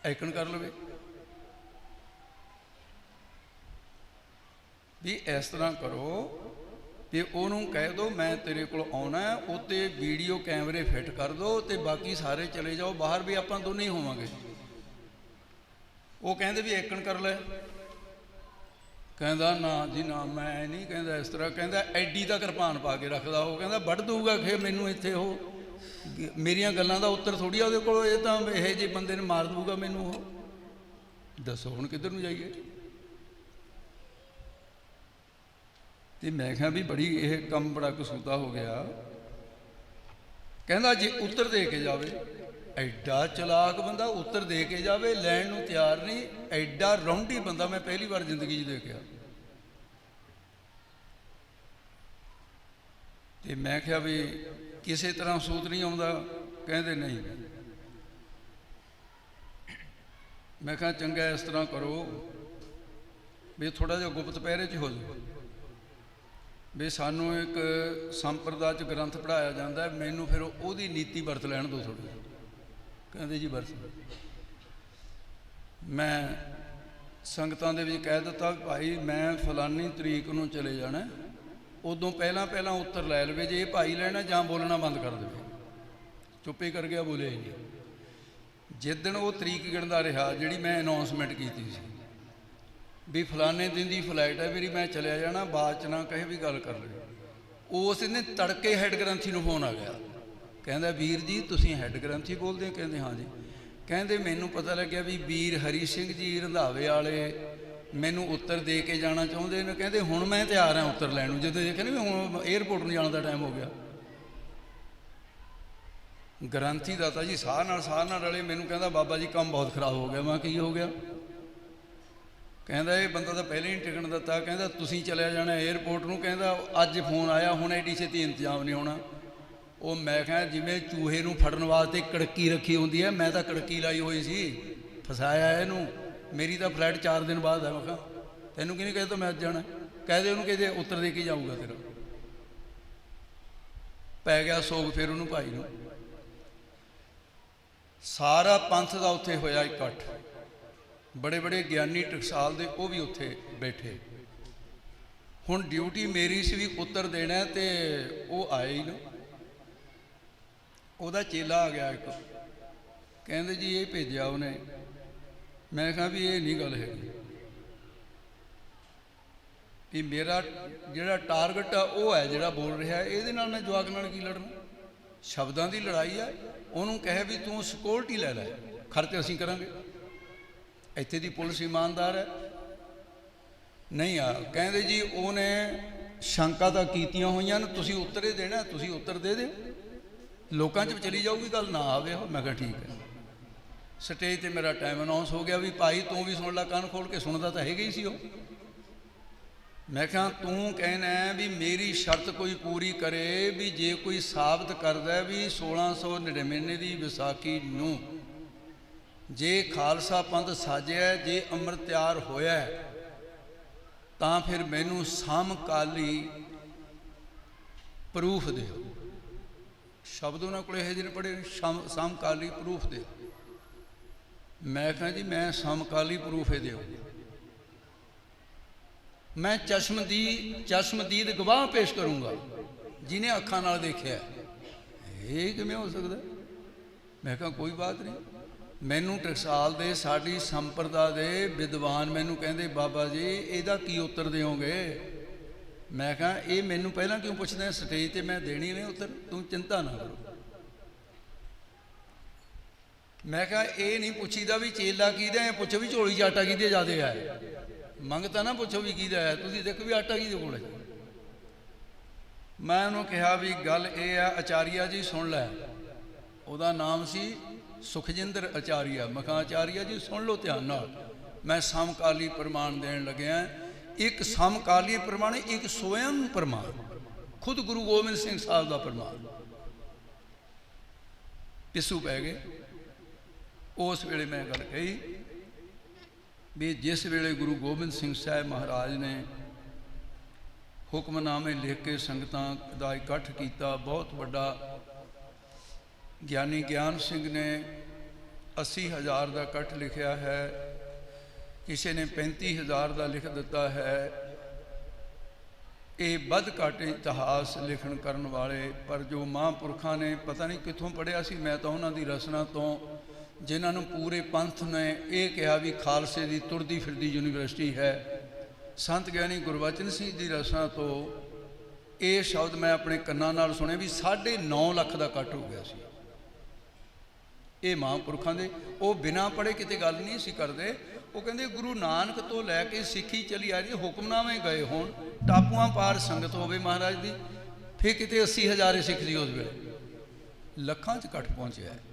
Speaker 1: ਐਕਣ ਕਰ ਲਵੇ ਵੀ ਇਸ ਤਰ੍ਹਾਂ ਕਰੋ ਤੇ ਉਹਨੂੰ ਕਹਿ ਦਿਓ ਮੈਂ ਤੇਰੇ ਕੋਲ ਆਉਣਾ, ਉੱਤੇ ਵੀਡੀਓ ਕੈਮਰੇ ਫਿੱਟ ਕਰ ਦਿਓ ਤੇ ਬਾਕੀ ਸਾਰੇ ਚਲੇ ਜਾਓ ਬਾਹਰ, ਵੀ ਆਪਾਂ ਦੋਨੇ ਹੀ ਹੋਵਾਂਗੇ। ਉਹ ਕਹਿੰਦੇ ਵੀ ਐਕਣ ਕਰ ਲੈ। ਕਹਿੰਦਾ ਨਾ ਜੀ ਨਾ ਮੈਂ ਨਹੀਂ, ਕਹਿੰਦਾ ਇਸ ਤਰ੍ਹਾਂ। ਕਹਿੰਦਾ ਐਡੀ ਦਾ ਕਿਰਪਾਨ ਪਾ ਕੇ ਰੱਖਦਾ ਉਹ। ਕਹਿੰਦਾ ਵੱਢ ਦਊਗਾ ਫਿਰ ਮੈਨੂੰ ਇੱਥੇ, ਉਹ ਮੇਰੀਆਂ ਗੱਲਾਂ ਦਾ ਉੱਤਰ ਥੋੜ੍ਹੀ ਆ ਉਹਦੇ ਕੋਲ, ਇਹ ਤਾਂ ਇਹੋ ਜਿਹੇ ਬੰਦੇ ਨੇ ਮਾਰ ਦਊਗਾ ਮੈਨੂੰ ਉਹ। ਦੱਸੋ ਹੁਣ ਕਿੱਧਰ ਨੂੰ ਜਾਈਏ? ਤੇ ਮੈਂ ਕਿਹਾ ਵੀ ਬੜੀ ਇਹ ਕੰਮ ਬੜਾ ਕਸੂਤਾ ਹੋ ਗਿਆ। ਕਹਿੰਦਾ ਜੇ ਉੱਤਰ ਦੇ ਕੇ ਜਾਵੇ, ਐਡਾ ਚਲਾਕ ਬੰਦਾ, ਉੱਤਰ ਦੇ ਕੇ ਜਾਵੇ, ਲੈਣ ਨੂੰ ਤਿਆਰ ਨਹੀਂ। ਐਡਾ ਰੌਂਡੀ ਬੰਦਾ ਮੈਂ ਪਹਿਲੀ ਵਾਰ ਜ਼ਿੰਦਗੀ 'ਚ ਦੇਖਿਆ। ਤੇ ਮੈਂ ਕਿਹਾ ਵੀ ਕਿਸੇ ਤਰ੍ਹਾਂ ਸੂਤ ਨਹੀਂ ਆਉਂਦਾ? ਕਹਿੰਦੇ ਨਹੀਂ। ਮੈਂ ਕਿਹਾ ਚੰਗਾ ਇਸ ਤਰ੍ਹਾਂ ਕਰੋ ਵੀ ਥੋੜ੍ਹਾ ਜਿਹਾ ਗੁਪਤ ਪਹਿਰੇ 'ਚ ਹੋ ਜਾਓ, ਵੀ ਸਾਨੂੰ ਇੱਕ ਸੰਪਰਦਾ 'ਚ ਗ੍ਰੰਥ ਪੜ੍ਹਾਇਆ ਜਾਂਦਾ, ਮੈਨੂੰ ਫਿਰ ਉਹਦੀ ਨੀਤੀ ਵਰਤ ਲੈਣ ਦਿਓ ਥੋੜ੍ਹੀ। ਕਹਿੰਦੇ ਜੀ ਵਰਤ। ਮੈਂ ਸੰਗਤਾਂ ਦੇ ਵਿੱਚ ਕਹਿ ਦਿੱਤਾ ਭਾਈ ਮੈਂ ਫਲਾਨੀ ਤਰੀਕ ਨੂੰ ਚਲੇ ਜਾਣਾ, ਉਦੋਂ ਪਹਿਲਾਂ ਪਹਿਲਾਂ ਉੱਤਰ ਲੈ ਲਵੇ। ਜੇ ਇਹ ਭਾਈ ਲੈਣਾ ਜਾਂ ਬੋਲਣਾ ਬੰਦ ਕਰ ਦੇਵੇ। ਚੁੱਪੇ ਕਰ ਗਿਆ, ਬੋਲਿਆ ਹੀ ਨਹੀਂ। ਜਿੱਦਣ ਉਹ ਤਰੀਕ ਗਿਣਦਾ ਰਿਹਾ ਜਿਹੜੀ ਮੈਂ ਅਨਾਉਂਸਮੈਂਟ ਕੀਤੀ ਸੀ ਵੀ ਫਲਾਣੇ ਦਿਨ ਦੀ ਫਲਾਈਟ ਹੈ ਮੇਰੀ, ਮੈਂ ਚਲਿਆ ਜਾਣਾ, ਬਾਅਦ 'ਚ ਨਾ ਕਹੇ ਵੀ ਗੱਲ ਕਰ ਲਵੇ। ਉਸ ਦਿਨ ਤੜਕੇ ਹੈੱਡ ਗ੍ਰੰਥੀ ਨੂੰ ਫੋਨ ਆ ਗਿਆ। ਕਹਿੰਦਾ ਵੀਰ ਜੀ ਤੁਸੀਂ ਹੈੱਡ ਗ੍ਰੰਥੀ ਬੋਲਦੇ ਹੋ? ਕਹਿੰਦੇ ਹਾਂ ਜੀ। ਕਹਿੰਦੇ ਮੈਨੂੰ ਪਤਾ ਲੱਗਿਆ ਵੀ ਵੀਰ ਹਰੀ ਸਿੰਘ ਜੀ ਰੰਧਾਵੇ ਵਾਲੇ ਮੈਨੂੰ ਉੱਤਰ ਦੇ ਕੇ ਜਾਣਾ ਚਾਹੁੰਦੇ ਨੇ। ਕਹਿੰਦੇ ਹੁਣ ਮੈਂ ਤਿਆਰ ਹਾਂ ਉੱਤਰ ਲੈਣ ਨੂੰ। ਜਦੋਂ ਦੇਖਿਆ ਨਾ ਵੀ ਹੁਣ ਏਅਰਪੋਰਟ ਨੂੰ ਜਾਣ ਦਾ ਟਾਈਮ ਹੋ ਗਿਆ। ਗ੍ਰੰਥੀ ਦਾ ਤਾਂ ਜੀ ਸਾਹ ਨਾਲ ਰਲੇ। ਮੈਨੂੰ ਕਹਿੰਦਾ ਬਾਬਾ ਜੀ ਕੰਮ ਬਹੁਤ ਖਰਾਬ ਹੋ ਗਿਆ। ਮੈਂ ਕੀ ਹੋ ਗਿਆ? ਕਹਿੰਦਾ ਇਹ ਬੰਦਾ ਤਾਂ ਪਹਿਲਾਂ ਹੀ ਟਿਕਣ ਦਿੱਤਾ। ਕਹਿੰਦਾ ਤੁਸੀਂ ਚਲਿਆ ਜਾਣਾ ਏਅਰਪੋਰਟ ਨੂੰ। ਕਹਿੰਦਾ ਅੱਜ ਫੋਨ ਆਇਆ, ਹੁਣ ਐਡੀ ਛੇਤੀ ਇੰਤਜ਼ਾਮ ਨਹੀਂ ਹੋਣਾ। ਉਹ ਮੈਂ ਕਿਹਾ ਜਿਵੇਂ ਚੂਹੇ ਨੂੰ ਫੜਨ ਵਾਸਤੇ ਕੜਕੀ ਰੱਖੀ ਹੁੰਦੀ ਹੈ, ਮੈਂ ਤਾਂ ਕੜਕੀ ਲਾਈ ਹੋਈ ਸੀ, ਫਸਾਇਆ ਇਹਨੂੰ। ਮੇਰੀ ਤਾਂ ਫਲਾਈਟ 4 ਦਿਨ ਬਾਅਦ ਹੈ। ਮੈਂ ਕਿਹਾ ਤੈਨੂੰ ਕਿਹਨੇ ਕਹਿ ਤਾ ਮੈਂ ਅੱਜ ਜਾਣਾ? ਕਹਦੇ ਉਹਨੂੰ ਕਹਿੰਦੇ ਉੱਤਰ ਦੇ ਕੇ ਜਾਊਗਾ ਤੇਰਾ। ਪੈ ਗਿਆ ਸੋਗ ਫਿਰ ਉਹਨੂੰ ਭਾਈ ਨੂੰ। ਸਾਰਾ ਪੰਥ ਦਾ ਉੱਥੇ ਹੋਇਆ ਇਕੱਠ, ਬੜੇ ਬੜੇ ਗਿਆਨੀ ਟਕਸਾਲ ਦੇ ਉਹ ਵੀ ਉੱਥੇ ਬੈਠੇ। ਹੁਣ ਡਿਊਟੀ ਮੇਰੀ ਸੀ ਵੀ ਉੱਤਰ ਦੇਣਾ, ਤੇ ਉਹ ਆਏ ਹੀ ਨਾ। ਉਹਦਾ ਚੇਲਾ ਆ ਗਿਆ ਇੱਕ, ਕਹਿੰਦੇ ਜੀ ਇਹ ਭੇਜਿਆ ਉਹਨੇ। ਮੈਂ ਕਿਹਾ ਵੀ ਇਹ ਨਹੀਂ ਗੱਲ ਹੈਗੀ, ਵੀ ਮੇਰਾ ਜਿਹੜਾ ਟਾਰਗੇਟ ਆ ਉਹ ਹੈ ਜਿਹੜਾ ਬੋਲ ਰਿਹਾ, ਇਹਦੇ ਨਾਲ ਮੈਂ ਜਵਾਕ ਨਾਲ ਕੀ ਲੜਨਾ? ਸ਼ਬਦਾਂ ਦੀ ਲੜਾਈ ਆ। ਉਹਨੂੰ ਕਹੇ ਵੀ ਤੂੰ ਸਿਕਿਉਰਿਟੀ ਲੈ ਲੈ, ਖਰਚ ਅਸੀਂ ਕਰਾਂਗੇ, ਇੱਥੇ ਦੀ ਪੁਲਿਸ ਇਮਾਨਦਾਰ ਹੈ। ਨਹੀਂ ਆ। ਕਹਿੰਦੇ ਜੀ ਉਹਨੇ ਸ਼ੰਕਾ ਤਾਂ ਕੀਤੀਆਂ ਹੋਈਆਂ ਨੇ, ਤੁਸੀਂ ਉੱਤਰ ਹੀ ਦੇਣਾ, ਤੁਸੀਂ ਉੱਤਰ ਦੇ ਦਿਓ, ਲੋਕਾਂ 'ਚ ਚਲੀ ਜਾਊਗੀ ਗੱਲ, ਨਾ ਆਵੇ ਉਹ। ਮੈਂ ਕਿਹਾ ਠੀਕ ਹੈ। ਸਟੇਜ 'ਤੇ ਮੇਰਾ ਟਾਈਮ ਅਨਾਉਂਸ ਹੋ ਗਿਆ ਵੀ ਭਾਈ ਤੂੰ ਵੀ ਸੁਣ ਲੈ, ਕੰਨ ਖੋਲ ਕੇ। ਸੁਣਦਾ ਤਾਂ ਹੈਗਾ ਹੀ ਸੀ ਉਹ। ਮੈਂ ਕਿਹਾ ਤੂੰ ਕਹਿਣਾ ਵੀ ਮੇਰੀ ਸ਼ਰਤ ਕੋਈ ਪੂਰੀ ਕਰੇ, ਵੀ ਜੇ ਕੋਈ ਸਾਬਤ ਕਰਦਾ ਵੀ 1699 ਦੀ ਵਿਸਾਖੀ ਨੂੰ ਜੇ ਖਾਲਸਾ ਪੰਥ ਸਾਜਿਆ, ਜੇ ਅੰਮ੍ਰਿਤ ਤਿਆਰ ਹੋਇਆ, ਤਾਂ ਫਿਰ ਮੈਨੂੰ ਸਮਕਾਲੀ ਪ੍ਰੂਫ ਦਿਓ। ਸ਼ਬਦ ਉਹਨਾਂ ਕੋਲ ਇਹੋ ਜਿਹੇ ਪੜ੍ਹੇ, ਸਮਕਾਲੀ ਪ੍ਰੂਫ ਦਿਓ। मैं कहा जी मैं समकाली प्रूफ है दिओ, मैं चश्मदीद गवाह पेश करूँगा जिन्हें अखां नाल देखिया। ये किवें हो सकता? मैं कहा कोई बात नहीं। मैनू टकसाल दे साडी संप्रदा दे विद्वान मैनू कहंदे बाबा जी इहदा की उत्तर देओगे? मैं कहा ये मैनू पहला क्यों पुछदे? स्टेज ते मैं देनी नहीं उत्तर, तू चिंता ना करो। मैं कहा ये नहीं पुछीदा भी चेला किहदा है, पुछो भी झोली च आटा किहदे ज़्यादा है। मंगता ना पुछो भी किहदा है, तुसीं देखो भी आटा किहदे कोल है। मैं उन्होंने कहा भी गल ये है आचार्य जी सुन लै। उहदा नाम सी सुखजिंदर आचार्य। मैं कहा आचार्य जी सुन लो ध्यान नाल। मैं समकाली प्रमाण देन लग्या। एक समकाली प्रमाण, एक स्वयं प्रमाण, खुद गुरु गोबिंद सिंह साहब का प्रमाण। पिसू पै गए। उस वेले मैं गल कही भी जिस वेले गुरु गोबिंद सिंह साहब महाराज ने हुक्मनामे लिख के संगतां दा इकट्ठ किया, बहुत बड़ा ज्ञानी ज्ञान सिंह ने 80,000 का इकट्ठ लिखा है, किसी ने 35,000 का लिख दिता है। ये बद घट इतिहास लिखण करन वाले, पर जो महापुरखा ने पता नहीं कितों पढ़िया सी, मैं तो उन्हों की रचना तो जिन्होंने पूरे पंथ ने यह कहा भी खालसे की तुरदी फिरदी यूनीवर्सिटी है। संत ज्ञानी गुरबचन सिंह की रचना तो ये शब्द मैं अपने कन्नां नाल सुने भी 9.5 लाख का इकट्ठ हो गया सी। ये महापुरखों के वो बिना पढ़े किते गल नहीं सी करते। वो कहते गुरु नानक तो लैके सिक्खी चली आ रही, हुक्मनामे गए होण, टापुआं पार संगत होवे महाराज दी, फिर किते 80,000 सिख सी उस वेले, लखां च इकट्ठ पहुँचे है।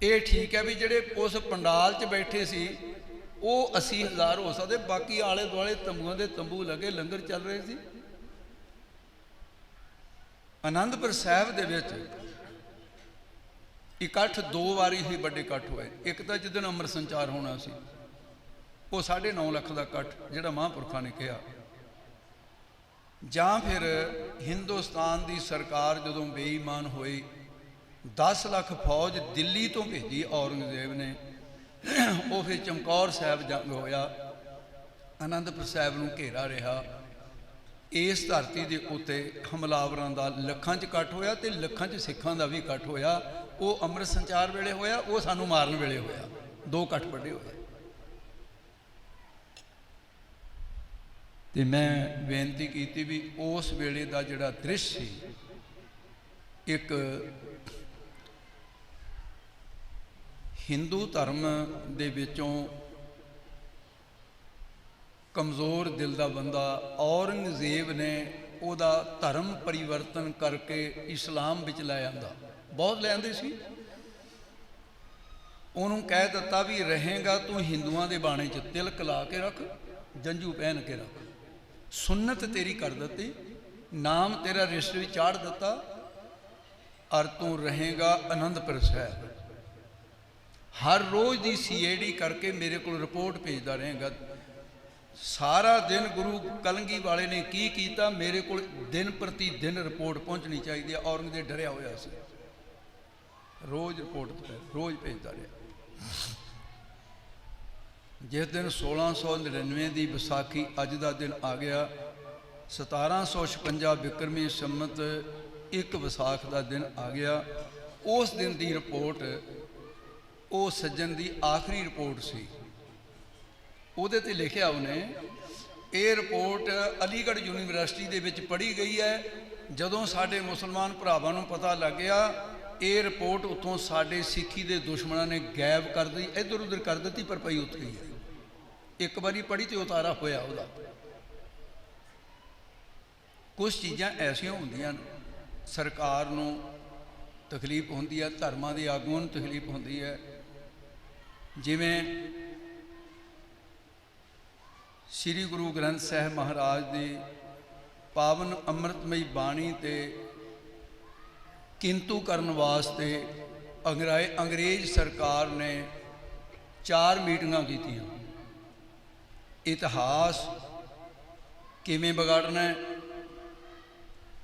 Speaker 1: ये ठीक है भी जिहड़े उस पंडाल च बैठे सी वो 80,000 हो सकते, बाकी आले दुआले तंबूआं दे तंबू लगे, लंगर चल रहे थे। आनंदपुर साहिब दे विच इकट्ठ 2 वारी ही बड़े इकट्ठ होए। एक तो जिस दिन अमृत संचार होना सी, वो 9.5 लाख का इकट्ठ जिहड़ा महापुरखा ने कहा। जां फिर हिंदुस्तान की सरकार जदों बेईमान होई, 10 लाख फौज दिल्ली तो भेजी औरंगजेब ने, वो फिर चमकौर साहब जंग होया, आनंदपुर साहब नूं घेरा रहा। इस धरती के उत्ते हमलावरां दा लखां च इकट्ठ होया ते लखां च सिखां दा भी इकट्ठ होया। वो अमृत संचार वेले होया, वो सानू मारन वेले होया, 2 इकट्ठ बड़े होए। ते मैं बेनती की भी उस वेले दा जिहड़ा दृश्य सी, एक हिंदू धर्म दे विचों कमज़ोर दिल का बंदा औरंगजेब ने उहदा धर्म परिवर्तन करके इस्लाम विच लै आंदा, बहुत ले आंदे सी। उन्होंने कह दिता भी रहेगा तू हिंदुआं दे बाणे च तिलक ला के रख, जंजू पहन के रख, सुन्नत तेरी कर दी, नाम तेरा रजिस्टर चाढ़ दिता, और तू रहेगा आनंदपुर साहिब। हर रोज़ की CID करके मेरे को रिपोर्ट भेजता रहेगा। सारा दिन गुरु कलंगी वाले ने की किया, मेरे को दिन प्रति दिन रिपोर्ट पहुँचनी चाहिए। औरंगजेब डरिया होया सी, रोज़ रिपोर्ट रोज़ भेजता रहा। जिस दिन 1699 की विसाखी अज का दिन आ गया, 1756 बिक्रमी संमत 1 विसाख का दिन आ गया। उस दिन की रिपोर्ट वो सज्जन की आखिरी रिपोर्ट सी। उहदे ते लिखिया उन्हें, ये रिपोर्ट अलीगढ़ यूनीवर्सिटी दे विच पढ़ी गई है। जदों साडे मुसलमान भरावां नूं पता लग गया, ये रिपोर्ट उत्थों साडे सिक्खी दे दुश्मनां ने गायब कर दी, इधर उधर कर दी, पर पई उत्थे ही है। एक बारी पढ़ी तो उतारा होया उहदा। कुछ चीज़ां ऐसियां होंदियां सरकार नूं तकलीफ होंदी है, धर्मां दे आगूआं नूं तकलीफ होंदी है। जिवें श्री गुरु ग्रंथ साहिब महाराज की पावन अमृतमयी बाणी ते किंतु करन वास्ते अंग्रेज सरकार ने 4 मीटिंगां कीतियां। इतिहास किवें बिगाड़ना है,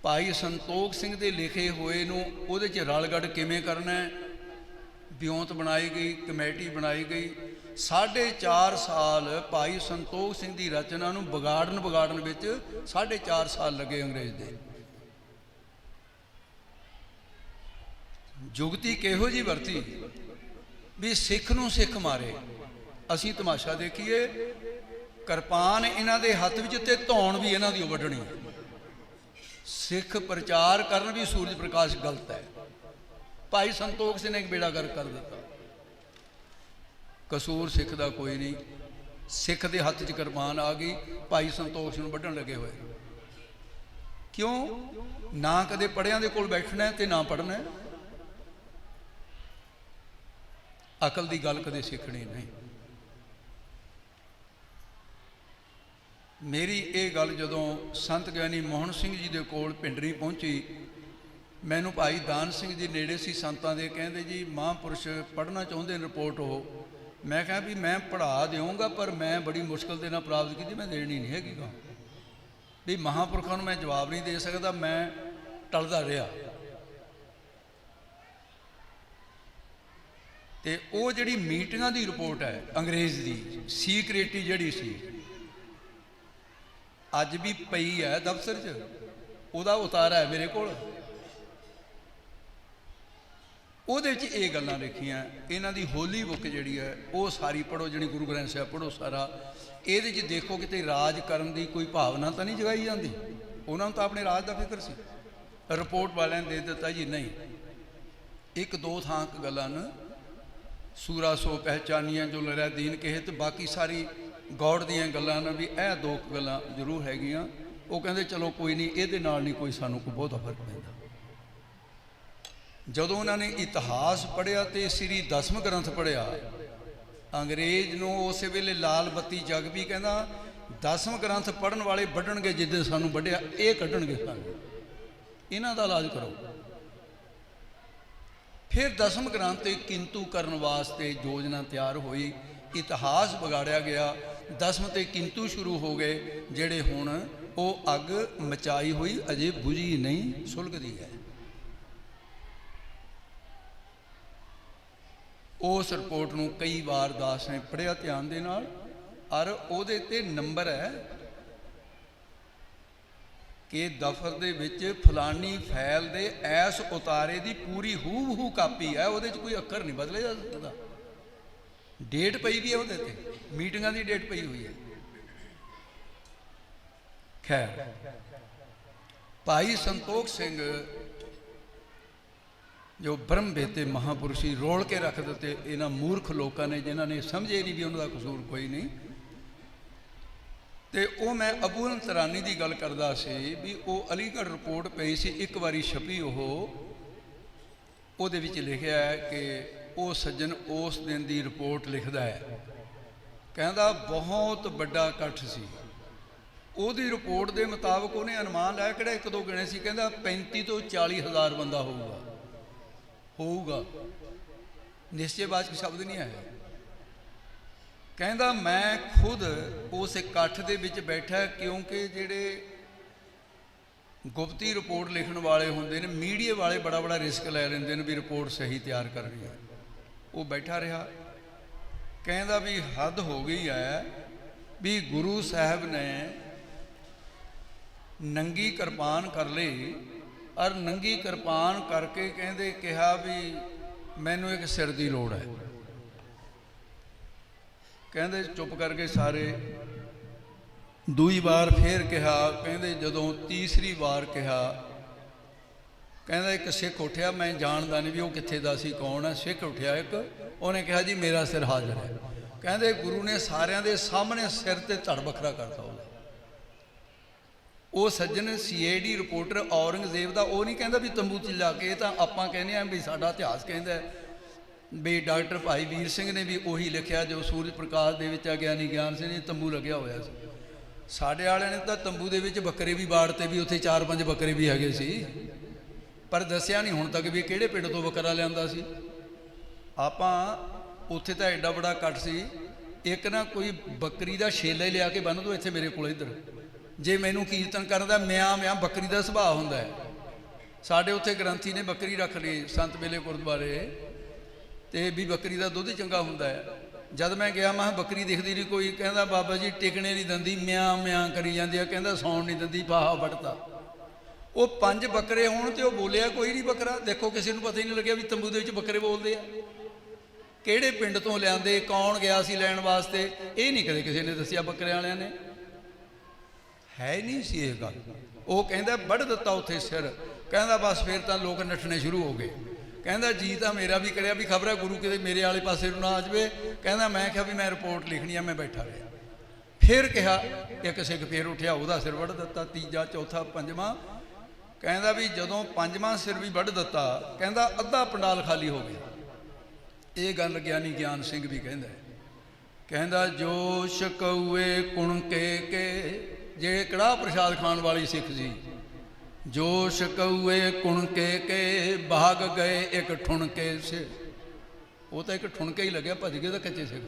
Speaker 1: भाई संतोख सिंह दे लिखे हुए नूं उहदे च रलगढ़ किवें करना है, ਵਿਉਂਤ ਬਣਾਈ ਗਈ, ਕਮੇਟੀ ਬਣਾਈ गई। 4.5 ਸਾਲ ਭਾਈ ਸੰਤੋਖ ਸਿੰਘ ਦੀ ਰਚਨਾ ਨੂੰ ਵਿਗਾੜਨ ਵਿੱਚ 4.5 ਸਾਲ ਲੱਗੇ ਅੰਗਰੇਜ਼ ਦੇ। जुगती किहो जी वरती भी सिख नूं सिख मारे। असीं तमाशा देखिए, किरपान इन्हां दे हत्थ विच ते धौण भी इन्हां दी वड्ढणी। सिख प्रचार करन भी सूरज प्रकाश गलत है। भाई संतोख सिंह ने एक बेड़ा गर्क कर दिता। कसूर सिख दा कोई नहीं, सिख दे हत्थ च किरपान आ गई, भाई संतोख सिंह नूं वड्ढण लगे होए। क्यों? ना कदे पढ़ियां दे कोल बैठना है ते ना पढ़ना है। अकल की गल कदे सीखनी नहीं। मेरी ये गल जदों संत ज्ञानी मोहन सिंह जी दे कोल पिंडरी पहुंची, मैनू भाई दान सिंह जी नेड़े सी संतां दे, कहंदे जी महापुरुष पढ़ना चाहुंदे रिपोर्ट हो। मैं कहा भी मैं पढ़ा देऊँगा, पर मैं बड़ी मुश्किल दे नाल प्राप्त की, मैं देनी नहीं हैगी गा भी महापुरखों नूं मैं जवाब नहीं दे सकता। मैं टलदा रहा ते वो जिहड़ी मीटिंगां दी रिपोर्ट है अंग्रेज़ दी सीक्रेटी जिहड़ी सी, अज भी पई है दफ्तर च, उहदा उतारा है मेरे कोल। ਉਹਦੇ ਵਿੱਚ ਇਹ ਗੱਲਾਂ ਲਿਖੀਆਂ। ਇਹਨਾਂ ਦੀ ਹੋਲੀ बुक ਜਿਹੜੀ है वो सारी पढ़ो, ਜਿਹੜੀ गुरु ग्रंथ साहिब पढ़ो सारा। ਇਹਦੇ 'ਚ देखो किते राज करन दी कोई भावना तो नहीं जगाई जाती। उन्होंने तो अपने राज का फिक्र सी। रिपोर्ट वालिਆਂ ने दे दिता जी नहीं, एक दो थां गल्लां न सूरा सो पहचानियां जो लड़ा दीन कहे, तो बाकी सारी गौड़ दीयां गल्लां न भी यह दो गल्लां जरूर हैगियां। वो कहते चलो कोई नहीं, ये नाल नहीं कोई सानू कोई बहुत फर्क पैंदा। जदों उन्होंने इतिहास पढ़िया तो श्री दसम ग्रंथ पढ़िया, अंग्रेज़ नूं उस वेले लाल बत्ती जग भी कहना, दसम ग्रंथ पढ़न वाले वड्ढणगे जिद्दे सानू वड्ढिया, ये कड्ढणगे सानू, इन्हां दा इलाज करो। फिर दसम ग्रंथ ते किंतु करन वास्ते योजना तैयार हुई, इतिहास बिगाड़िया गया, दसम ते किंतु शुरू हो गए, जेड़े हुण वो अग मचाई हुई अजे बुझी नहीं, सुलगदी है। उस रिपोर्ट नूं कई बार दास ने पढ़िया ध्यान दे नाल, और उहदे ते नंबर है कि दफ्तर दे विच फलानी फैल दे ऐस उतारे दी पूरी हूबहू कापी है, उहदे च कोई अक्खर नहीं बदले जा सकता। डेट पई भी है उहदे ते, मीटिंगां दी डेट पई हुई है। खैर, भाई संतोख सिंह जो ब्रह्म बेते महापुरुषी रोल के रख दिते इन्हां मूर्ख लोगों ने, जिन्होंने समझे नहीं भी उन्होंने कसूर कोई नहीं। तो वो मैं अबू तरानी की गल करदा सी भी वो अलीगढ़ रिपोर्ट पई सी, एक बारी छपी, वो लिखा है कि वो सज्जन उस दिन की रिपोर्ट लिखता है, कहता बहुत बड़ा इकट्ठ सी। ਉਹਦੀ रिपोर्ट के मुताबिक उन्हें अनुमान लाया, किहड़ा एक दो गिणे सी, कहता 35 तो 40 हज़ार बंदा होगा। निश्चयवाचक शब्द नहीं आया। कहता मैं खुद उस इकट्ठ दे विच बैठा, क्योंकि जिहड़े गुप्ती रिपोर्ट लिखण वाले हुंदे ने, मीडिया वाले बड़ा बड़ा रिस्क लै लैंदे ने भी रिपोर्ट सही तैयार करनी है। वो बैठा रहा, कहता भी हद हो गई है भी गुरु साहब ने नंगी किरपान कर ली, और नंगी किरपान करके कहते कहा भी मैनू एक सिर की लोड़ है। कहते चुप करके सारे। दूई बार फिर कहा, कहते जदों तीसरी बार कहा, कहता एक सिख उठिया, मैं जानता नहीं भी वो कित्थे दा सी, कौन है। सिख उठिया एक, उन्हें कहा जी मेरा सिर हाजिर है। कहते गुरु ने सारिਆਂ ਦੇ सामने सिर ते धड़ बखरा करता। वो सज्जन CID रिपोर्टर औरंगजेब का, वो नहीं कहता भी तंबू च जाके, तो आपां कहने हैं भी साडा इतिहास कहता है भी डॉक्टर भाई वीर सिंह ने भी उही लिखिया जो सूरज प्रकाश दे विच ज्ञानी ज्ञान सिंह ने तंबू लग्या होया सी। साडे वालियां ने तो तंबू दे विच बकरे भी बाड़ते, भी उत्थे 4-5 बकरे भी हैगे सी, पर दस्सिया नहीं हुण तक भी किहड़े पिंड तो बकरा लिआंदा सी। आपां उत्थे तो एडा बड़ा कट सी, एक ना कोई बकरी का छेला ही लिया के बन दो इत्थे मेरे कोल, इधर जे मैनू कीर्तन करदा म्यां बकरी का सुभाव हुंदा है। साडे उत्थे ग्रंथी ने बकरी रख ली संत बेले गुरुद्वारे, ਤੇ ਵੀ ਬੱਕਰੀ ਦਾ ਦੁੱਧ ਚੰਗਾ ਹੁੰਦਾ ਹੈ। ਜਦ ਮੈਂ ਗਿਆ ਮੈਂ ਬੱਕਰੀ ਦਿਖਦੀ ਨਹੀਂ ਕੋਈ, ਕਹਿੰਦਾ ਬਾਬਾ ਜੀ ਟਿਕਣੇ ਨਹੀਂ ਦਿੰਦੀ, ਮਿਆਂ ਮਿਆਂ ਕਰੀ ਜਾਂਦੀ ਆ, ਕਹਿੰਦਾ ਸੌਣ ਨਹੀਂ ਦਿੰਦੀ, ਬਾਹਾ ਵੱਢਤਾ। ਉਹ 5 ਬੱਕਰੇ ਹੋਣ ਤੇ ਉਹ ਬੋਲਿਆ ਕੋਈ ਨਹੀਂ ਬੱਕਰਾ। ਦੇਖੋ ਕਿਸੇ ਨੂੰ ਪਤਾ ਹੀ ਨਹੀਂ ਲੱਗਿਆ ਵੀ ਤੰਬੂ ਦੇ ਵਿੱਚ ਬੱਕਰੇ ਬੋਲਦੇ ਆ। ਕਿਹੜੇ ਪਿੰਡ ਤੋਂ ਲਿਆਂਦੇ, ਕੌਣ ਗਿਆ ਸੀ ਲੈਣ ਵਾਸਤੇ, ਇਹ ਨਹੀਂ ਕਦੇ ਕਿਸੇ ਨੇ ਦੱਸਿਆ ਬੱਕਰੇ ਵਾਲਿਆਂ ਨੇ, ਹੈ ਨਹੀਂ ਸੀ ਇਹ ਗੱਲ। ਉਹ ਕਹਿੰਦਾ ਵੱਢ ਦਿੱਤਾ ਉੱਥੇ ਸਿਰ। ਕਹਿੰਦਾ ਬਸ ਫਿਰ ਤਾਂ ਲੋਕ ਨੱਠਣੇ ਸ਼ੁਰੂ ਹੋ ਗਏ। ਕਹਿੰਦਾ ਜੀ ਤਾਂ ਮੇਰਾ ਵੀ ਕਰਿਆ ਵੀ ਖਬਰ ਹੈ ਗੁਰੂ ਕਿਤੇ ਮੇਰੇ ਵਾਲੇ ਪਾਸੇ ਨੂੰ ਨਾ ਆ ਜਾਵੇ। ਕਹਿੰਦਾ ਮੈਂ ਕਿਹਾ ਵੀ ਮੈਂ ਰਿਪੋਰਟ ਲਿਖਣੀ ਆ, ਮੈਂ ਬੈਠਾ ਰਿਹਾ। ਫਿਰ ਕਿਹਾ ਇੱਕ ਸਿੱਖ ਫਿਰ ਉੱਠਿਆ, ਉਹਦਾ ਸਿਰ ਵੱਢ ਦਿੱਤਾ, ਤੀਜਾ ਚੌਥਾ ਪੰਜਵਾਂ। ਕਹਿੰਦਾ ਵੀ ਜਦੋਂ ਪੰਜਵਾਂ ਸਿਰ ਵੀ ਵੱਢ ਦਿੱਤਾ, ਕਹਿੰਦਾ ਅੱਧਾ ਪੰਡਾਲ ਖਾਲੀ ਹੋ ਗਿਆ। ਇਹ ਗੱਲ ਗਿਆਨੀ ਗਿਆਨ ਸਿੰਘ ਵੀ ਕਹਿੰਦਾ, ਕਹਿੰਦਾ ਜੋ ਸ਼ਕਊਏ ਕੁਣਕੇ ਕੇ, ਜੇ ਕੜਾਹ ਪ੍ਰਸ਼ਾਦ ਖਾਣ ਵਾਲੀ ਸਿੱਖ ਸੀ, ਜੋ ਸ਼ਕਊਏ ਕੁਣਕੇ ਕੇ ਭਾਗ ਗਏ ਇੱਕ ਠੁਣਕੇ ਸੇ। ਉਹ ਤਾਂ ਇੱਕ ਠੁਣਕੇ ਹੀ ਲੱਗਿਆ, ਭੱਜ ਗਏ ਤਾਂ ਕੱਚੇ ਸਿੱਖ।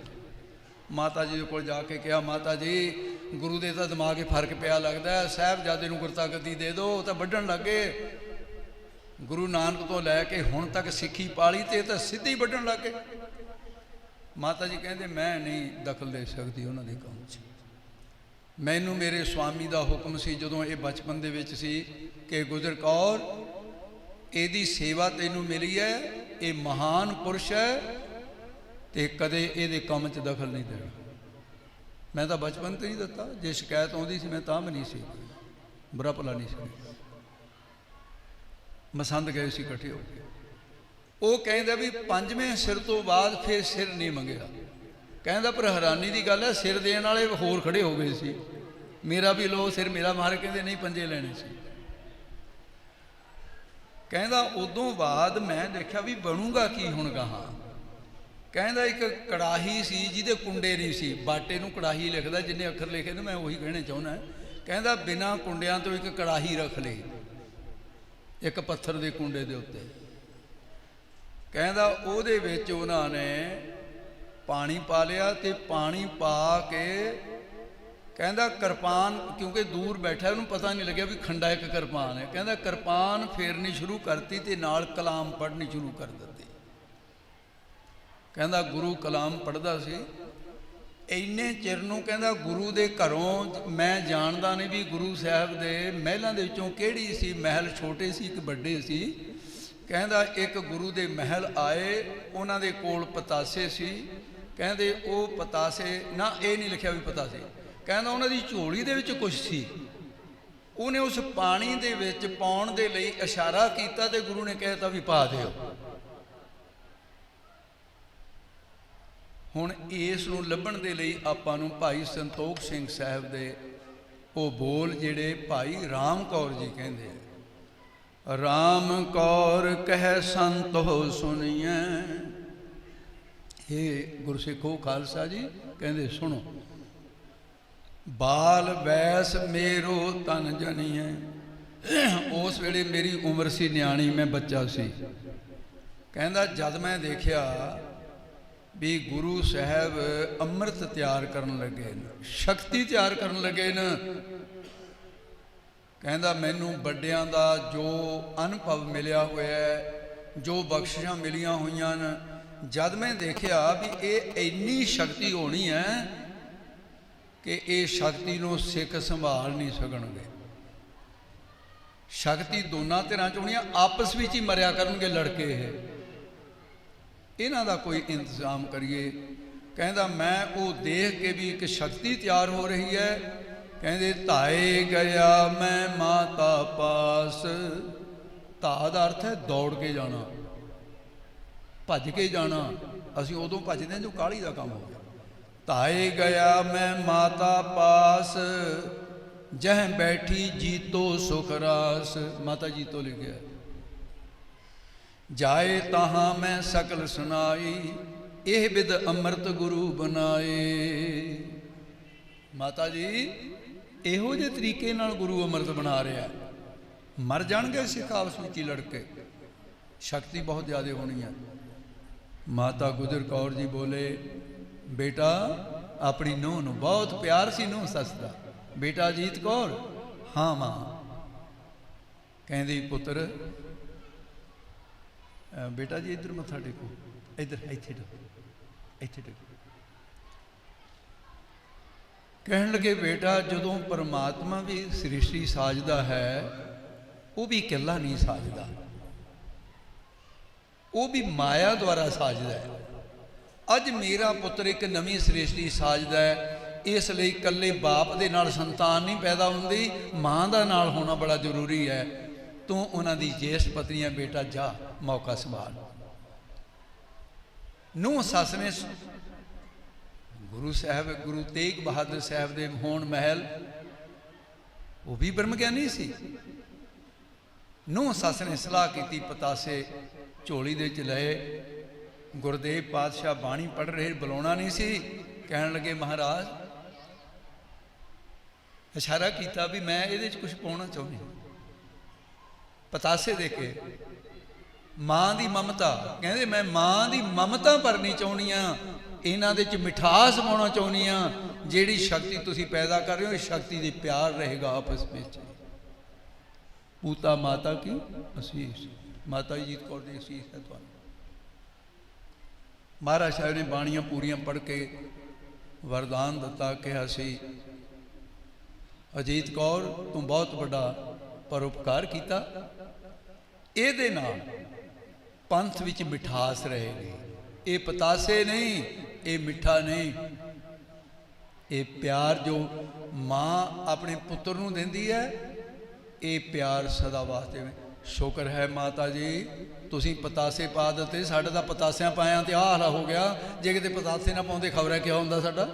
Speaker 1: ਮਾਤਾ ਜੀ ਦੇ ਕੋਲ ਜਾ ਕੇ ਕਿਹਾ, ਮਾਤਾ ਜੀ ਗੁਰੂ ਦੇ ਤਾਂ ਦਿਮਾਗ 'ਚ ਫਰਕ ਪਿਆ ਲੱਗਦਾ, ਸਾਹਿਬਜ਼ਾਦੇ ਨੂੰ ਗੁਰਤਾਗੱਦੀ ਦੇ ਦਿਓ, ਉਹ ਤਾਂ ਵੱਢਣ ਲੱਗੇ। ਗੁਰੂ ਨਾਨਕ ਤੋਂ ਲੈ ਕੇ ਹੁਣ ਤੱਕ ਸਿੱਖੀ ਪਾਲੀ ਤੇ ਤਾਂ ਸਿੱਧੀ ਵੱਢਣ ਲੱਗੇ। ਮਾਤਾ ਜੀ ਕਹਿੰਦੇ ਮੈਂ ਨਹੀਂ ਦਖਲ ਦੇ ਸਕਦੀ ਉਹਨਾਂ ਦੇ ਕੰਮ 'ਚ। ਮੈਨੂੰ ਮੇਰੇ ਸਵਾਮੀ ਦਾ ਹੁਕਮ ਸੀ ਜਦੋਂ ਇਹ ਬਚਪਨ ਦੇ ਵਿੱਚ ਸੀ ਕਿ ਗੁਜਰ ਕੌਰ ਇਹਦੀ ਸੇਵਾ ਤੈਨੂੰ ਮਿਲੀ ਹੈ, ਇਹ ਮਹਾਨ ਪੁਰਸ਼ ਹੈ ਤੇ ਕਦੇ ਇਹਦੇ ਕੰਮ 'ਚ ਦਖਲ ਨਹੀਂ ਦੇਣਾ। ਮੈਂ ਤਾਂ ਬਚਪਨ ਤੋਂ ਹੀ ਦਿੱਤਾ, ਜੇ ਸ਼ਿਕਾਇਤ ਆਉਂਦੀ ਸੀ ਮੈਂ ਤਾਂ ਵੀ ਨਹੀਂ ਸੀ, ਬੁਰਾ ਭਲਾ ਨਹੀਂ ਸੀ। ਮਸੰਦ ਗਏ ਸੀ ਇਕੱਠੇ ਹੋ ਕੇ। ਉਹ ਕਹਿੰਦਾ ਵੀ 5ਵੇਂ ਸਿਰ ਤੋਂ ਬਾਅਦ ਫਿਰ ਸਿਰ ਨਹੀਂ ਮੰਗਿਆ। ਕਹਿੰਦਾ ਪਰ ਹੈਰਾਨੀ ਦੀ ਗੱਲ ਹੈ, ਸਿਰ ਦੇਣ ਵਾਲੇ ਹੋਰ ਖੜੇ ਹੋ ਗਏ ਸੀ, ਮੇਰਾ ਵੀ ਲੋ ਸਿਰ ਮੇਰਾ ਮਾਰ। ਕਹਿੰਦੇ ਨਹੀਂ ਪੰਜੇ ਲੈਣੇ ਸੀ। ਕਹਿੰਦਾ ਉਦੋਂ ਬਾਅਦ ਮੈਂ ਦੇਖਿਆ ਵੀ ਬਣੂਗਾ ਕੀ ਹੁਣ ਗਾਹਾਂ। ਕਹਿੰਦਾ ਇੱਕ ਕੜਾਹੀ ਸੀ ਜਿਹਦੇ ਕੁੰਡੇ ਨਹੀਂ ਸੀ, ਬਾਟੇ ਨੂੰ ਕੜਾਹੀ ਲਿਖਦਾ, ਜਿੰਨੇ ਅੱਖਰ ਲਿਖੇ ਨੇ ਮੈਂ ਉਹੀ ਕਹਿਣੇ ਚਾਹੁੰਦਾ। ਕਹਿੰਦਾ ਬਿਨਾਂ ਕੁੰਡਿਆਂ ਤੋਂ ਇੱਕ ਕੜਾਹੀ ਰੱਖ ਲਈ ਇੱਕ ਪੱਥਰ ਦੇ ਕੁੰਡੇ ਦੇ ਉੱਤੇ। ਕਹਿੰਦਾ ਉਹਦੇ ਵਿੱਚ ਉਹਨਾਂ ਨੇ ਪਾਣੀ ਪਾ ਲਿਆ ਤੇ ਪਾਣੀ ਪਾ ਕੇ ਕਹਿੰਦਾ ਕਿਰਪਾਨ, ਕਿਉਂਕਿ ਦੂਰ ਬੈਠਾ ਉਹਨੂੰ ਪਤਾ ਨਹੀਂ ਲੱਗਿਆ ਵੀ ਖੰਡਾ ਇੱਕ ਕਿਰਪਾਨ ਹੈ। ਕਹਿੰਦਾ ਕਿਰਪਾਨ ਫੇਰਨੀ ਸ਼ੁਰੂ ਕਰਤੀ ਤੇ ਨਾਲ ਕਲਾਮ ਪੜ੍ਹਨੀ ਸ਼ੁਰੂ ਕਰ ਦਿੱਤੀ। ਕਹਿੰਦਾ ਗੁਰੂ ਕਲਾਮ ਪੜ੍ਹਦਾ ਸੀ। ਇੰਨੇ ਚਿਰ ਨੂੰ ਕਹਿੰਦਾ ਗੁਰੂ ਦੇ ਘਰੋਂ ਮੈਂ ਜਾਣਦਾ ਨਹੀਂ ਵੀ ਗੁਰੂ ਸਾਹਿਬ ਦੇ ਮਹਿਲਾਂ ਦੇ ਵਿੱਚੋਂ ਕਿਹੜੀ ਸੀ, ਮਹਿਲ ਛੋਟੇ ਸੀ ਕਿ ਵੱਡੇ ਸੀ। ਕਹਿੰਦਾ ਇੱਕ ਗੁਰੂ ਦੇ ਮਹਿਲ ਆਏ, ਉਹਨਾਂ ਦੇ ਕੋਲ ਪਤਾਸੇ ਸੀ। ਕਹਿੰਦੇ ਉਹ ਪਤਾਸੇ ਨਾ, ਇਹ ਨਹੀਂ ਲਿਖਿਆ ਵੀ ਪਤਾਸੇ, ਕਹਿੰਦਾ ਉਹਨਾਂ ਦੀ ਝੋਲੀ ਦੇ ਵਿੱਚ ਕੁਛ ਸੀ। ਉਹਨੇ ਉਸ ਪਾਣੀ ਦੇ ਵਿੱਚ ਪਾਉਣ ਦੇ ਲਈ ਇਸ਼ਾਰਾ ਕੀਤਾ ਤੇ ਗੁਰੂ ਨੇ ਕਹਿਤਾ ਵੀ ਪਾ ਦਿਓ। ਹੁਣ ਇਸ ਨੂੰ ਲੱਭਣ ਦੇ ਲਈ ਆਪਾਂ ਨੂੰ ਭਾਈ ਸੰਤੋਖ ਸਿੰਘ ਸਾਹਿਬ ਦੇ ਉਹ ਬੋਲ ਜਿਹੜੇ ਭਾਈ ਰਾਮ ਕੌਰ ਜੀ ਕਹਿੰਦੇ ਆ, ਰਾਮ ਕੌਰ ਕਹਿ ਸੰਤ ਹੋ ਸੁਣੀਐ। ਇਹ ਗੁਰਸਿੱਖੋ ਖਾਲਸਾ ਜੀ ਕਹਿੰਦੇ ਸੁਣੋ, ਬਾਲ ਵੈਸ ਮੇਰੋ ਤਨ ਜਨੀਐ। ਉਸ ਵੇਲੇ ਮੇਰੀ ਉਮਰ ਸੀ ਨਿਆਣੀ, ਮੈਂ ਬੱਚਾ ਸੀ। ਕਹਿੰਦਾ ਜਦ ਮੈਂ ਦੇਖਿਆ ਵੀ ਗੁਰੂ ਸਾਹਿਬ ਅੰਮ੍ਰਿਤ ਤਿਆਰ ਕਰਨ ਲੱਗੇ ਨੇ, ਸ਼ਕਤੀ ਤਿਆਰ ਕਰਨ ਲੱਗੇ ਨੇ, ਕਹਿੰਦਾ ਮੈਨੂੰ ਵੱਡਿਆਂ ਦਾ ਜੋ ਅਨੁਭਵ ਮਿਲਿਆ ਹੋਇਆ, ਜੋ ਬਖਸ਼ਿਸ਼ਾਂ ਮਿਲੀਆਂ ਹੋਈਆਂ ਨੇ, ਜਦ ਮੈਂ ਦੇਖਿਆ ਵੀ ਇਹ ਇੰਨੀ ਸ਼ਕਤੀ ਹੋਣੀ ਹੈ ਕਿ ਇਹ ਸ਼ਕਤੀ ਨੂੰ ਸਿੱਖ ਸੰਭਾਲ ਨਹੀਂ ਸਕਣਗੇ। ਸ਼ਕਤੀ ਦੋਨਾਂ ਧਿਰਾਂ 'ਚ ਹੋਣੀ ਆ, ਆਪਸ ਵਿੱਚ ਹੀ ਮਰਿਆ ਕਰਨਗੇ ਲੜਕੇ। ਇਹਨਾਂ ਦਾ ਕੋਈ ਇੰਤਜ਼ਾਮ ਕਰੀਏ। ਕਹਿੰਦਾ ਮੈਂ ਉਹ ਦੇਖ ਕੇ ਵੀ ਇੱਕ ਸ਼ਕਤੀ ਤਿਆਰ ਹੋ ਰਹੀ ਹੈ। ਕਹਿੰਦੇ ਧਾਏ ਗਿਆ ਮੈਂ ਮਾਤਾ ਪਾਸ। ਧਾ ਦਾ ਅਰਥ ਹੈ ਦੌੜ ਕੇ ਜਾਣਾ, ਭੱਜ ਕੇ ਜਾਣਾ। ਅਸੀਂ ਉਦੋਂ ਭੱਜਦੇ ਹਾਂ ਜੋ ਕਾਹਲੀ ਦਾ ਕੰਮ ਹੋ ਗਿਆ। ਧਾਏ ਗਿਆ ਮੈਂ ਮਾਤਾ ਪਾਸ, ਜਹ ਬੈਠੀ ਜੀਤੋ ਸੁਖ ਰਾਸ। ਮਾਤਾ ਜੀਤੋ ਲਿਖਿਆ। ਜਾਏ ਤਹਾਂ ਮੈਂ ਸਕਲ ਸੁਨਾਈ, ਇਹ ਬਿਦ ਅੰਮ੍ਰਿਤ ਗੁਰੂ ਬਨਾਏ। ਮਾਤਾ ਜੀ ਇਹੋ ਜਿਹੇ ਤਰੀਕੇ ਨਾਲ ਗੁਰੂ ਅੰਮ੍ਰਿਤ ਬਣਾ ਰਿਹਾ। ਮਰ ਜਾਣਗੇ ਸਿੱਖ ਆਪਸ ਵਿੱਚ ਹੀ ਲੜ ਕੇ, ਸ਼ਕਤੀ ਬਹੁਤ ਜ਼ਿਆਦਾ ਹੋਣੀ ਹੈ। ਮਾਤਾ ਗੁਜਰ ਕੌਰ ਜੀ ਬੋਲੇ, ਬੇਟਾ ਆਪਣੀ ਨੂੰਹ ਨੂੰ ਬਹੁਤ ਪਿਆਰ ਸੀ, ਨੂੰਹ ਸੱਸ ਦਾ। ਬੇਟਾ ਅਜੀਤ ਕੌਰ, ਹਾਂ ਮਾਂ। ਕਹਿੰਦੀ ਪੁੱਤਰ, ਬੇਟਾ ਜੀ ਇੱਧਰ ਮੱਥਾ ਟੇਕੋ। इधर इत्थे इत्थे कहन लगे बेटा जदों परमात्मा भी सृष्टि साजदा है वो भी इकल्ला नहीं साजदा, वो भी माया द्वारा साजदा है। अज मेरा पुत्र एक नवी सृष्टि साजदा है, इसलिए कल्ले बाप दे नाल संतान नहीं पैदा हुंदी, मां दा नाल होना बड़ा जरूरी है। तू उन्हां दी ज्येष्ठ पत्नी है, बेटा जा मौका संभाल। नूह सस ने गुरु साहब गुरु तेग बहादुर साहब दे होण महल, वो भी ब्रह्म ज्ञानी सी। नूह सस ने सलाह की, पतासे झोली दे च लए। गुरदेव पातशाह बाणी पढ़ रहे, बुलाउणा नहीं सी। कहन लगे महाराज, इशारा किया भी मैं ये कुछ पाउणा चाहुंदी। पतासे दे के मां दी ममता, कहंदे मैं मां दी ममता भरनी चाहुंदी हां, इन्हां दे च मिठास पाउणा चाहुंदी हां। जिहड़ी शक्ति तुसीं पैदा कर रहे हो, इस शक्ति दे प्यार रहेगा आपस में। पूता माता की असीस, माता जीत कौर दी असीस है तुहानूं। महाराज साहब ने बाणियां पूरियां पढ़ के वरदान दिता, कहा सी अजीत कौर तू बहुत बड़ा परोपकार किया, इहदे नाल पंथ विच मिठास रहेगी। ये पतासे नहीं, ये मिठा नहीं, ये प्यार जो मां अपने पुत्र नूं दिंदी है, ये प्यार सदा वास्ते। शुक्र है माता जी तुसीं पतासे पा दिते, साडा तां पतासियां पाया तो आह हाल हो गया। जे किते पतासे ना पाउंदे खबरै क्या हुंदा साडा,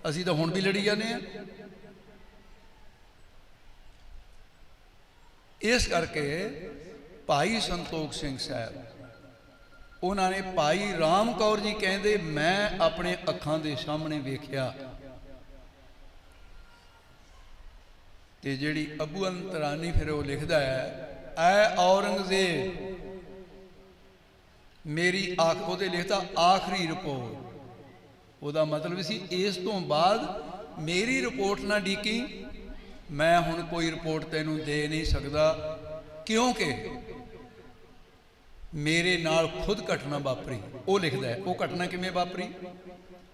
Speaker 1: असीं तां हुण भी लड़ी जाने हैं। इस करके भाई संतोख सिंह साहब उन्होंने भाई राम कौर जी कहते, मैं अपने अखां दे सामने वेख्या ते जिहड़ी अबू अंतरानी फिर वो लिखता है, ऐ औरंगजेब मेरी वो लिखता आखिरी रिपोर्ट। वह मतलब सी इस तो बाद मेरी रिपोर्ट ना डीकी, मैं हुण कोई रिपोर्ट तेनों दे नहीं सकता, क्योंकि मेरे नाल खुद घटना वापरी। वो लिखता है वो घटना किवें वापरी।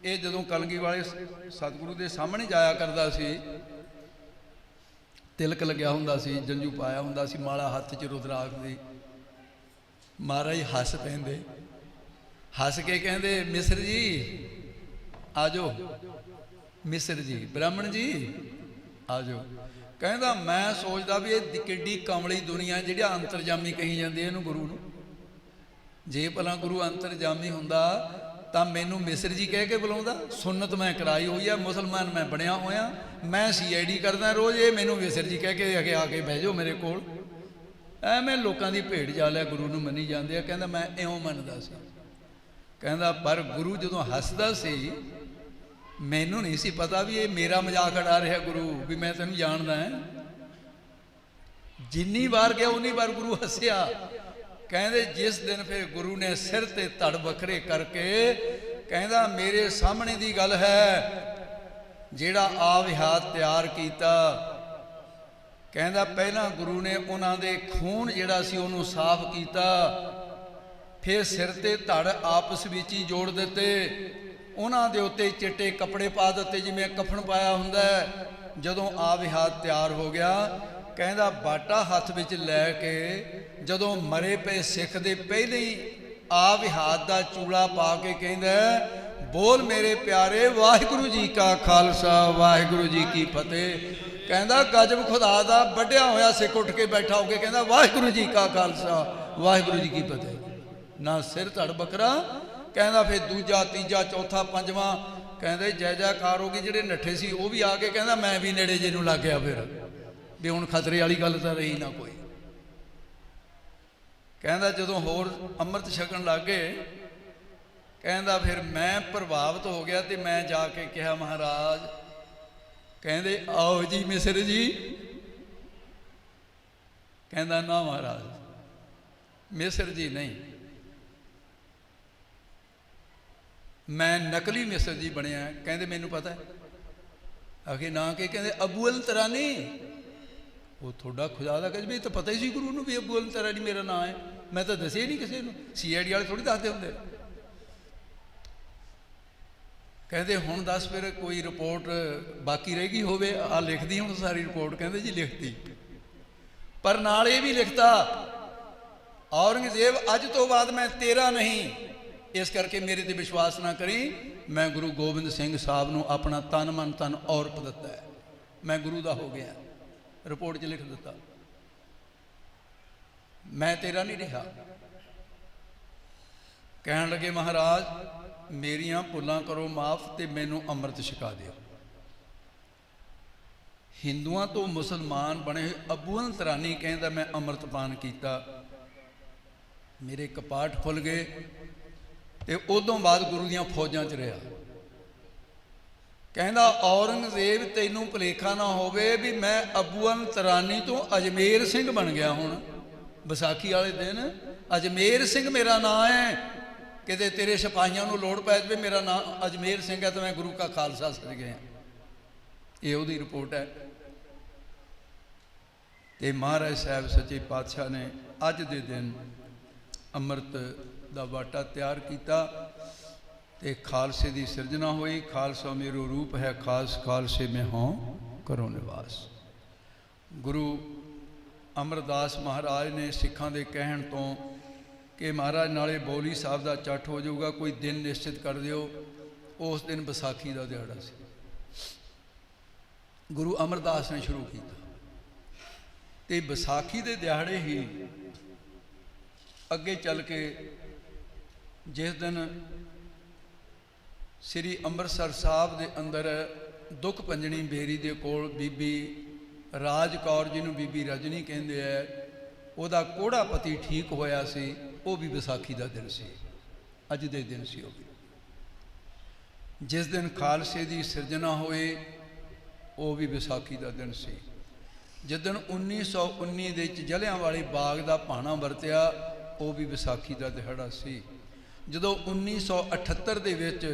Speaker 1: ये जदों कलगी वाले सतगुरु के सामने जाया करता सी, तिलक लग्या हुंदा सी, जंजू पाया हुंदा सी, माला हत्थ च रुद्राक्ष दी। महाराज हस पैंदे, हस के कहंदे मिस्र जी आ जाओ, मिस्र जी ब्राह्मण जी आ जाओ। कहंदा मैं सोचदा भी ये किड्डी कमली दुनिया जिहड़ी अंतरजामी कही जाती है इहनूं गुरु नूं। जे भला गुरु अंतरजामी हुंदा तां मैनूं मिस्र जी कह के बुलाउंदा। सुन्नत मैं कराई हुई है, मुसलमान मैं बनया होया, मैं CID करदा रोज़, ये मैनूं मिस्र जी कह के आके बह जाओ मेरे कोल। मैं लोगों की भेड़ जा लिया, गुरु नूं मनी जांदे आ। कहंदा मैं इउं मनदा सी। कहंदा पर गुरु जदों हसदा सी, मैनूं नहीं सी पता भी ये मेरा मजाक उड़ा रहा गुरु, भी मैं तैनूं जानदा है। जिन्नी बार गया उन्नी बार गुरु हसिया। कहंदे जिस दिन फिर गुरु ने सिर ते धड़ बखरे करके कहंदा मेरे सामने दी गल है, जिहड़ा आविहात तैयार कीता। कहंदा पहला गुरु ने उन्हां दे खून जिहड़ा सी उहनूं साफ कीता, फिर सिर ते धड़ आपस विच ही जोड़ दिते, उन्हां दे उत्ते चिट्टे कपड़े पा दिते जिवें कफन पाया हुंदा है। जदों आविहात तैयार हो गया, कहंदा बाटा हथ विच लैके जदों मरे पे सिख दे पहले ही आविहात दा चूड़ा पा के कहंदा बोल मेरे प्यारे वाहिगुरू जी का खालसा वाहिगुरू जी की फतेह। कहंदा गजब खुदा दा वड्डिया होया सिख उठ के बैठा होके कहंदा वाहिगुरू जी का खालसा वाहिगुरू जी की फतेह। ना सिर धड़ बकरा, कहंदा फिर दूजा तीजा चौथा पंजवां कहंदे जय जयकार हो गई। जिहड़े नठे सी वो भी आके कहंदा मैं भी नेड़े जे नूं लग गया, फिर भी हुण खतरे वाली गल तां रही ना कोई। कहंदा जदों होर अमृत छकण लग गए, कहंदा फिर मैं प्रभावित हो गया तो मैं जाके कहा महाराज, कहंदे आओ जी मिस्र जी। कहंदा ना महाराज मिस्र जी नहीं, मैं नकली मिस्र जी बनया। कहंदे मैनू पता है। आखिर ना के कहंदे अबू अंतरानी। वो थोड़ा खुदा का कहे भी तो पता ही सी गुरु भी अबू अल तरानी मेरा नाम है, मैं तो दसे ही नहीं किसी को। CID वाले थोड़ी दसते होंगे। कहते हुण दस फिर कोई रिपोर्ट बाकी रह गई होवे, आ लिखदी हुण सारी रिपोर्ट। कहते जी लिखती, पर नाल ये भी लिखता औरंगजेब अज तो बाद मैं तेरा नहीं, इस करके मेरे ते विश्वास ना करी। मैं गुरु गोबिंद सिंह साहब नूं अपना तन मन धन और दिता है, मैं गुरु दा हो गया। रिपोर्ट च लिख दिता, मैं तेरा नहीं रहा। कहन लगे महाराज मेरियां भुलां करो माफ ते मैनू अमृत छका दिओ। हिंदुआं तो मुसलमान बने अबू अल तरानी कहता मैं अमृतपान किया, मेरे कपाट खुल गए। तो उदों बाद गुरु दियां फौजां च रहा। कहता औरंगजेब तैनू भुलेखा ना होवे भी मैं अबू अल तरानी तो अजमेर सिंह बन गया। हुण विसाखी वाले दिन अजमेर सिंह मेरा नाम है, किते तेरे सिपाहियों को लोड़ पै जाए मेरा नाम अजमेर सिंह है तो मैं गुरु का खालसा सज गया। ये उहदी रिपोर्ट है। तो महाराज साहब सच्चे पातशाह ने अज दे दिन अमृत का वाटा तैयार किया ते खालसे की सिरजना हुई। खालसा मेरो रूप है खास, खालसे में हों करो निवास। गुरु अमरदास महाराज ने सिखां दे कहण तो कि महाराज नाले बौली साहब का चट हो जाऊगा, कोई दिन निश्चित कर दिओ। उस दिन विसाखी का दिहाड़ा सी, गुरु अमरदास ने शुरू किया। ते विसाखी के दिहाड़े ही अगे चल के जिस दिन श्री अंमृतसर साहब के अंदर दुख पंजनी बेरी के कोल बीबी राज कौर जिन्हों बीबी रजनी कहते हैं, वह कोड़ा पति ठीक होया सी, वो भी विसाखी का दिन से अज दे दिन से। जिस दिन खालसे की सिरजना होए वो भी विसाखी का दिन से। जिस दिन 1919 के जलियांवाले बाग का भाना वरत्या वो भी विसाखी का दिहाड़ा सी। जदों 1978 के विच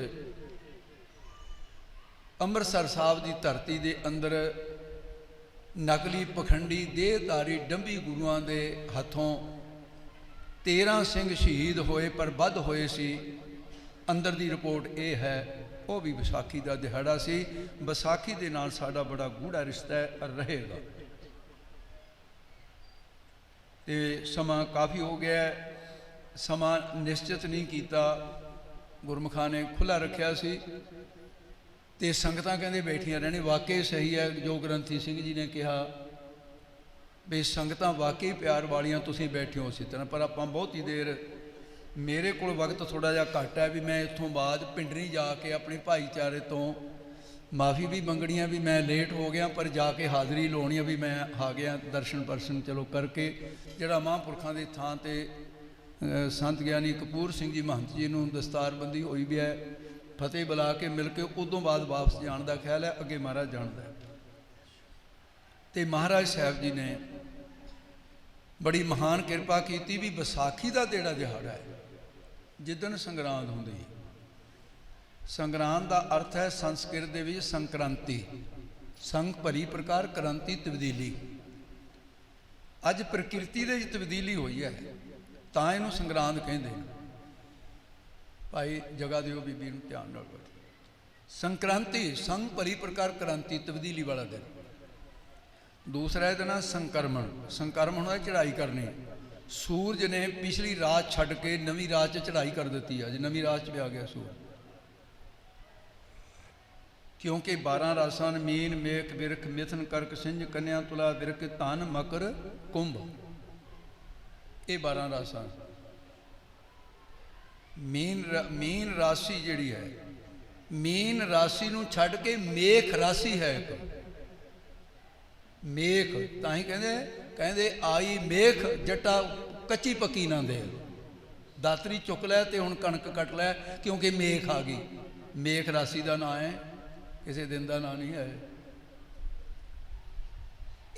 Speaker 1: अमृतसर साहब की धरती के अंदर नकली पखंडी देहधारी डंभी गुरुआं के हथों 13 सिंह शहीद होए पर बद होए सी, अंदर की रिपोर्ट ये है वो भी विसाखी का दिहाड़ा सी। विसाखी के नाल साडा बड़ा गूढ़ा रिश्ता है रहेगा। तो समा काफ़ी हो गया, समा निश्चित नहीं किया, गुरमुखा ने खुला रखा सी। तो संगतां कहंदे बैठियां रहने, वाकई सही है जो ग्रंथी सिंह जी ने कहा भी संगतां वाकई प्यार वालियां तुसीं बैठे हो इसी तरह। पर आपां बहुत ही देर, मेरे को वक्त थोड़ा जिहा घट है भी मैं इत्थों बाद पिंडरी जाके अपने भाईचारे तो माफ़ी भी मंगनी भी मैं लेट हो गया, पर जाके हाज़री लाउणी भी मैं आ गया। दर्शन परसन चलो करके जिहड़ा महापुरखों की थां ते संत ज्ञानी कपूर सिंह जी महंत जी नूं दस्तारबंदी हुई भी है, फतेह बुला के मिल के उदों बाद वापस जाने का ख्याल है, अगे महाराज जानता है। तो महाराज साहब जी ने बड़ी महान कृपा की भी विसाखी का जेड़ा दिहाड़ा है जिदन संग्रांद होंदी। संग्रांद का अर्थ है संस्कृत दे विच संक्रांति, संग भरी प्रकार क्रांति तब्दीली। अज प्रकृति दे विच तब्दीली हुई है तां इहनूं संग्रांद कहंदे ने। भाई जगह दिओ बीबी नूं ध्यान नाल बैठो। संक्रांति संग भरी प्रकार क्रांति तब्दीली वाला दिन। दूसरा दिन है संक्रमण। संक्रमण है चढ़ाई करनी। सूरज ने पिछली रात छड्ड के नवीं रात चढ़ाई कर दी है, अज नवीं रात भी आ गया सूरज। क्योंकि 12 रासां मीन मेघ बिरख मिथुन करक सिंह कन्या तुला बिरख धन मकर कुंभ, ये 12 रासां। मीन राशि जिहड़ी है, मीन राशि नूं छड्ड के मेघ राशि है एक। मेघ तां ही कहंदे आई मेघ जट्टा कच्ची पक्की ना दे, दातरी चुक लै ते हुण कणक कट लै, क्योंकि मेघ आ गई। मेघ राशि का नाम है, किसी दिन का नाम नहीं है।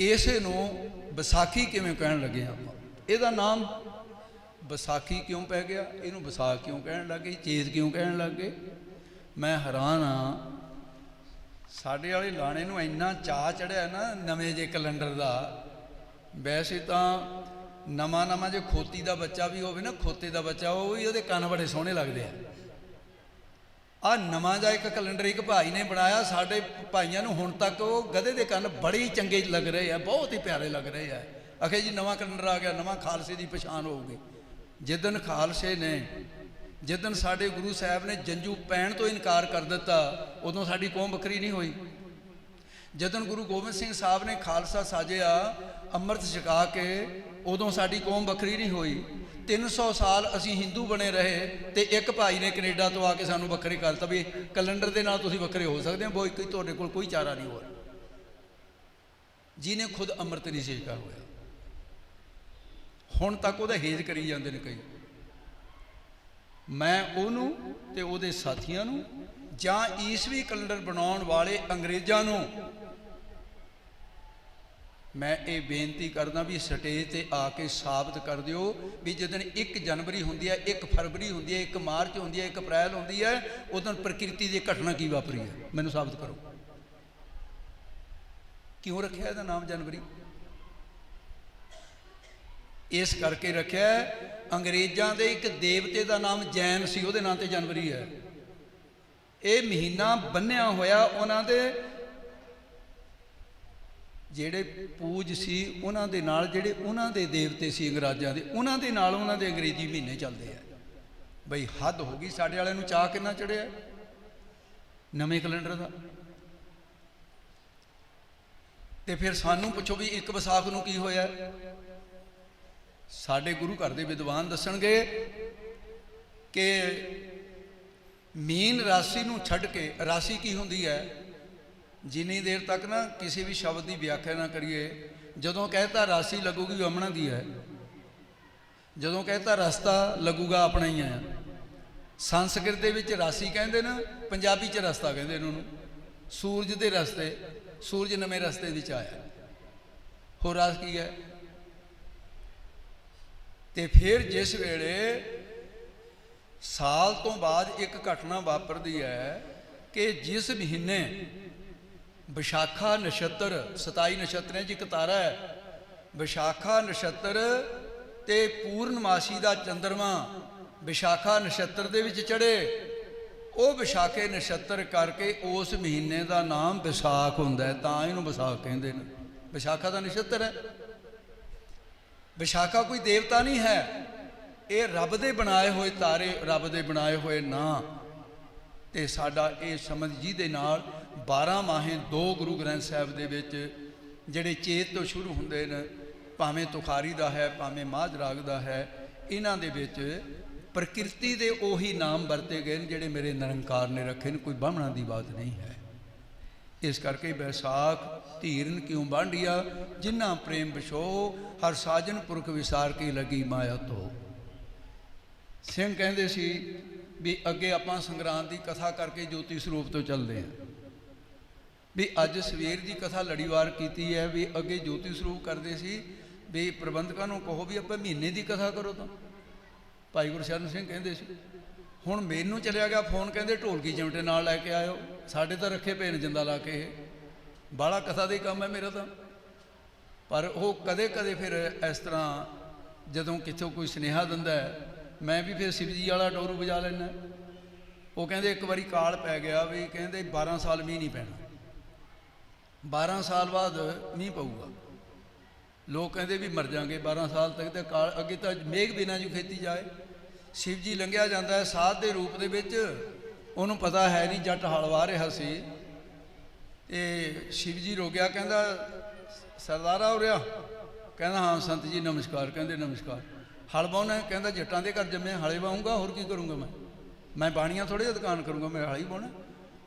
Speaker 1: इसे नूं विसाखी किवें कहण लगे आपां? इहदा नाम विसाखी क्यों पै गया, इनू विसाख क्यों कहण लग गए, चेत क्यों कहण लग गए? मैं हैरान हाँ। साडे वाले लाणे नूं इन्ना चाह चढ़िया ना नवें जे कैलेंडर का ਵੈਸੇ ਤਾਂ ਨਵਾਂ ਨਵਾਂ ਜੇ ਖੋਤੀ ਦਾ ਬੱਚਾ ਵੀ ਹੋਵੇ ਨਾ, ਖੋਤੇ ਦਾ ਬੱਚਾ, ਉਹ ਵੀ ਉਹਦੇ ਕੰਨ ਬੜੇ ਸੋਹਣੇ ਲੱਗਦੇ ਆ ਨਵਾਂ ਜਿਹਾ ਇੱਕ ਕੈਲੰਡਰ ਇੱਕ ਭਾਈ ਨੇ ਬਣਾਇਆ, ਸਾਡੇ ਭਾਈਆਂ ਨੂੰ ਹੁਣ ਤੱਕ ਉਹ ਗਧੇ ਦੇ ਕੰਨ ਬੜੇ ਹੀ ਚੰਗੇ ਲੱਗ ਰਹੇ ਆ, ਬਹੁਤ ਹੀ ਪਿਆਰੇ ਲੱਗ ਰਹੇ ਆ। ਆਖੇ ਜੀ ਨਵਾਂ ਕੈਲੰਡਰ ਆ ਗਿਆ, ਨਵਾਂ ਖਾਲਸੇ ਦੀ ਪਛਾਣ ਹੋਊਗੀ। ਜਿੱਦਣ ਖਾਲਸੇ ਨੇ, ਜਿੱਦਣ ਸਾਡੇ ਗੁਰੂ ਸਾਹਿਬ ਨੇ ਜੰਝੂ ਪੈਣ ਤੋਂ ਇਨਕਾਰ ਕਰ ਦਿੱਤਾ, ਉਦੋਂ ਸਾਡੀ ਕੌਮ ਵੱਖਰੀ ਨਹੀਂ ਹੋਈ। ਜਦੋਂ ਗੁਰੂ ਗੋਬਿੰਦ ਸਿੰਘ ਸਾਹਿਬ ਨੇ ਖਾਲਸਾ ਸਾਜਿਆ ਅੰਮ੍ਰਿਤ ਛਕਾ ਕੇ, ਉਦੋਂ ਸਾਡੀ ਕੌਮ ਵੱਖਰੀ ਨਹੀਂ ਹੋਈ। 300 ਸਾਲ ਅਸੀਂ ਹਿੰਦੂ ਬਣੇ ਰਹੇ ਤੇ ਇੱਕ ਭਾਈ ਨੇ ਕੈਨੇਡਾ ਤੋਂ ਆ ਕੇ ਸਾਨੂੰ ਵੱਖਰੇ ਕਰ ਦਿੱਤਾ ਵੀ ਕੈਲੰਡਰ ਦੇ ਨਾਲ ਤੁਸੀਂ ਵੱਖਰੇ ਹੋ ਸਕਦੇ ਹੋ, ਬੋ ਇੱਕ ਤੁਹਾਡੇ ਕੋਲ ਕੋਈ ਚਾਰਾ ਨਹੀਂ ਹੋਰ, ਜਿਹਨੇ ਖੁਦ ਅੰਮ੍ਰਿਤ ਨਹੀਂ ਛਕਾ ਹੋਇਆ। ਹੁਣ ਤੱਕ ਉਹਦਾ ਹੇਜ ਕਰੀ ਜਾਂਦੇ ਨੇ ਕਈ। ਮੈਂ ਉਹਨੂੰ ਤੇ ਉਹਦੇ ਸਾਥੀਆਂ ਨੂੰ ਜਾਂ ਈਸਵੀ ਕੈਲੰਡਰ ਬਣਾਉਣ ਵਾਲੇ ਅੰਗਰੇਜ਼ਾਂ ਨੂੰ ਮੈਂ ਇਹ ਬੇਨਤੀ ਕਰਦਾ ਵੀ ਸਟੇਜ ਤੇ ਆ ਕੇ ਸਾਬਤ ਕਰ ਦਿਓ ਵੀ ਜਦੋਂ 1 ਜਨਵਰੀ ਹੁੰਦੀ ਹੈ, 1 ਫਰਵਰੀ ਹੁੰਦੀ ਹੈ, 1 ਮਾਰਚ ਹੁੰਦੀ ਹੈ, 1 ਅਪ੍ਰੈਲ ਹੁੰਦੀ ਹੈ, ਉਦੋਂ ਪ੍ਰਕਿਰਤੀ ਦੀ ਘਟਨਾ ਕੀ ਵਾਪਰੀ ਹੈ, ਮੈਨੂੰ ਸਾਬਤ ਕਰੋ। ਕਿਉਂ ਰੱਖਿਆ ਇਹਦਾ ਨਾਮ ਜਨਵਰੀ? ਇਸ ਕਰਕੇ ਰੱਖਿਆ ਅੰਗਰੇਜ਼ਾਂ ਦੇ ਇੱਕ ਦੇਵਤੇ ਦਾ ਨਾਮ ਜੈਨ ਸੀ, ਉਹਦੇ ਨਾਂ ਤੇ ਜਨਵਰੀ ਹੈ। ਇਹ ਮਹੀਨਾ ਬੰਨਿਆ ਹੋਇਆ ਉਹਨਾਂ ਦੇ ਜਿਹੜੇ ਪੂਜ ਸੀ ਉਹਨਾਂ ਦੇ ਨਾਲ, ਜਿਹੜੇ ਉਹਨਾਂ ਦੇ ਦੇਵਤੇ ਸੀ ਅੰਗਰੇਜ਼ਾਂ ਦੇ, ਉਹਨਾਂ ਦੇ ਨਾਲ ਉਹਨਾਂ ਦੇ ਅੰਗਰੇਜ਼ੀ ਮਹੀਨੇ ਚੱਲਦੇ ਆ। ਬਈ ਹੱਦ ਹੋ ਗਈ, ਸਾਡੇ ਵਾਲਿਆਂ ਨੂੰ ਚਾਹ ਕਿੰਨਾ ਚੜਿਆ ਨਵੇਂ ਕੈਲੰਡਰ ਦਾ। ਤੇ ਫਿਰ ਸਾਨੂੰ ਪੁੱਛੋ ਵੀ 1 ਵਿਸਾਖ ਨੂੰ ਕੀ ਹੋਇਆ? ਸਾਡੇ ਗੁਰੂ ਘਰ ਦੇ ਵਿਦਵਾਨ ਦੱਸਣਗੇ ਕਿ ਮੀਨ ਰਾਸ਼ੀ ਨੂੰ ਛੱਡ ਕੇ, ਰਾਸ਼ੀ ਕੀ ਹੁੰਦੀ ਹੈ? ਜਿੰਨੀ ਦੇਰ ਤੱਕ ਨਾ ਕਿਸੇ ਵੀ ਸ਼ਬਦ ਦੀ ਵਿਆਖਿਆ ਨਾ ਕਰੀਏ, ਜਦੋਂ ਕਹਿਤਾ ਰਾਸ਼ੀ ਲੱਗੂਗੀ ਉਹ ਅਮਣਾ ਦੀ ਹੈ, ਜਦੋਂ ਕਹਿਤਾ ਰਸਤਾ ਲੱਗੂਗਾ ਆਪਣਾ ਹੀ ਹੈ। ਸੰਸਕ੍ਰਿਤ ਦੇ ਵਿੱਚ ਰਾਸ਼ੀ ਕਹਿੰਦੇ ਨੇ, ਪੰਜਾਬੀ 'ਚ ਰਸਤਾ ਕਹਿੰਦੇ ਨੇ ਉਹਨੂੰ। ਸੂਰਜ ਦੇ ਰਸਤੇ, ਸੂਰਜ ਨਵੇਂ ਰਸਤੇ ਵਿੱਚ ਆਇਆ, ਹੋਰ ਰਾਸ ਕੀ ਹੈ? ਤੇ ਫਿਰ ਜਿਸ ਵੇਲੇ ਸਾਲ ਤੋਂ ਬਾਅਦ ਇੱਕ ਘਟਨਾ ਵਾਪਰਦੀ ਹੈ ਕਿ ਜਿਸ ਮਹੀਨੇ ਵਿਸ਼ਾਖਾ ਨਛੱਤਰ, 27 ਨਛੱਤਰਾਂ 'ਚ ਇੱਕ ਤਾਰਾ ਹੈ, ਵਿਸ਼ਾਖਾ ਨਛੱਤਰ ਤੇ ਪੂਰਨਮਾਸ਼ੀ ਦਾ ਚੰਦਰਮਾ ਵਿਸ਼ਾਖਾ ਨਛੱਤਰ ਦੇ ਵਿੱਚ ਚੜ੍ਹੇ, ਉਹ ਵਿਸ਼ਾਖੇ ਨਛੱਤਰ ਕਰਕੇ ਉਸ ਮਹੀਨੇ ਦਾ ਨਾਮ ਵਿਸਾਖ ਹੁੰਦਾ ਹੈ, ਤਾਂ ਇਹਨੂੰ ਵਿਸਾਖ ਕਹਿੰਦੇ ਨੇ। ਵਿਸ਼ਾਖਾ ਦਾ ਨਛੱਤਰ ਹੈ। ਵਿਸ਼ਾਖਾ ਕੋਈ ਦੇਵਤਾ ਨਹੀਂ ਹੈ, ਇਹ ਰੱਬ ਦੇ ਬਣਾਏ ਹੋਏ ਤਾਰੇ, ਰੱਬ ਦੇ ਬਣਾਏ ਹੋਏ ਨਾਂ। ਤੇ ਸਾਡਾ ਇਹ ਸਮਝ ਜਿਹਦੇ ਨਾਲ 12 ਮਾਹੇ 2 ਗੁਰੂ ਗ੍ਰੰਥ ਸਾਹਿਬ ਦੇ ਵਿੱਚ ਜਿਹੜੇ ਚੇਤ ਤੋਂ ਸ਼ੁਰੂ ਹੁੰਦੇ ਨੇ, ਭਾਵੇਂ ਤੁਖਾਰੀ ਦਾ ਹੈ, ਭਾਵੇਂ ਮਾਝ ਰਾਗ ਦਾ ਹੈ, ਇਹਨਾਂ ਦੇ ਵਿੱਚ ਪ੍ਰਕਿਰਤੀ ਦੇ ਉਹੀ ਨਾਮ ਵਰਤੇ ਗਏ ਨੇ ਜਿਹੜੇ ਮੇਰੇ ਨਿਰੰਕਾਰ ਨੇ ਰੱਖੇ ਨੇ, ਕੋਈ ਬਾਹਮਣਾ ਦੀ ਬਾਤ ਨਹੀਂ ਹੈ। ਇਸ ਕਰਕੇ ਬੈਸਾਖ ਧੀਰਨ ਕਿਉਂ ਬਾਂਢੀਆ, ਜਿਨ੍ਹਾਂ ਪ੍ਰੇਮ ਵਿਛੋ, ਹਰ ਸਾਜਨ ਪੁਰਖ ਵਿਸਾਰ ਕੀ ਲੱਗੀ ਮਾਇਆ ਤੋਂ। ਸਿੰਘ ਕਹਿੰਦੇ ਸੀ ਵੀ ਅੱਗੇ ਆਪਾਂ ਸੰਗਰਾਂਦ ਦੀ ਕਥਾ ਕਰਕੇ ਜੋਤੀ ਸਰੂਪ ਤੋਂ ਚੱਲਦੇ ਹਾਂ, ਵੀ ਅੱਜ ਸਵੇਰ ਦੀ ਕਥਾ ਲੜੀਵਾਰ ਕੀਤੀ ਹੈ, ਵੀ ਅੱਗੇ ਜੋਤੀ ਸਰੂਪ ਕਰਦੇ ਸੀ, ਵੀ ਪ੍ਰਬੰਧਕਾਂ ਨੂੰ ਕਹੋ ਵੀ ਆਪਾਂ ਮਹੀਨੇ ਦੀ ਕਥਾ ਕਰੋ। ਤਾਂ ਭਾਈ ਗੁਰਸ਼ਰਨ ਸਿੰਘ ਕਹਿੰਦੇ ਸੀ। ਹੁਣ ਮੈਨੂੰ ਚਲਿਆ ਗਿਆ ਫੋਨ, ਕਹਿੰਦੇ ਢੋਲਕੀ ਚਿਮਟੇ ਨਾਲ ਲੈ ਕੇ ਆਇਓ, ਸਾਡੇ ਤਾਂ ਰੱਖੇ ਪਏ ਨੇ ਜਿੰਦਾ ਲਾ ਕੇ, ਇਹ ਬਾਹਲਾ ਕਥਾ ਦਾ ਹੀ ਕੰਮ ਹੈ ਮੇਰਾ ਤਾਂ। ਪਰ ਉਹ ਕਦੇ ਕਦੇ ਫਿਰ ਇਸ ਤਰ੍ਹਾਂ ਜਦੋਂ ਕਿਥੋਂ ਕੋਈ ਸੁਨੇਹਾ ਦਿੰਦਾ, ਮੈਂ ਵੀ ਫਿਰ ਸ਼ਿਵ ਜੀ ਵਾਲਾ ਡੋਰੂ ਵਜਾ ਲੈਂਦਾ। ਉਹ ਕਹਿੰਦੇ ਇੱਕ ਵਾਰੀ ਕਾਲ ਪੈ ਗਿਆ ਵੀ ਕਹਿੰਦੇ 12 ਸਾਲ ਮੀਂਹ ਨਹੀਂ ਪੈਣਾ, 12 ਸਾਲ ਬਾਅਦ ਮੀਂਹ ਪਊਗਾ। ਲੋਕ ਕਹਿੰਦੇ ਵੀ ਮਰ ਜਾਣਗੇ 12 ਸਾਲ ਤੱਕ, ਤੇ ਕਾਲ ਅੱਗੇ ਤਾਂ ਮੇਘ ਬਿਨਾਂ ਜੋ ਖੇਤੀ ਜਾਏ। ਸ਼ਿਵ ਜੀ ਲੰਘਿਆ ਜਾਂਦਾ ਹੈ ਸਾਧ ਦੇ ਰੂਪ ਦੇ ਵਿੱਚ, ਉਹਨੂੰ ਪਤਾ ਹੈ ਨਹੀਂ, ਜੱਟ ਹਲ ਵਾਹ ਰਿਹਾ ਸੀ। ਤੇ ਸ਼ਿਵ ਜੀ ਰੋਕਿਆ, ਕਹਿੰਦਾ ਸਰਦਾਰਾ ਹੋ ਰਿਹਾ? ਕਹਿੰਦਾ ਹਾਂ ਸੰਤ ਜੀ ਨਮਸਕਾਰ। ਕਹਿੰਦੇ ਨਮਸਕਾਰ। ਹਲ ਵਾਹੁਣਾ? ਕਹਿੰਦਾ ਜੱਟਾਂ ਦੇ ਘਰ ਜੰਮਿਆ, ਹਲੇ ਵਾਹੂੰਗਾ, ਹੋਰ ਕੀ ਕਰੂੰਗਾ ਮੈਂ ਬਾਣੀਆਂ ਥੋੜ੍ਹੇ ਜਿਹੀ ਦੁਕਾਨ ਕਰੂੰਗਾ, ਮੈਂ ਹਲ ਹੀ ਵਾਹੁਣਾ।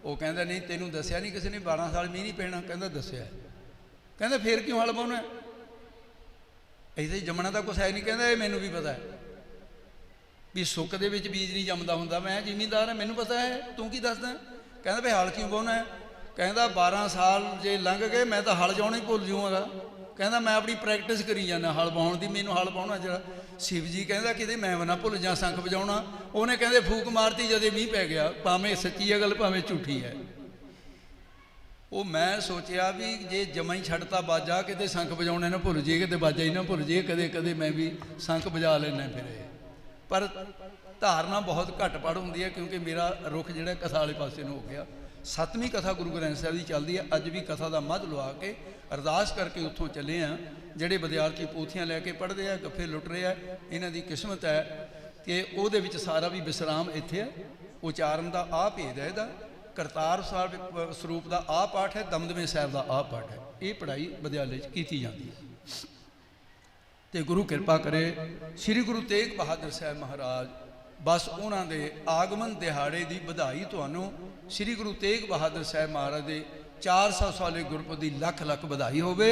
Speaker 1: ਉਹ ਕਹਿੰਦਾ ਨਹੀਂ ਤੈਨੂੰ ਦੱਸਿਆ ਨਹੀਂ ਕਿਸੇ ਨੇ 12 ਸਾਲ ਮੀਂਹ ਨਹੀਂ ਪੈਣਾ? ਕਹਿੰਦਾ ਦੱਸਿਆ। ਕਹਿੰਦਾ ਫਿਰ ਕਿਉਂ ਹਲ ਵਾਹੁਣਾ? ਇੱਥੇ ਜੰਮਣਾ ਤਾਂ ਕੁਛ ਹੈ ਨਹੀਂ। ਕਹਿੰਦਾ ਇਹ ਮੈਨੂੰ ਵੀ ਪਤਾ ਹੈ ਵੀ ਸੁੱਕ ਦੇ ਵਿੱਚ ਬੀਜ ਨਹੀਂ ਜੰਮਦਾ ਹੁੰਦਾ, ਮੈਂ ਜ਼ਿਮੀਂਦਾਰ ਹਾਂ, ਮੈਨੂੰ ਪਤਾ ਹੈ, ਤੂੰ ਕੀ ਦੱਸਦਾ? ਕਹਿੰਦਾ ਵੀ ਹਲ ਕਿਉਂ ਵਾਹੁਣਾ ਹੈ? ਕਹਿੰਦਾ 12 ਸਾਲ ਜੇ ਲੰਘ ਗਏ ਮੈਂ ਤਾਂ ਹਲ ਵਾਹੁਣਾ ਹੀ ਭੁੱਲ ਜਾਊਂਗਾ। ਕਹਿੰਦਾ ਮੈਂ ਆਪਣੀ ਪ੍ਰੈਕਟਿਸ ਕਰੀ ਜਾਂਦਾ ਹਲ ਵਾਹੁਣ ਦੀ, ਮੈਨੂੰ ਹਲ ਵਾਹੁਣਾ ਜਿਹੜਾ। ਸ਼ਿਵ ਜੀ ਕਹਿੰਦਾ ਕਿਤੇ ਮੈਂ ਨਾ ਭੁੱਲ ਜਾ ਸ਼ੰਖ ਵਜਾਉਣਾ। ਉਹਨੇ ਕਹਿੰਦੇ ਫੂਕ ਮਾਰਤੀ ਜਦੇ ਮੀਂਹ ਪੈ ਗਿਆ, ਭਾਵੇਂ ਸੱਚੀ ਹੈ ਗੱਲ ਭਾਵੇਂ ਝੂਠੀ ਹੈ। ਉਹ ਮੈਂ ਸੋਚਿਆ ਵੀ ਜੇ ਜਮਾਂ ਹੀ ਛੱਡਤਾ ਬਾਜਾ, ਕਿਤੇ ਸੰਖ ਵਜਾਉਣੇ ਨਾ ਭੁੱਲ ਜਾਈਏ, ਕਿਤੇ ਬਾਜਾ ਹੀ ਨਾ ਭੁੱਲ ਜਾਈਏ, ਕਦੇ ਕਦੇ ਮੈਂ ਵੀ ਸੰਖ ਵਜਾ ਲੈਣਾ ਫਿਰ। ਪਰ ਧਾਰਨਾ ਬਹੁਤ ਘੱਟ ਪੜ ਹੁੰਦੀ ਹੈ, ਕਿਉਂਕਿ ਮੇਰਾ ਰੁਖ ਜਿਹੜਾ ਕਥਾ ਵਾਲੇ ਪਾਸੇ ਨੂੰ ਹੋ ਗਿਆ। 7ਵੀਂ ਕਥਾ ਗੁਰੂ ਗ੍ਰੰਥ ਸਾਹਿਬ ਦੀ ਚੱਲਦੀ ਹੈ। ਅੱਜ ਵੀ ਕਥਾ ਦਾ ਮੱਧ ਲਵਾ ਕੇ ਅਰਦਾਸ ਕਰਕੇ ਉੱਥੋਂ ਚੱਲੇ ਆ। ਜਿਹੜੇ ਵਿਦਿਆਰਥੀ ਪੋਥੀਆਂ ਲੈ ਕੇ ਪੜ੍ਹਦੇ ਆ, ਗੱਫੇ ਲੁੱਟ ਰਹੇ ਆ, ਇਹਨਾਂ ਦੀ ਕਿਸਮਤ ਹੈ ਕਿ ਉਹਦੇ ਵਿੱਚ ਸਾਰਾ ਵੀ ਵਿਸਰਾਮ ਇੱਥੇ ਹੈ। ਉਚਾਰਨ ਦਾ ਆਹ ਭੇਦ ਹੈ, ਇਹਦਾ ਕਰਤਾਰ ਸਾਹਿਬ ਸਰੂਪ ਦਾ ਆਹ ਪਾਠ ਹੈ, ਦਮਦਮੇ ਸਾਹਿਬ ਦਾ ਆਹ ਪਾਠ ਹੈ। ਇਹ ਪੜ੍ਹਾਈ ਵਿਦਿਆਲੇ 'ਚ ਕੀਤੀ ਜਾਂਦੀ ਹੈ। ਤੇ ਗੁਰੂ ਕਿਰਪਾ ਕਰੇ ਸ੍ਰੀ ਗੁਰੂ ਤੇਗ ਬਹਾਦਰ ਸਾਹਿਬ ਮਹਾਰਾਜ, ਬਸ ਉਹਨਾਂ ਦੇ ਆਗਮਨ ਦਿਹਾੜੇ ਦੀ ਵਧਾਈ ਤੁਹਾਨੂੰ। ਸ੍ਰੀ ਗੁਰੂ ਤੇਗ ਬਹਾਦਰ ਸਾਹਿਬ ਮਹਾਰਾਜ ਦੇ 400 ਸਾਲੇ ਗੁਰਪੁਰਬ ਦੀ ਲੱਖ ਲੱਖ ਵਧਾਈ ਹੋਵੇ।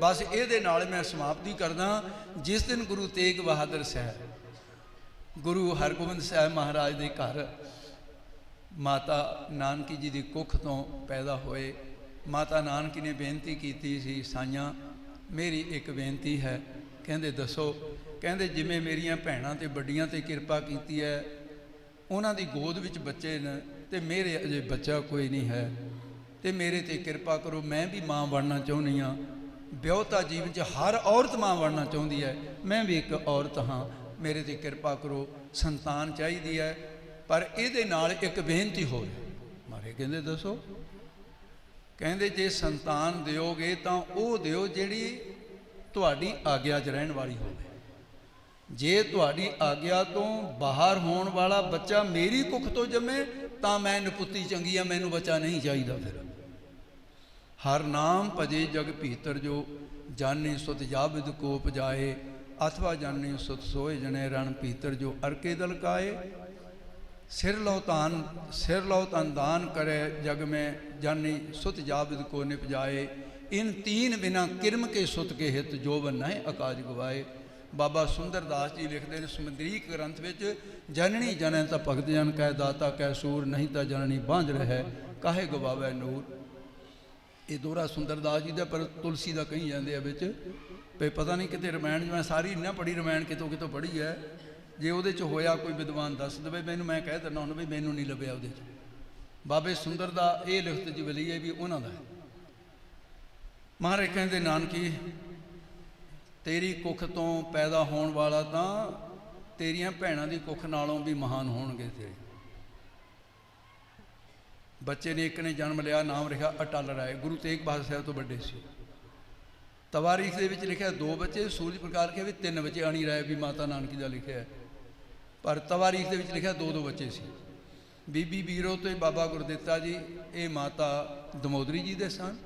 Speaker 1: ਬਸ ਇਹਦੇ ਨਾਲ ਮੈਂ ਸਮਾਪਤੀ ਕਰਦਾ। ਜਿਸ ਦਿਨ ਗੁਰੂ ਤੇਗ ਬਹਾਦਰ ਸਾਹਿਬ ਗੁਰੂ ਹਰਗੋਬਿੰਦ ਸਾਹਿਬ ਮਹਾਰਾਜ ਦੇ ਘਰ ਮਾਤਾ ਨਾਨਕੀ ਜੀ ਦੀ ਕੁੱਖ ਤੋਂ ਪੈਦਾ ਹੋਏ, ਮਾਤਾ ਨਾਨਕੀ ਨੇ ਬੇਨਤੀ ਕੀਤੀ ਸੀ, ਸਾਈਆਂ ਮੇਰੀ ਇੱਕ ਬੇਨਤੀ ਹੈ। ਕਹਿੰਦੇ ਦੱਸੋ। ਕਹਿੰਦੇ ਜਿਵੇਂ ਮੇਰੀਆਂ ਭੈਣਾਂ ਤੇ ਵੱਡੀਆਂ ਤੇ ਕਿਰਪਾ ਕੀਤੀ ਹੈ, ਉਹਨਾਂ ਦੀ ਗੋਦ ਵਿੱਚ ਬੱਚੇ ਨੇ ਤੇ ਮੇਰੇ ਅਜੇ ਬੱਚਾ ਕੋਈ ਨਹੀਂ ਹੈ, ਤੇ ਮੇਰੇ ਤੇ ਕਿਰਪਾ ਕਰੋ। ਮੈਂ ਵੀ ਮਾਂ ਬਣਨਾ ਚਾਹੁੰਦੀ ਹਾਂ। ਵਿਆਹੁਤਾ ਜੀਵਨ 'ਚ ਹਰ ਔਰਤ ਮਾਂ ਬਣਨਾ ਚਾਹੁੰਦੀ ਹੈ, ਮੈਂ ਵੀ ਇੱਕ ਔਰਤ ਹਾਂ। ਮੇਰੇ ਤੇ ਕਿਰਪਾ ਕਰੋ, ਸੰਤਾਨ ਚਾਹੀਦੀ ਹੈ, ਪਰ ਇਹਦੇ ਨਾਲ ਇੱਕ ਬੇਨਤੀ ਹੋਰ ਹੈ। ਮਾਰੇ ਕਹਿੰਦੇ ਦੱਸੋ। ਕਹਿੰਦੇ ਜੇ ਸੰਤਾਨ ਦਿਓਗੇ ਤਾਂ ਉਹ ਦਿਓ ਜਿਹੜੀ ਤੁਹਾਡੀ ਆਗਿਆ 'ਚ ਰਹਿਣ ਵਾਲੀ ਹੋਵੇ। ਜੇ ਤੁਹਾਡੀ ਆਗਿਆ ਤੋਂ ਬਾਹਰ ਹੋਣ ਵਾਲਾ ਬੱਚਾ ਮੇਰੀ ਕੁੱਖ ਤੋਂ ਜੰਮੇ ਤਾਂ ਮੈਂ ਨਪੁੱਤੀ ਚੰਗੀ ਆ, ਮੈਨੂੰ ਬੱਚਾ ਨਹੀਂ ਚਾਹੀਦਾ। ਫਿਰ ਹਰ ਨਾਮ ਭਜੇ ਜਗ ਭੀਤਰ ਜੋ, ਜਾਣੇ ਸੁਤ ਜਾਬਿਦ ਕੋ ਉਪਜਾਏ, ਅਥਵਾ ਜਾਣੇ ਸੁਤ ਸੋਏ ਜਣੇ ਰਣ ਭੀਤਰ ਜੋ, ਅਰਕੇ ਦਲ ਕਾਏ। ਸਿਰ ਲਉ ਤਨ ਦਾਨ करे जग में, जानी सुत जाबिद को निपजाए। इन तीन बिना किरम के सुत के हित, जोवन नहे आकाज गवाए। बाबा सुंदर दास जी लिखते हैं समंदरीक ग्रंथ विच, जननी जने तो भगत जन कै, दाता कै सूर, नहीं तो जननी बांझ रहे, काहे गवावे नूर। ये दोहरा सुंदर दास जी का, पर तुलसी का कही जाते हैं बिच पे, पता नहीं कितने रामायण मैं सारी ना पढ़ी, रामायण कितों कितों पढ़ी है। जे वो होया कोई विद्वान दस दे, मैनू मैं कह दिना भी मैनू नहीं लभ्या वो। बाबे सुंदर का ये लिखत जी वली है भी उन्होंने है। महाराज कहते नानकी तेरी कुख तो पैदा होने वाला तो तेरिया भैनों की कुख नालों भी महान होणगे। तेरे बच्चे ने एक ने जन्म लिया, नाम लिखा अटल राय, गुरु तेग बहादुर साहब तो बड़े सी। तवारीख के लिखा दो बच्चे, सूरज प्रकाश के भी 3 बच्चे, अणी राय भी माता नानकी का लिखा है, पर तवारीख के लिखा 2 बच्चे सी। बीबी बीरो तो बाबा गुरदित्ता जी, ये माता दमोदरी जी दे सन,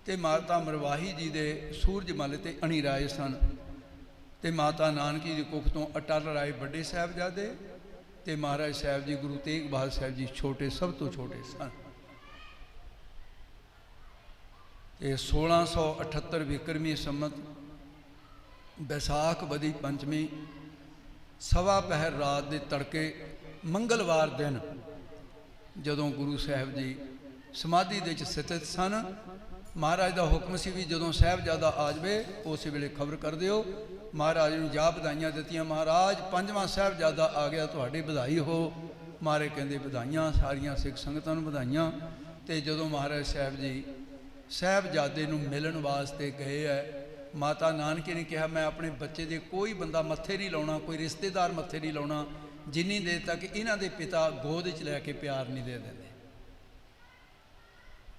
Speaker 1: ते माता मरवाही जी दे सूरजमल ते अणी राय सन, ते माता नानकी की कुख तो अटल राय बड़े साहिबजादे, ते महाराज साहब जी गुरु तेग बहादुर साहब जी छोटे, सब तो छोटे सन। ये 1678 विक्रमी संमत बैसाख बदी पंचमी, सवा पहर रात के तड़के मंगलवार दिन जदों गुरु साहब जी समाधि दे स्थित सन, महाराज का हुक्म सी भी जदों साहिबजादा आ जाए उस वेले खबर कर दिओ। महाराज ने जा बधाइयां दित्तियां, महाराज 5वां साहिबजादा आ गया, तुहाडी बधाई हो। महाराज कहंदे बधाइयां, सारियां सिख संगतां नूं बधाइयां। ते जदों महाराज साहब जी साहिबजादे नूं मिलण वास्ते गए है, माता नानकी ने कहा मैं अपने बच्चे दे कोई बंदा मत्थे नहीं लाउणा, कोई रिश्तेदार मत्थे नहीं लाउणा, जिन्नी देर तक इन्हां दे पिता गोद च लैके प्यार नहीं दे देंदे।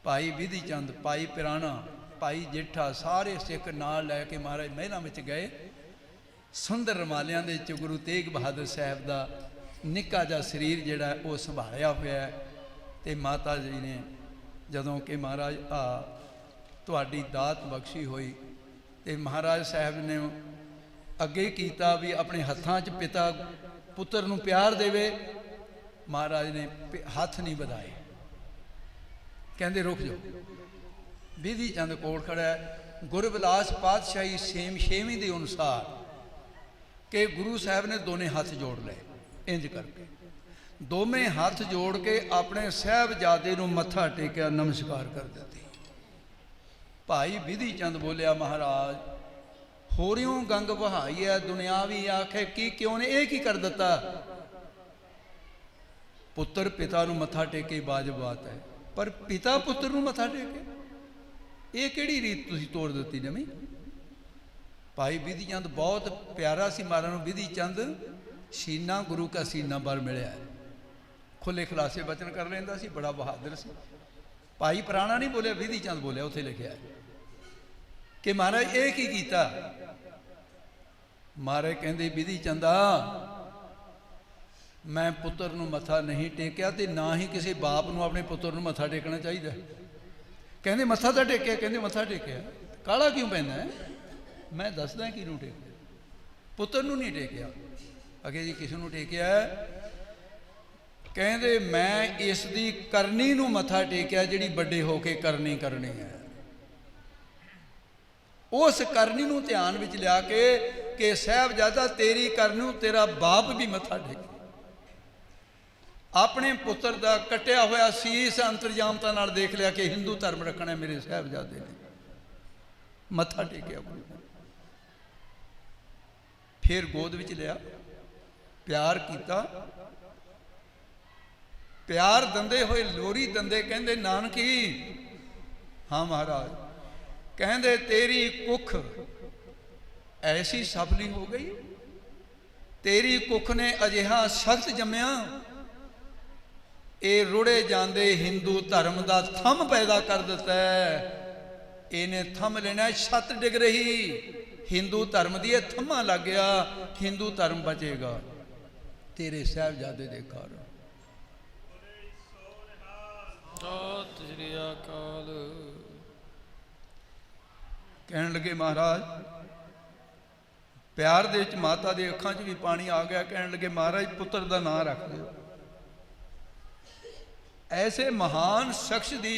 Speaker 1: भाई विधि चंद, भाई पिराना, भाई जेठा, सारे सिख नाल लैके महाराज महलां विच गए। सुंदर रमालियां दे विच गुरु तेग बहादुर साहब दा निक्का जिहा शरीर जिहड़ा वो संभालिया होया है। ते माता जी ने जदों कि महाराज आ तुहाडी दात बख्शी हुई, ते महाराज साहब ने अगे कीता भी अपने हत्थां च पिता पुत्र नूं प्यार देवे। महाराज ने हथ नहीं वधाए, कहते रुक जाओ। विधि चंद कोल खड़ा है, गुरबिलास पातशाही सेम 6वीं के अनुसार कि गुरु साहब ने दोने हाथ जोड़ ले, इंज करके दोवें हाथ जोड़ के अपने साहबजादे नूं मत्था टेकिया, नमस्कार कर दी। भाई विधि चंद बोलिया महाराज होरियों गंग बहाई है, दुनियावी आखे की क्यों ने एक ही कर दिता। पुत्र पिता नूं मत्था टेके वाजिब बात है, पर पिता पुत्र नूं मत्था टेके, ये किहड़ी रीत तुसीं तोड़ दित्ती नवीं। भाई विधि चंद बहुत प्यारा सी महाराज नूं। विधि चंद सीना गुरु का सीना बार मिलिया, खुले खुलासे बचन कर लेंदा सी, बड़ा बहादुर सी। भाई पुराना नहीं बोलिया, विधि चंद बोलिया। उत्थे लिखिया कि महाराज ये की कीता। महाराज कहंदे विधि चंदा मैं पुत्र नूं मत्था नहीं टेकिया ते ना ही किसी बाप नूं अपने पुत्र नूं मत्था टेकना चाहिए। कहंदे मत्था तां टेकिया, कहंदे मत्था टेकिया, काला क्यों पैंदा है? मैं दसदा किनूं टेकिया, पुत्र नूं नहीं टेकिया। अगे जी किस नूं टेकिया? कहंदे मैं इस दी करनी नूं मत्था टेकिया जिहड़ी बड़े होके करनी करनी है। उस करनी नूं ध्यान विच लिया के कि साहिबजादा तेरी करनी नूं तेरा बाप भी मत्था टेके। अपने पुत्र का कटिया होया सीस अंतरजामता नाल देख लिया कि हिंदू धर्म रखना है मेरे साहिबजादे ने, मत्था टेकिया। फिर गोद विच लिया, प्यार किया, प्यार दंदे हुए लोरी दंदे। कहंदे नानकी हाँ महाराज, कहंदे तेरी कुख ऐसी सफली हो गई, तेरी कुख ने अजिहा सख्त जम्मिया, ये रुड़े जाते हिंदू धर्म का थम पैदा कर दिता है। इन्हें थम लेना, छत डिग रही हिंदू धर्म की, ये थमा लग गया, हिंदू धर्म बचेगा तेरे साहिबजादे दे कारण। कहन लगे महाराज, प्यार दे विच माता दे अखां च भी पानी आ गया। कहन लगे महाराज पुत्र का नाम रख दो। ऐसे महान शख्स की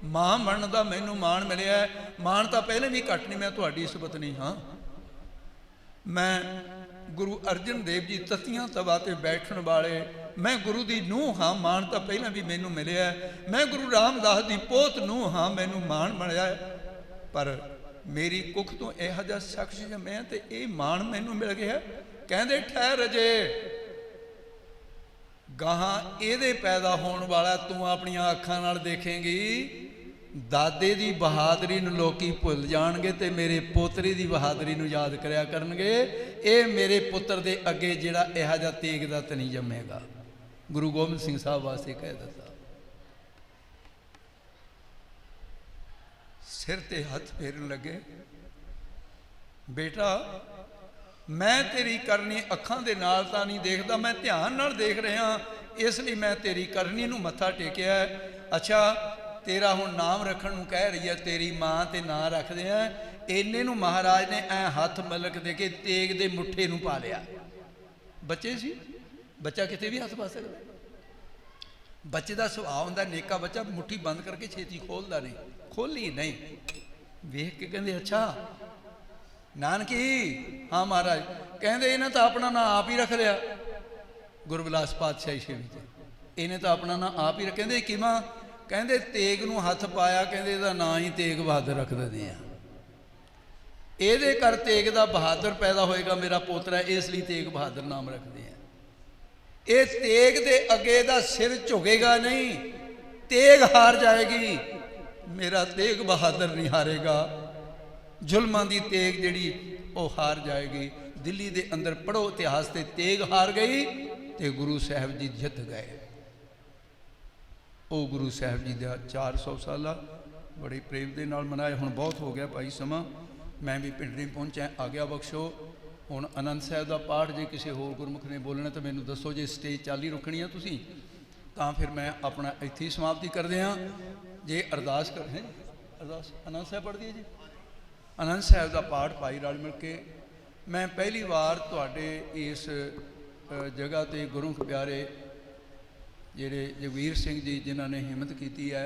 Speaker 1: मां बनने का मैनू माण मिलिया। माण तो पहले भी घट नहीं, मैं तुहाडी सुपत्नी हाँ। मैं गुरु अर्जन देव जी तत्तियां तवा ते बैठण वाले, मैं गुरु की नूह हाँ। माण तो पहले भी मैनू मिलिया। मैं गुरु रामदास की पोत नूह हाँ, मैनू माण मिलिया। पर मेरी कुख तो यह जिहा शख्स जम्मिया ते ये माण मैनू मिल गया। कहंदे ठहर अजे, गाहां ਇਹਦੇ पैदा होने वाला तू अपन अखां नाल देखेंगी। दादे की बहादुरी नूं लोकी भुल जाणगे ते मेरे पोतरे की बहादुरी नूं याद करया करनगे। ये मेरे पुत्र दे अगे जिहड़ा इहा जिहा तेग दा ते नहीं जम्मेगा। गुरु गोबिंद सिंह साहब वास्ते कह दिता। सिर ते हथ फेरन लगे, बेटा मैं तेरी करनी अखां दे नाल तां नहीं देखदा, मैं ध्यान नाल देख रहा, इसलिए मैं तेरी करनी नूं मत्था टेकिया। अच्छा तेरा हुण नाम रखण नूं कह रही है तेरी मां, ते नाम रखदे आ। इन्ने नूं महाराज ने ऐ हथ मलक दे के तेग दे मुठे नूं पा लिया। बच्चे सी, बच्चा किते भी हथ पा सकदा। बच्चे का सुभाव हुंदा, नेका बच्चा मुट्ठी बंद करके छेती खोलदा नहीं, खोली नहीं। वेख के कहंदे अच्छा नानकी हाँ महाराज। कहते इन्हें तो अपना नाम आप ही रख लिया। गुरबिलास पातशाही शिवी इन्हें तो अपना नाम आप ही रख। कहते किवां? कहते तेग नूं हथ पाया, कहते इहदा नाम ही तेग बहादुर रख दिंदे आ। इहदे कर तेग दा बहादुर पैदा होएगा मेरा पोतरा, इसलिए तेग बहादुर नाम रखते हैं। ये तेग दे अगे दा सिर झुकेगा नहीं, तेग हार जाएगी। मेरा तेग बहादुर नहीं हारेगा। जुल्मां दी तेग जिहड़ी वो हार जाएगी। दिल्ली दे अंदर पढ़ो इतिहास ते तेग हार गई ते गुरु साहब जी जित गए। वो गुरु साहब जी का 400 साला बड़े प्रेम के नाल मनाए। हुण बहुत हो गया भाई समा, मैं भी पिंडरी पहुंचा, आग्या बख्शो। हुण आनंद साहब का पाठ जे किसी होर गुरमुख ने बोलना तो मैनू दसो, जे स्टेज चाली रुकनी है तुसीं तां फिर मैं अपना इत्थे समाप्ति कर दियां। जे अरदास कर हैं, अरदास आनंद साहब पढ़ दिए जी। आनंद साहब का पाठ पाई रल मिल के। मैं पहली बार तुहाडे इस जगह ते गुरमुख प्यारे जिहड़े जगवीर सिंह जी जिन्हां ने हिम्मत की है,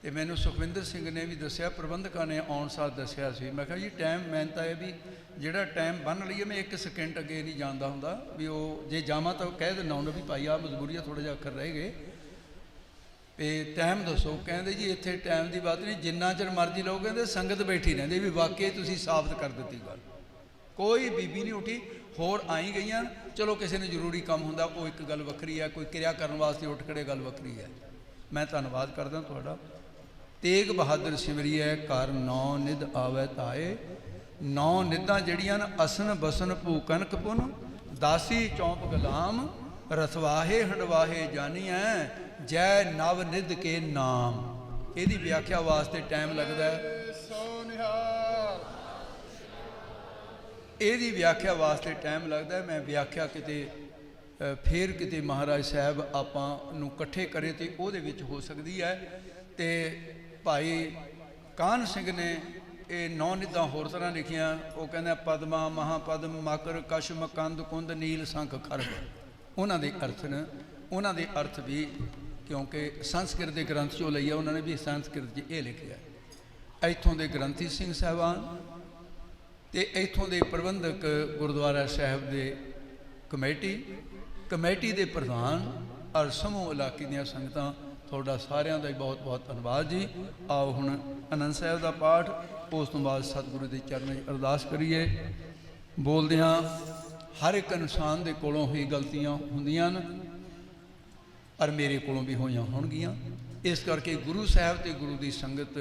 Speaker 1: तो मैनू सुखविंदर सिंह ने भी दसिया, प्रबंधकों ने आउण सार दसिया सी। मैं कहा जी टाइम मैं तो यह भी जिहड़ा टाइम बन लईए, मैं 1 सेकेंड अगे नहीं जाता हुंदा भी वो जे जावां तो कह दिंदा हुंदा भी भाई आ मजबूरी है, थोड़ा जिहा अखर रह गए तो टाइम दसो। कहते जी इत्थे टाइम की बात नहीं, जिन्ना चिर मर्जी लो। कहते संगत बैठी रहिंदी भी वाकई तुसीं साबित कर दी गल। कोई बीबी नहीं उठी, होर आई गई। चलो किसी ने जरूरी काम हुंदा वो एक गल वक्री है, कोई क्रिया करने वास्ते उठ खड़े गल वक्री है। मैं धन्नवाद करदा तुहाडा। तेग बहादुर सिमरिए कर नौ निध आवे ताए। नौ निधां जड़ियां न असन बसन भूकन कपुन। दासी चौंप गुलाम रसवाहे हंडवाहे जानिए। जय नव निध के नाम। ਇਹਦੀ व्याख्या वास्ते टाइम लगता है। ਇਹਦੀ व्याख्या वास्ते टाइम लगता है। मैं व्याख्या किते फिर किते महाराज साहब आपां नूं इकट्ठे करें तो ਉਹਦੇ ਵਿੱਚ हो सकती है। तो भाई कान सिंह ने ये 9 निधां होर तरह लिखियां। वो कहंदा पद्मा महापद्म मकर कशम कंद कुंद नील संख खरब। उन्हां दे अर्थ न, उन्हां दे अर्थ भी क्योंकि संस्कृत के ग्रंथ चो लिया, उन्होंने भी संस्कृत ये लिखा। इत्थों के ग्रंथी सिंह साहबान तो इत्थों के प्रबंधक गुरुद्वारा साहब के कमेटी के प्रधान और समूह इलाके दी संगतां, थोड़ा सारिਆਂ ਦਾ बहुत बहुत धन्यवाद जी। आओ हुण आनंद साहब का पाठ, उस तो बाद सतगुरु के चरणों में अरदास करिए। बोलदियां हर एक इंसान के कोलों ही गलतियां हुंदियां न और मेरे कोलों भी होइयां होणगियां। इस करके गुरु साहब ते गुरु की संगत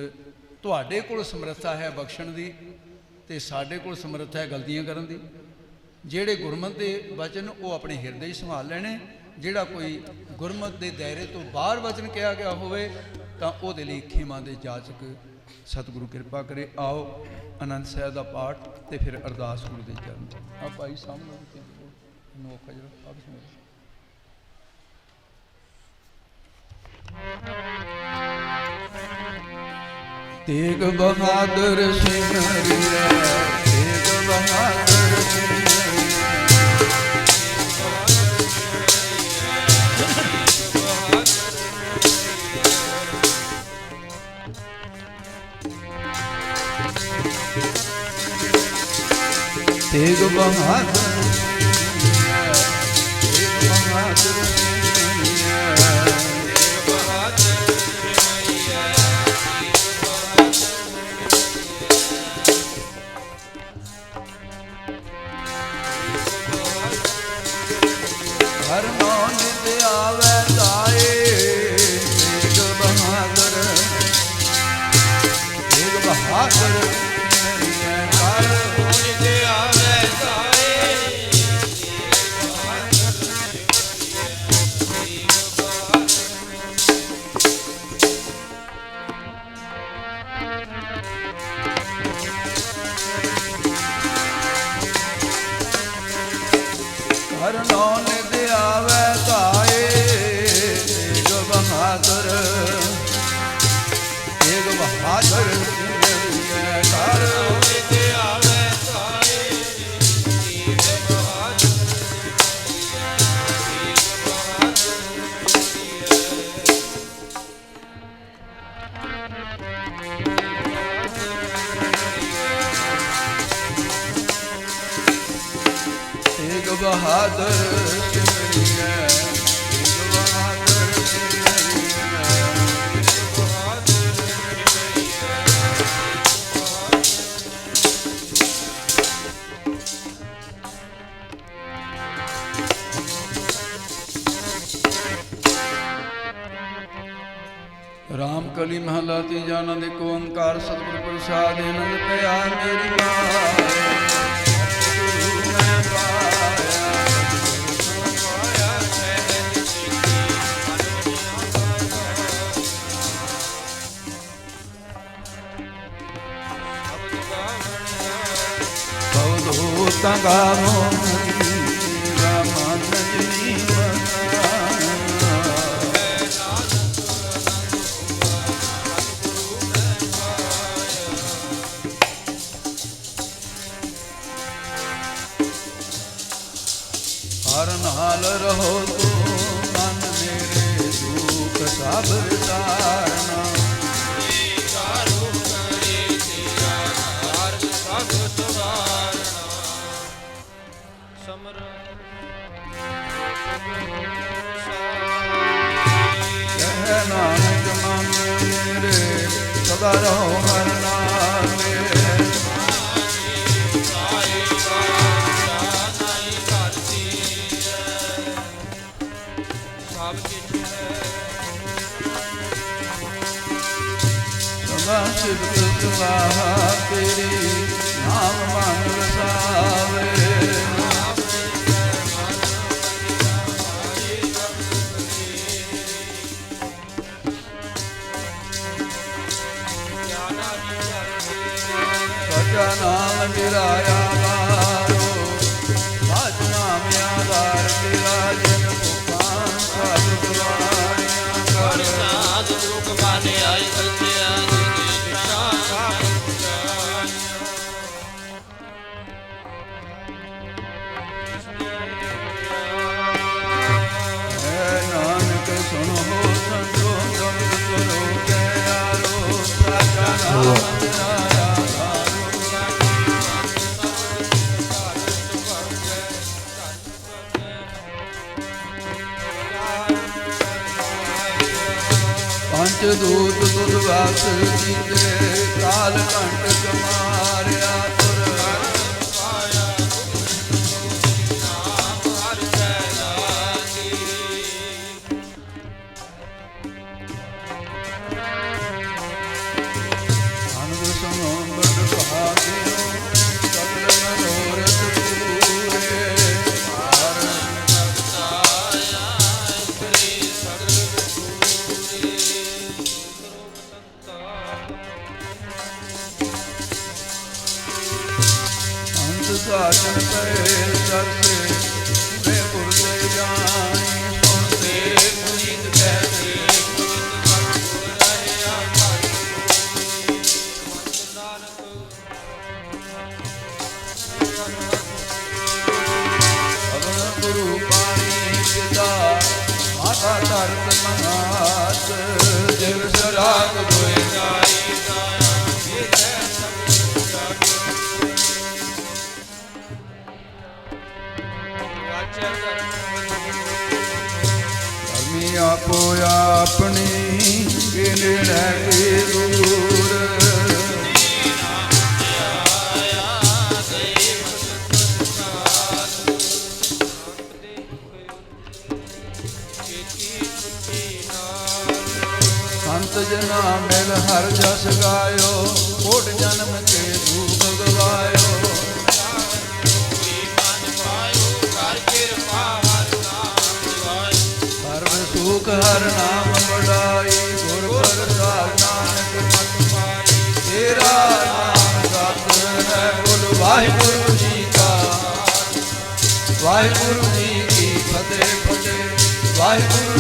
Speaker 1: तुहाडे कोल समर्था है बख्शण दी ते साडे कोल समर्था है गलतियां करन दी। ਜਿਹੜੇ ਗੁਰਮਤਿ ਦੇ वचन वो अपने हिरदे संभाल लेने। ਜਿਹੜਾ कोई गुरमत के दायरे तो बाहर वचन कहा गया होवे तां ਉਹਦੇ ਲਈ ਖਿਮਾ ਦੇ ਜਾਚਕ सतगुरु कृपा करे। आओ आनंद साहब का पाठ तो फिर अरदास गुरु के चरण। आप भाई सामने मौका जरा आप सुनो। तेग बहादुर सिमरिए, तेग बहादुर सिमरिए। तेग बहादुर हर नौ नित आवे ताए। तेग बहादुर, तेग बहादुर हर नौ निध आवे ताए। तेग बहादुर, तेग बहादुर कर निध आवे ताए। तेग बहादुर सिमरिए, तेग बहादुर राम कली महला तीजा आनंद एक ओंकार सतगुरु प्रसाद आनंद पया मेरी माँ। तंगा हर नाल रहो तो मन मेरे दुख सब विसारना। नानक मन मेरे सदा रहो हर नाल मेरे। सब किछ है ਨਾਮ ਮੇਰਾ ਆਧਾਰੋ, ਭਜ ਨਾਮ ਆਧਾਰ ਤੇਰਾ ਜਿਨ ਭੁਖਾਂ ਸਭ ਗਵਾਈਆਂ ਕਰ।
Speaker 2: ਸਾਧ ਦੁਖ ਮਨ ਆਈ ਬਚਿਆ ਜਿਨੇ ਨਿਸ਼ਾਨ
Speaker 1: ਨਾਨਕ ਸੁਣੋ ਸੰਤੋ ਗਮਤ ਕਰੋ ਪਿਆਰੋ, ਸਾਚਾ ਨਾਮ ਮੇਰਾ ਆਧਾਰੋ। ਪੰਚ ਦੂਤ ਤੁਧ ਵਾਸ ਕੀਤੇ, ਕਾਲ ਕੰਟਕ ਮਾਰਿਆ ਤੁਰ। ਅਨੰਦ ਸੁਣੋ ਬੜ ਭਾਗਿਓ, ਸਗਲ ਮਨੋਰਥ ਪੂਰੇ। ਅੰਤ ਸਾਜਨ ਪਏ ਸਰਸੇ, ਪੂਰੇ ਪੁਰਲੇ ਜਾਣੀ ਸੁਣਦੇ ਪੁਨੀਤ ਕਹਤੇ। ਅਵਨ ਗੁਰੂ ਪਾਣੀ ਪਿਤਾ, ਮਾਤਾ ਧਰਤ ਮਹਾਤ। ਦਿਵ ਸਰਾਗ ਹੋਏ ਜਾਈ ਦਾਇਆ, ਧਰਮੀ ਆਪੋ ਆਪਣੀ, ਕੇ ਨੇੜੇ ਕੇ ਦੂਰ। ਸੰਤ ਜਨਾ ਮਿਲ ਹਰ ਜਸ ਗਾਇਓ, ਕੋਟ ਜਨਮ ਕੇ ਦੁਖ ਗਵਾਇਓ। ਸਰਬ ਸੁਖ ਹਰ ਨਾਮ ਵਡਾਈ, ਗੁਰ ਪ੍ਰਸਾਦ ਨਾਨਕ ਮਤ ਪਾਈ। ਤੇਰਾ ਨਾਮ ਸਤ ਹੈ ਬੋਲ ਵਾਹਿਗੁਰੂ ਜੀ ਕਾ, ਵਾਹਿਗੁਰੂ ਜੀ ਕੀ ਫਤਿਹ ਫਤਿਹ। ਵਾਹਿਗੁਰੂ